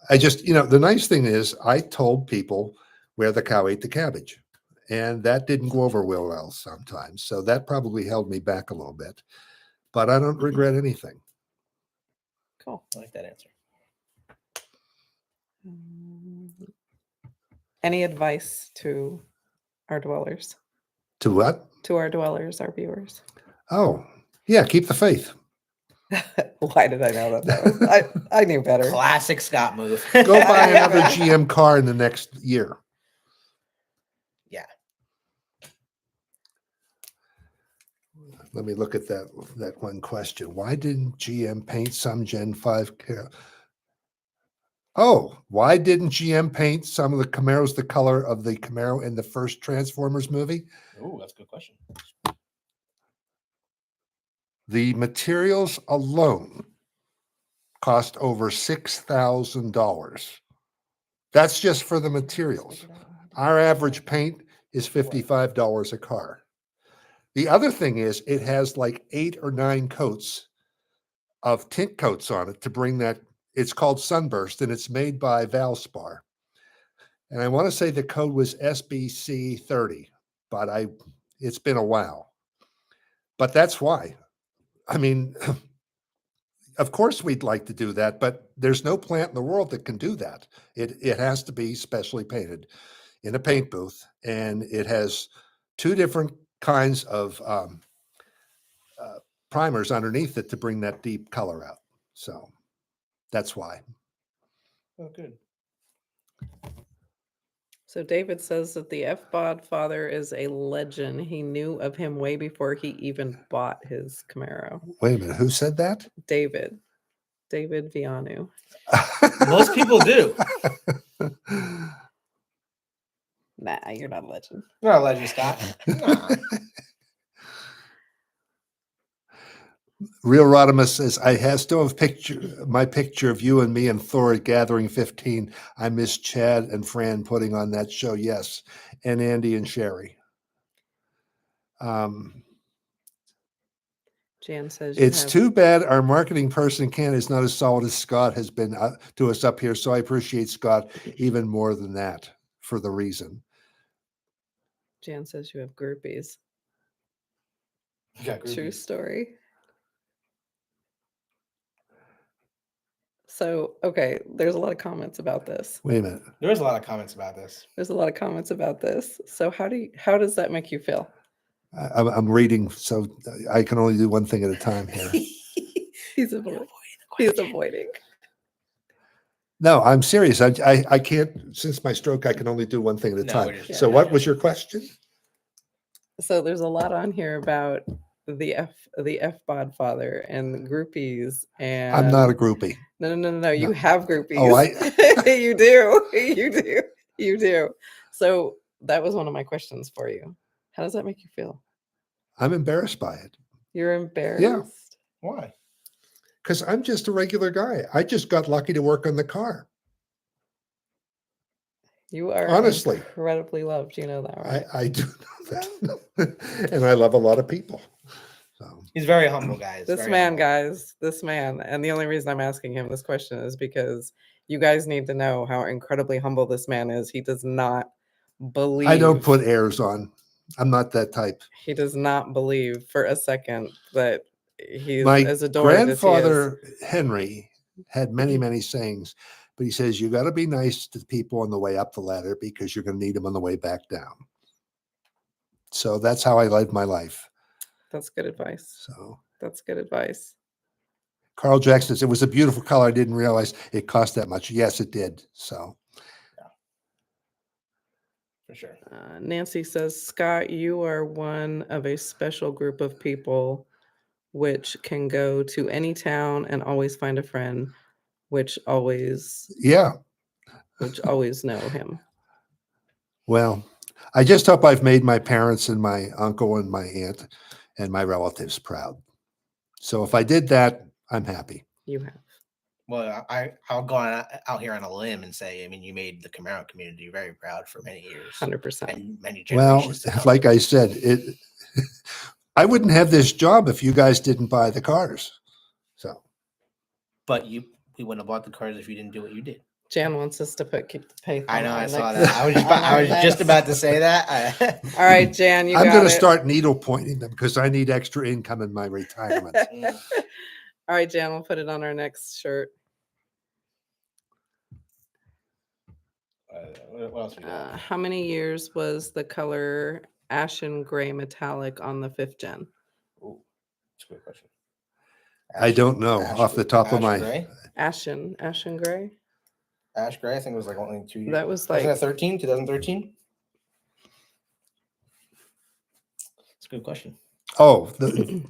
Speaker 3: I just, the nice thing is I told people where the cow ate the cabbage, and that didn't go over well sometimes. So that probably held me back a little bit, but I don't regret anything.
Speaker 2: Cool.
Speaker 1: I like that answer.
Speaker 2: Any advice to our dwellers?
Speaker 3: To what?
Speaker 2: To our dwellers, our viewers.
Speaker 3: Oh, yeah, keep the faith.
Speaker 2: Why did I know that? I knew better.
Speaker 1: Classic Scott move.
Speaker 3: Go buy another GM car in the next year.
Speaker 1: Yeah.
Speaker 3: Let me look at that one question. Why didn't GM paint some Gen 5? Oh, why didn't GM paint some of the Camaros the color of the Camaro in the first Transformers movie?
Speaker 1: Oh, that's a good question.
Speaker 3: The materials alone cost over $6,000. That's just for the materials. Our average paint is $55 a car. The other thing is it has like 8 or 9 coats of tint coats on it to bring that. It's called Sunburst, and it's made by Valspar. And I want to say the code was SBC 30, but it's been a while. But that's why. I mean, of course we'd like to do that, but there's no plant in the world that can do that. It has to be specially painted in a paint booth, and it has 2 different kinds of primers underneath it to bring that deep color out. So that's why.
Speaker 1: Oh, good.
Speaker 2: So David says that the Fbodfather is a legend. He knew of him way before he even bought his Camaro.
Speaker 3: Wait a minute, who said that?
Speaker 2: David Vianu.
Speaker 1: Most people do.
Speaker 2: Nah, you're not a legend.
Speaker 1: You're not a legend, Scott. Nah.
Speaker 3: Real Rodimus says, I still have my picture of you and me and Thor at Gathering 15. I miss Chad and Fran putting on that show. Yes. And Andy and Sherry.
Speaker 2: Jan says
Speaker 3: it's too bad our marketing person Ken is not as solid as Scott has been to us up here. So I appreciate Scott even more than that for the reason.
Speaker 2: Jan says you have groupies.
Speaker 1: You got groupies.
Speaker 2: True story. So, okay, there's a lot of comments about this.
Speaker 3: Wait a minute.
Speaker 1: There is a lot of comments about this.
Speaker 2: There's a lot of comments about this. So how does that make you feel?
Speaker 3: I'm reading, so I can only do one thing at a time here.
Speaker 2: He's avoiding.
Speaker 3: No, I'm serious. I can't, since my stroke, I can only do one thing at a time. So what was your question?
Speaker 2: So there's a lot on here about the Fbodfather and the groupies, and
Speaker 3: I'm not a groupie.
Speaker 2: No. You have groupies.
Speaker 3: Oh,
Speaker 2: you do. So that was one of my questions for you. How does that make you feel?
Speaker 3: I'm embarrassed by it.
Speaker 2: You're embarrassed?
Speaker 1: Why?
Speaker 3: Because I'm just a regular guy. I just got lucky to work on the car.
Speaker 2: You are
Speaker 3: Honestly.
Speaker 2: incredibly loved. You know that, right?
Speaker 3: I do know that. And I love a lot of people. So
Speaker 1: He's very humble, guys.
Speaker 2: This
Speaker 1: very
Speaker 2: man,
Speaker 1: humble.
Speaker 2: guys, this man. And the only reason I'm asking him this question is because you guys need to know how incredibly humble this man is. He does not believe.
Speaker 3: I don't put airs on. I'm not that type.
Speaker 2: He does not believe for a second that he's
Speaker 3: My
Speaker 2: as adored as he is.
Speaker 3: grandfather, Henry, had many, many sayings, but he says, you got to be nice to people on the way up the ladder because you're going to need them on the way back down. So that's how I live my life.
Speaker 2: That's good advice.
Speaker 3: So
Speaker 2: That's good advice.
Speaker 3: Carl Jackson says, it was a beautiful color. I didn't realize it cost that much. Yes, it did. So
Speaker 1: For sure.
Speaker 2: Nancy says, Scott, you are one of a special group of people which can go to any town and always find a friend, which always know him.
Speaker 3: Well, I just hope I've made my parents and my uncle and my aunt and my relatives proud. So if I did that, I'm happy.
Speaker 2: You have.
Speaker 1: Well, I'll go out here on a limb and say, I mean, you made the Camaro community very proud for many years.
Speaker 2: 100%.
Speaker 1: And many
Speaker 3: Well,
Speaker 1: generations. to come.
Speaker 3: like I said, I wouldn't have this job if you guys didn't buy the cars. So,
Speaker 1: But we wouldn't have bought the cars if you didn't do what you did.
Speaker 2: Jan wants us to keep the faith.
Speaker 1: I
Speaker 2: on
Speaker 1: know,
Speaker 2: our
Speaker 1: I saw
Speaker 2: next-
Speaker 1: that.
Speaker 2: on
Speaker 1: I
Speaker 2: our
Speaker 1: was just
Speaker 2: next-
Speaker 1: about to say that.
Speaker 2: All right, Jan, you
Speaker 3: I'm
Speaker 2: got
Speaker 3: going to
Speaker 2: it.
Speaker 3: start needle pointing them because I need extra income in my retirement.
Speaker 2: All right, Jan, we'll put it on our next shirt.
Speaker 1: What else we got?
Speaker 2: How many years was the color ashen gray metallic on the 5th gen?
Speaker 1: Ooh, that's a good question.
Speaker 3: I don't know off the top of my.
Speaker 1: Gray?
Speaker 2: Ashen gray?
Speaker 1: Ash gray, I think it was like only 2 years.
Speaker 2: That was
Speaker 1: Wasn't
Speaker 2: like
Speaker 1: that 2013? That's a good question.
Speaker 3: Oh,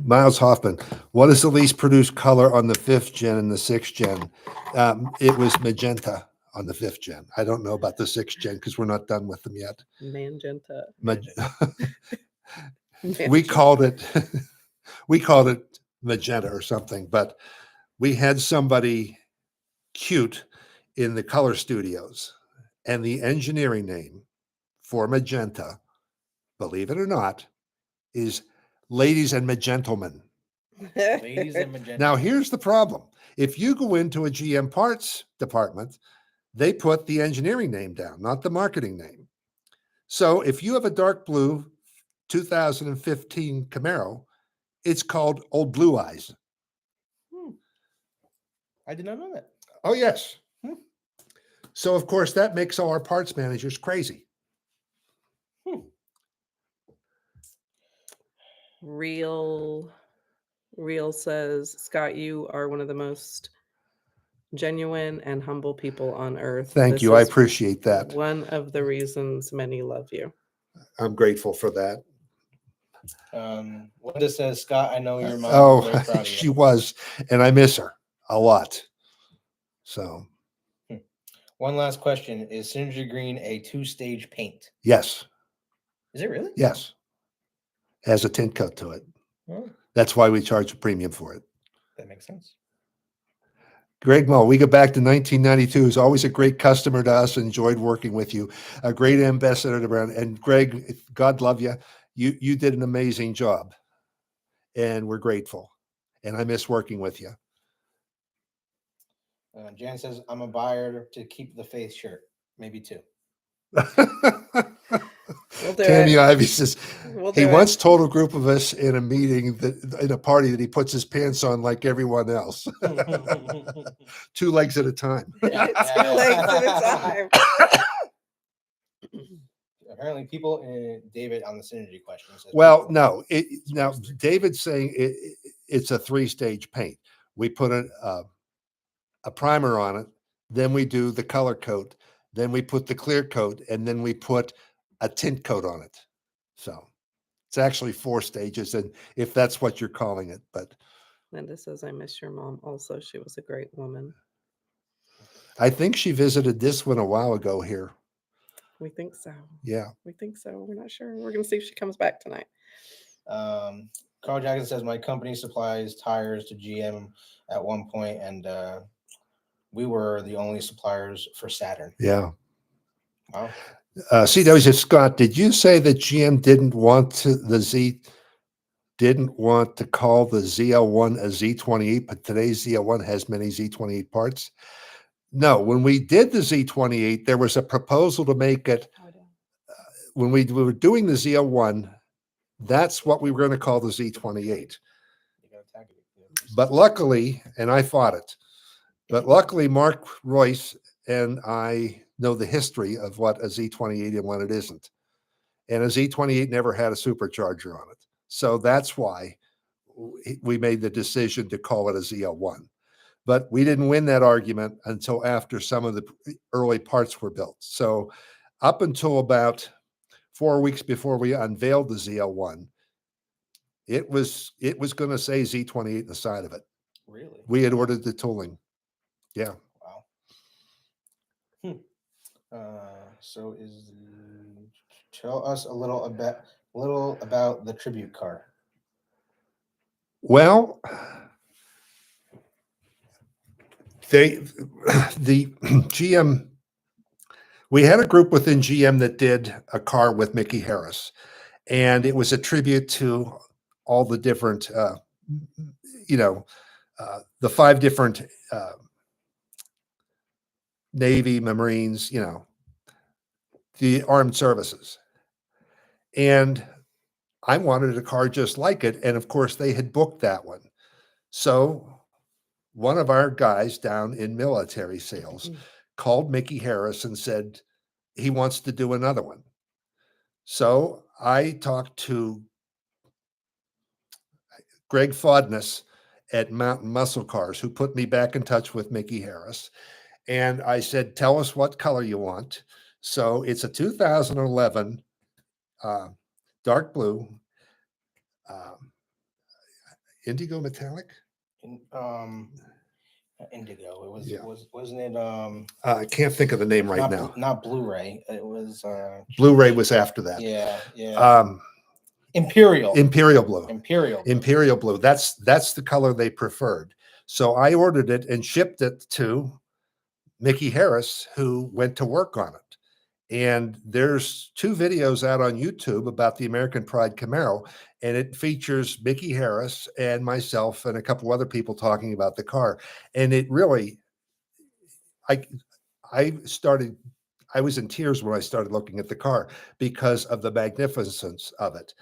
Speaker 3: Miles Hoffman. What is the least produced color on the 5th gen and the 6th gen? It was magenta on the 5th gen. I don't know about the 6th gen because we're not done with them yet.
Speaker 2: magenta.
Speaker 3: We called it magenta or something, but we had somebody cute in the color studios, and the engineering name for magenta, believe it or not, is Ladies and Magentlemen.
Speaker 1: Ladies and magenta.
Speaker 3: Now, here's the problem. If you go into a GM parts department, they put the engineering name down, not the marketing name. So if you have a dark blue 2015 Camaro, it's called Old Blue Eyes.
Speaker 1: I did not know that.
Speaker 3: Oh, yes. So, of course, that makes all our parts managers crazy.
Speaker 2: Real says, Scott, you are one of the most genuine and humble people on earth.
Speaker 3: Thank
Speaker 2: This
Speaker 3: you. I
Speaker 2: is
Speaker 3: appreciate that.
Speaker 2: one of the reasons many love you.
Speaker 3: I'm grateful for that.
Speaker 1: Linda says, Scott, I know your mom.
Speaker 3: Oh,
Speaker 1: is very proud of
Speaker 3: she
Speaker 1: you.
Speaker 3: was, and I miss her a lot. So,
Speaker 1: One last question. Is Synergy Green a 2-stage paint?
Speaker 3: yes.
Speaker 1: Is it really?
Speaker 3: Yes. Has a tint coat to it.
Speaker 1: Oh,
Speaker 3: That's why we charge a premium for it.
Speaker 1: that makes sense.
Speaker 3: Greg Mo, we go back to 1992. He's always a great customer to us. Enjoyed working with you. A great ambassador to brand. And Greg, God love you. You did an amazing job. And we're grateful. And I miss working with you.
Speaker 1: Jan says, I'm a buyer to keep the faith shirt. Maybe 2.
Speaker 2: We'll do
Speaker 3: Tammy
Speaker 2: it.
Speaker 3: Ivy says
Speaker 2: We'll
Speaker 3: he
Speaker 2: do it.
Speaker 3: once told a group of us in a meeting in a party that he puts his pants on like everyone else. 2 legs at a time.
Speaker 2: 2 legs at a time.
Speaker 1: Apparently, people, David on the Synergy question says,
Speaker 3: Well, no. Now David's saying it's a 3-stage paint. We put a primer on it, then we do the color coat, then we put the clear coat, and then we put a tint coat on it. So it's actually 4 stages, and if that's what you're calling it. But
Speaker 2: Linda says, I miss your mom. Also, she was a great woman.
Speaker 3: I think she visited this one a while ago here.
Speaker 2: We think so.
Speaker 3: Yeah.
Speaker 2: We think so. We're not sure. We're going to see if she comes back tonight.
Speaker 1: Carl Jackson says my company supplies tires to GM at one point, and we were the only suppliers for Saturn.
Speaker 3: Yeah.
Speaker 1: Wow.
Speaker 3: CW says, Scott, did you say that GM didn't want to call the ZL1 a Z28, but today's ZL1 has many Z28 parts? No, when we did the Z28, there was a proposal to make it, when we were doing the ZL1, that's what we were going to call the Z28. But luckily, and I fought it, but luckily Mark Royce and I know the history of what a Z28 and what it isn't. And a Z28 never had a supercharger on it. So that's why we made the decision to call it a ZL1. But we didn't win that argument until after some of the early parts were built. So up until about 4 weeks before we unveiled the ZL1, it was going to say Z28 in the side of it.
Speaker 1: Really?
Speaker 3: We had ordered the tooling. Yeah.
Speaker 1: Wow. So tell us a little about the tribute car.
Speaker 3: Well, the GM, we had a group within GM that did a car with Mickey Harris, and it was a tribute to all the different, the 5 different Navy, Marines, the armed services. And I wanted a car just like it. And of course, they had booked that one. So one of our guys down in military sales called Mickey Harris and said he wants to do another one. So I talked to Greg Fodness at Mountain Muscle Cars, who put me back in touch with Mickey Harris. And I said, tell us what color you want. So it's a 2011 dark blue, indigo metallic.
Speaker 1: Indigo. It was. Yeah. Wasn't it?
Speaker 3: I can't think of the name right now.
Speaker 1: Not Blu-ray. It was.
Speaker 3: Blu-ray was after that.
Speaker 1: Yeah. Yeah. Imperial blue. Imperial blue.
Speaker 3: That's the color they preferred. So I ordered it and shipped it to Mickey Harris, who went to work on it. And there's 2 videos out on YouTube about the American Pride Camaro, and it features Mickey Harris and myself and a couple other people talking about the car. And it really, I was in tears when I started looking at the car because of the magnificence of it.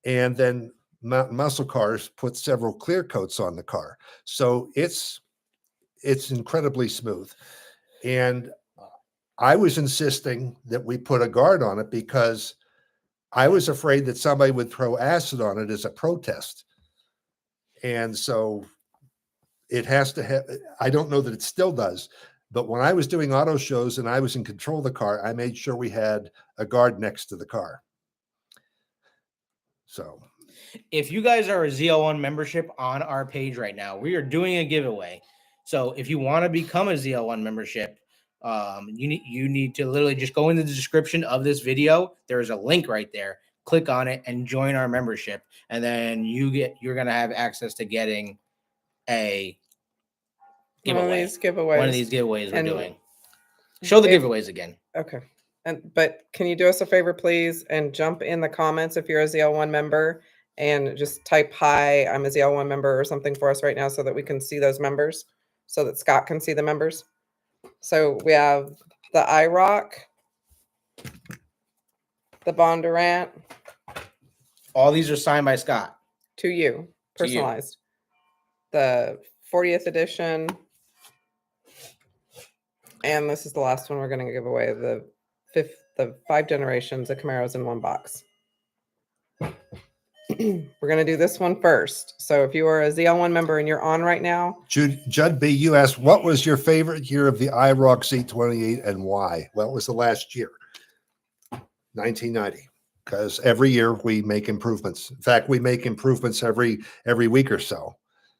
Speaker 3: And then Mountain Muscle Cars put several clear coats on the car. So it's incredibly smooth. And I was insisting that we put a guard on it because I was afraid that somebody would throw acid on it as a protest. And so it has to have, I don't know that it still does, but when I was doing auto shows and I was in control of the car, I made sure we had a guard next to the car. So
Speaker 1: if you guys are a ZL1 membership on our page right now, we are doing a giveaway. So if you want to become a ZL1 membership, you need to literally just go into the description of this video. There's a link right there. Click on it and join our membership, and then you're gonna have access to getting a giveaway. One of these giveaways we're doing. Show the giveaways again.
Speaker 2: Okay. But can you do us a favor, please, and jump in the comments if you're a ZL1 member, and just type hi, I'm a ZL1 member or something for us right now so that we can see those members, so that Scott can see the members. So we have the IROC, the Bondurant.
Speaker 1: All these are signed by Scott.
Speaker 2: To you, personalized. The 40th edition. And this is the last one we're going to give away, the 5 generations of Camaros in one box. We're going to do this one first. So if you are a ZL1 member and you're on right now.
Speaker 3: Judd B., you asked, what was your favorite year of the IROC Z28 and why? Well, it was the last year, 1990, because every year we make improvements. In fact, we make improvements every week or so.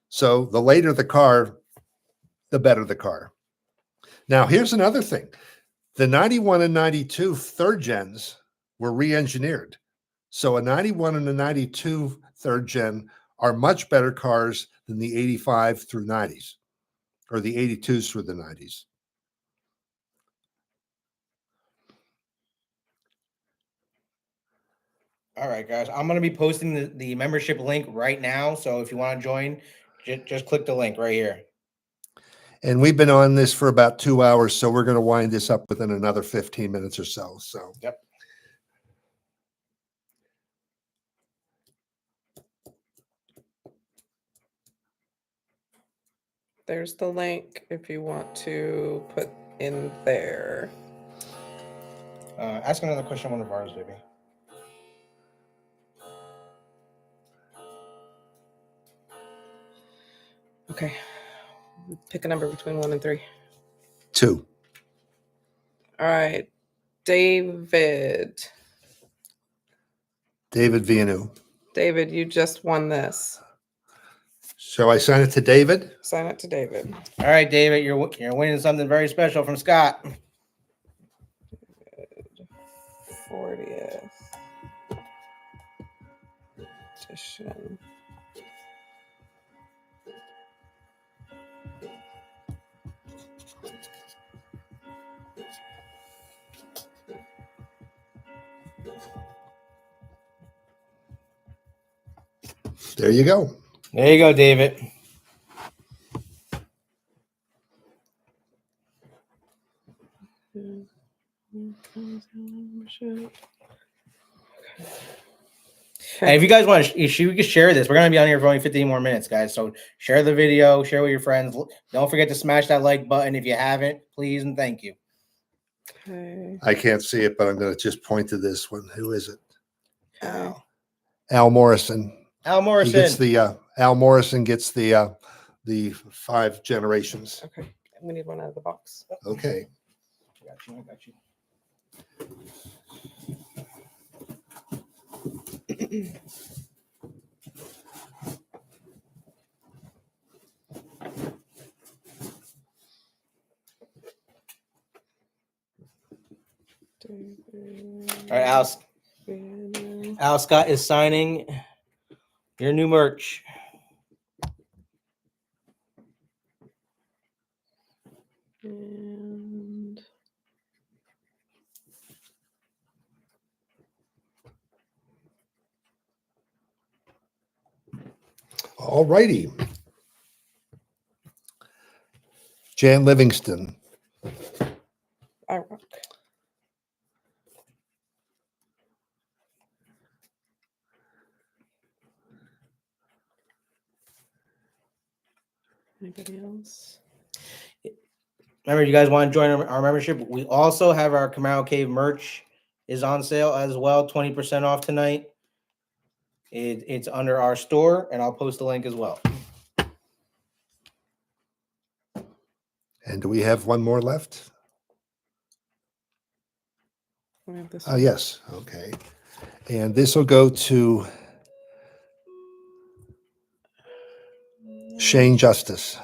Speaker 3: So the later the car, the better the car. Now, here's another thing. The 91 and 92 third gens were re-engineered. So a 91 and a 92 third gen are much better cars than the 85 through 90s or the 82s through the 90s.
Speaker 1: All right, guys. I'm going to be posting the membership link right now. So if you want to join, just click the link right here.
Speaker 3: And we've been on this for about 2 hours, so we're going to wind this up within another 15 minutes or so. So,
Speaker 1: yep.
Speaker 2: There's the link if you want to put in there.
Speaker 1: Ask another question on one of ours, baby.
Speaker 2: Okay. Pick a number between 1 and 3.
Speaker 3: 2.
Speaker 2: All right. David.
Speaker 3: David Vianu.
Speaker 2: David, you just won this.
Speaker 3: Shall I sign it to David?
Speaker 2: Sign it to David.
Speaker 1: All right, David, you're winning something very special from Scott.
Speaker 2: 40th edition.
Speaker 3: There you go.
Speaker 1: There you go, David. And if you guys want to, we can share this. We're going to be on here for only 15 more minutes, guys. So share the video, share with your friends. Don't forget to smash that like button if you haven't, please, and thank you.
Speaker 2: Okay.
Speaker 3: I can't see it, but I'm going to just point to this one. Who is it?
Speaker 1: Al
Speaker 3: Morrison.
Speaker 1: Al Morrison.
Speaker 3: He gets the Al Morrison gets the 5 generations.
Speaker 2: Okay. We need one out of the box.
Speaker 3: Okay.
Speaker 1: I got you. All right, Al Scott is signing your new merch.
Speaker 2: And
Speaker 3: All righty. Jan Livingston.
Speaker 2: I rock. Anybody else?
Speaker 1: Remember, you guys want to join our membership? We also have our Camaro Cave merch is on sale as well, 20% off tonight. It's under our store, and I'll post the link as well.
Speaker 3: And do we have one more left?
Speaker 2: We have this
Speaker 3: Oh, yes. Okay. And this will go to Shane Justice.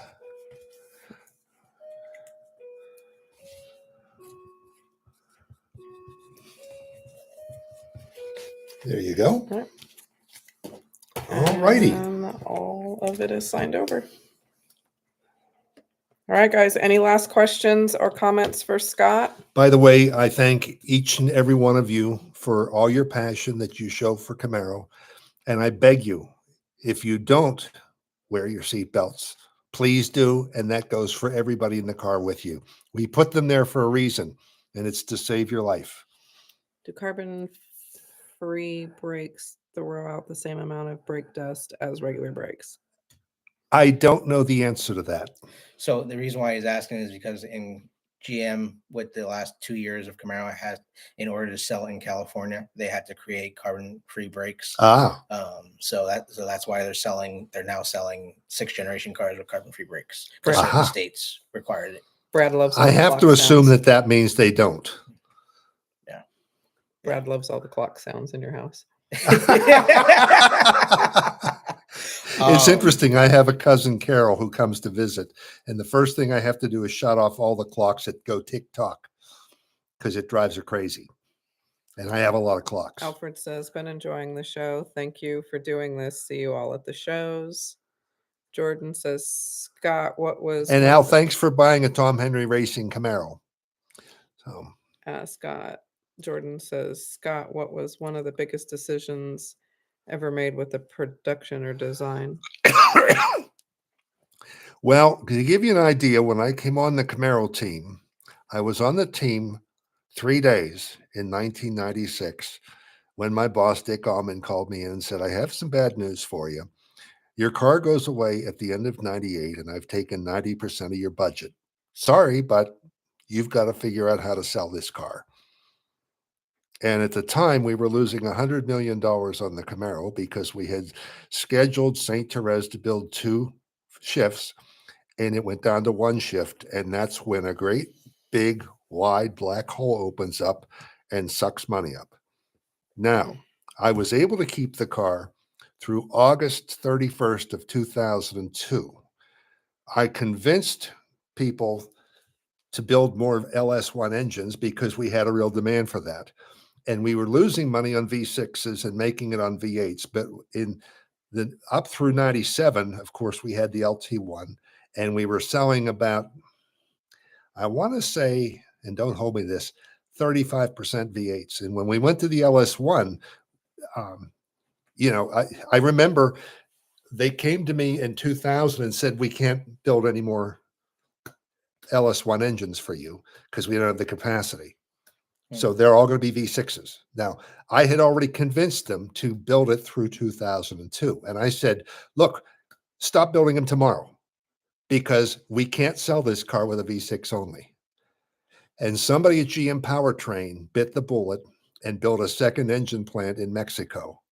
Speaker 3: There you go.
Speaker 2: All right.
Speaker 3: All righty.
Speaker 2: And all of it is signed over. All right, guys. Any last questions or comments for Scott?
Speaker 3: By the way, I thank each and every one of you for all your passion that you show for Camaro. And I beg you, if you don't wear your seatbelts, please do. And that goes for everybody in the car with you. We put them there for a reason, and it's to save your life.
Speaker 2: Do carbon-free brakes throw out the same amount of brake dust as regular brakes?
Speaker 3: I don't know the answer to that.
Speaker 1: So the reason why he's asking is because in GM, with the last 2 years of Camaro, has, in order to sell in California, they had to create carbon-free brakes. So that's why they're now selling 6th generation cars with carbon-free brakes. Because certain states required it.
Speaker 2: Brad loves.
Speaker 3: I have to assume that means they don't.
Speaker 1: Yeah.
Speaker 2: Brad loves all the clock sounds in your house.
Speaker 3: It's interesting. I have a cousin, Carol, who comes to visit, and the first thing I have to do is shut off all the clocks that go tick-tock. because it drives her crazy. And I have a lot of clocks.
Speaker 2: Alfred says, been enjoying the show. Thank you for doing this. See you all at the shows. Jordan says, Scott, what was...
Speaker 3: And Al, thanks for buying a Tom Henry Racing Camaro. So,
Speaker 2: Scott, Jordan says, Scott, what was one of the biggest decisions ever made with the production or design?
Speaker 3: well, to give you an idea, when I came on the Camaro team, I was on the team 3 days in 1996 when my boss, Dick Allman, called me in and said, I have some bad news for you. Your car goes away at the end of 98, and I've taken 90% of your budget. Sorry, but you've got to figure out how to sell this car. And at the time, we were losing $100 million on the Camaro because we had scheduled St. Therese to build 2 shifts, and it went down to 1 shift. And that's when a great big wide black hole opens up and sucks money up. Now, I was able to keep the car through August 31st of 2002. I convinced people to build more LS1 engines because we had a real demand for that. And we were losing money on V6s and making it on V8s. But in the up through 97, of course, we had the LT1, and we were selling about, I want to say, and don't hold me this, 35% V8s. And when we went to the LS1, I remember they came to me in 2000 and said, we can't build any more LS1 engines for you because we don't have the capacity. So they're all going to be V6s. Now, I had already convinced them to build it through 2002. And I said, look, stop building them tomorrow because we can't sell this car with a V6 only. And somebody at GM Powertrain bit the bullet and built a second engine plant in Mexico.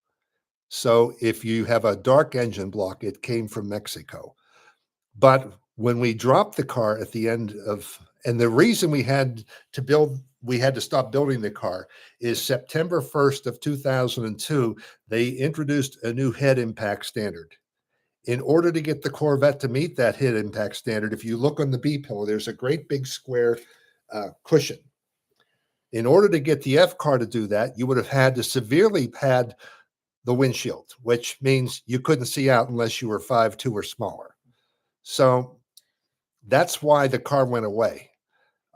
Speaker 3: So if you have a dark engine block, it came from Mexico. But when we dropped the car at the end of, and the reason we had to stop building the car is September 1st of 2002, they introduced a new head impact standard. In order to get the Corvette to meet that head impact standard, if you look on the B-pillar, there's a great big square cushion. In order to get the F car to do that, you would have had to severely pad the windshield, which means you couldn't see out unless you were 5'2" or smaller. So that's why the car went away.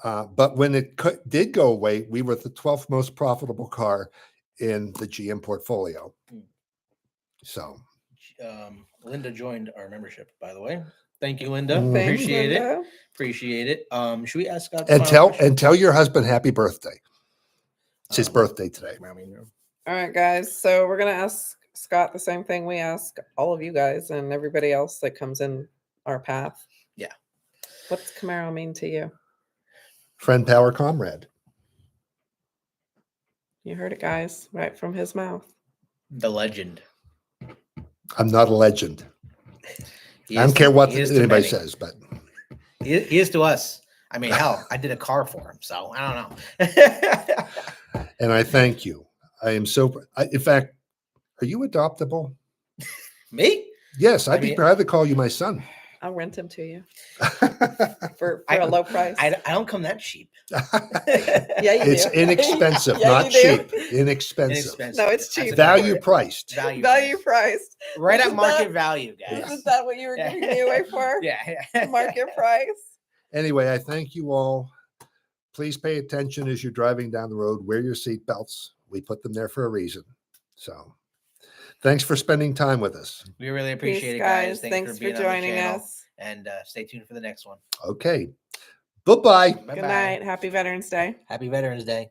Speaker 3: But when it did go away, we were the 12th most profitable car in the GM portfolio. So
Speaker 1: Linda joined our membership, by the way. Thank you, Linda.
Speaker 2: Thanks,
Speaker 1: Appreciate
Speaker 2: Linda.
Speaker 1: it. Appreciate it. Should we ask Scott?
Speaker 3: And tell your husband happy birthday. It's his birthday today.
Speaker 2: All right, guys. So we're going to ask Scott the same thing we ask all of you guys and everybody else that comes in our path.
Speaker 1: Yeah.
Speaker 2: What's Camaro mean to you?
Speaker 3: Friend, power, comrade.
Speaker 2: You heard it, guys, right from his mouth.
Speaker 1: The legend.
Speaker 3: I'm not a legend. I don't care what anybody says, but
Speaker 1: he is to us. I mean, hell, I did a car for him, so I don't know.
Speaker 3: And I thank you. I am so. In fact, are you adoptable?
Speaker 1: Me?
Speaker 3: Yes, I'd be proud to call you my son.
Speaker 2: I'll rent him to you for a low price.
Speaker 1: I don't come that cheap.
Speaker 2: Yeah, you
Speaker 3: It's
Speaker 2: do.
Speaker 3: inexpensive,
Speaker 2: Yeah,
Speaker 3: not
Speaker 2: you do.
Speaker 3: cheap. Inexpensive.
Speaker 2: No, it's cheap.
Speaker 3: Value priced.
Speaker 2: Value priced.
Speaker 1: Right at
Speaker 2: Isn't
Speaker 1: market
Speaker 2: that-
Speaker 1: value, guys.
Speaker 2: Isn't that what you were giving me away for?
Speaker 1: Yeah.
Speaker 2: Market price.
Speaker 3: Anyway, I thank you all. Please pay attention as you're driving down the road. Wear your seatbelts. We put them there for a reason. So thanks for spending time with us.
Speaker 1: We really appreciate
Speaker 2: Peace,
Speaker 1: it, guys.
Speaker 2: Thanks for
Speaker 1: being on the
Speaker 2: joining
Speaker 1: channel.
Speaker 2: us.
Speaker 1: And stay tuned for the next one.
Speaker 3: Okay. Bye-bye.
Speaker 2: Good night. Happy Veterans Day.
Speaker 1: Happy Veterans Day.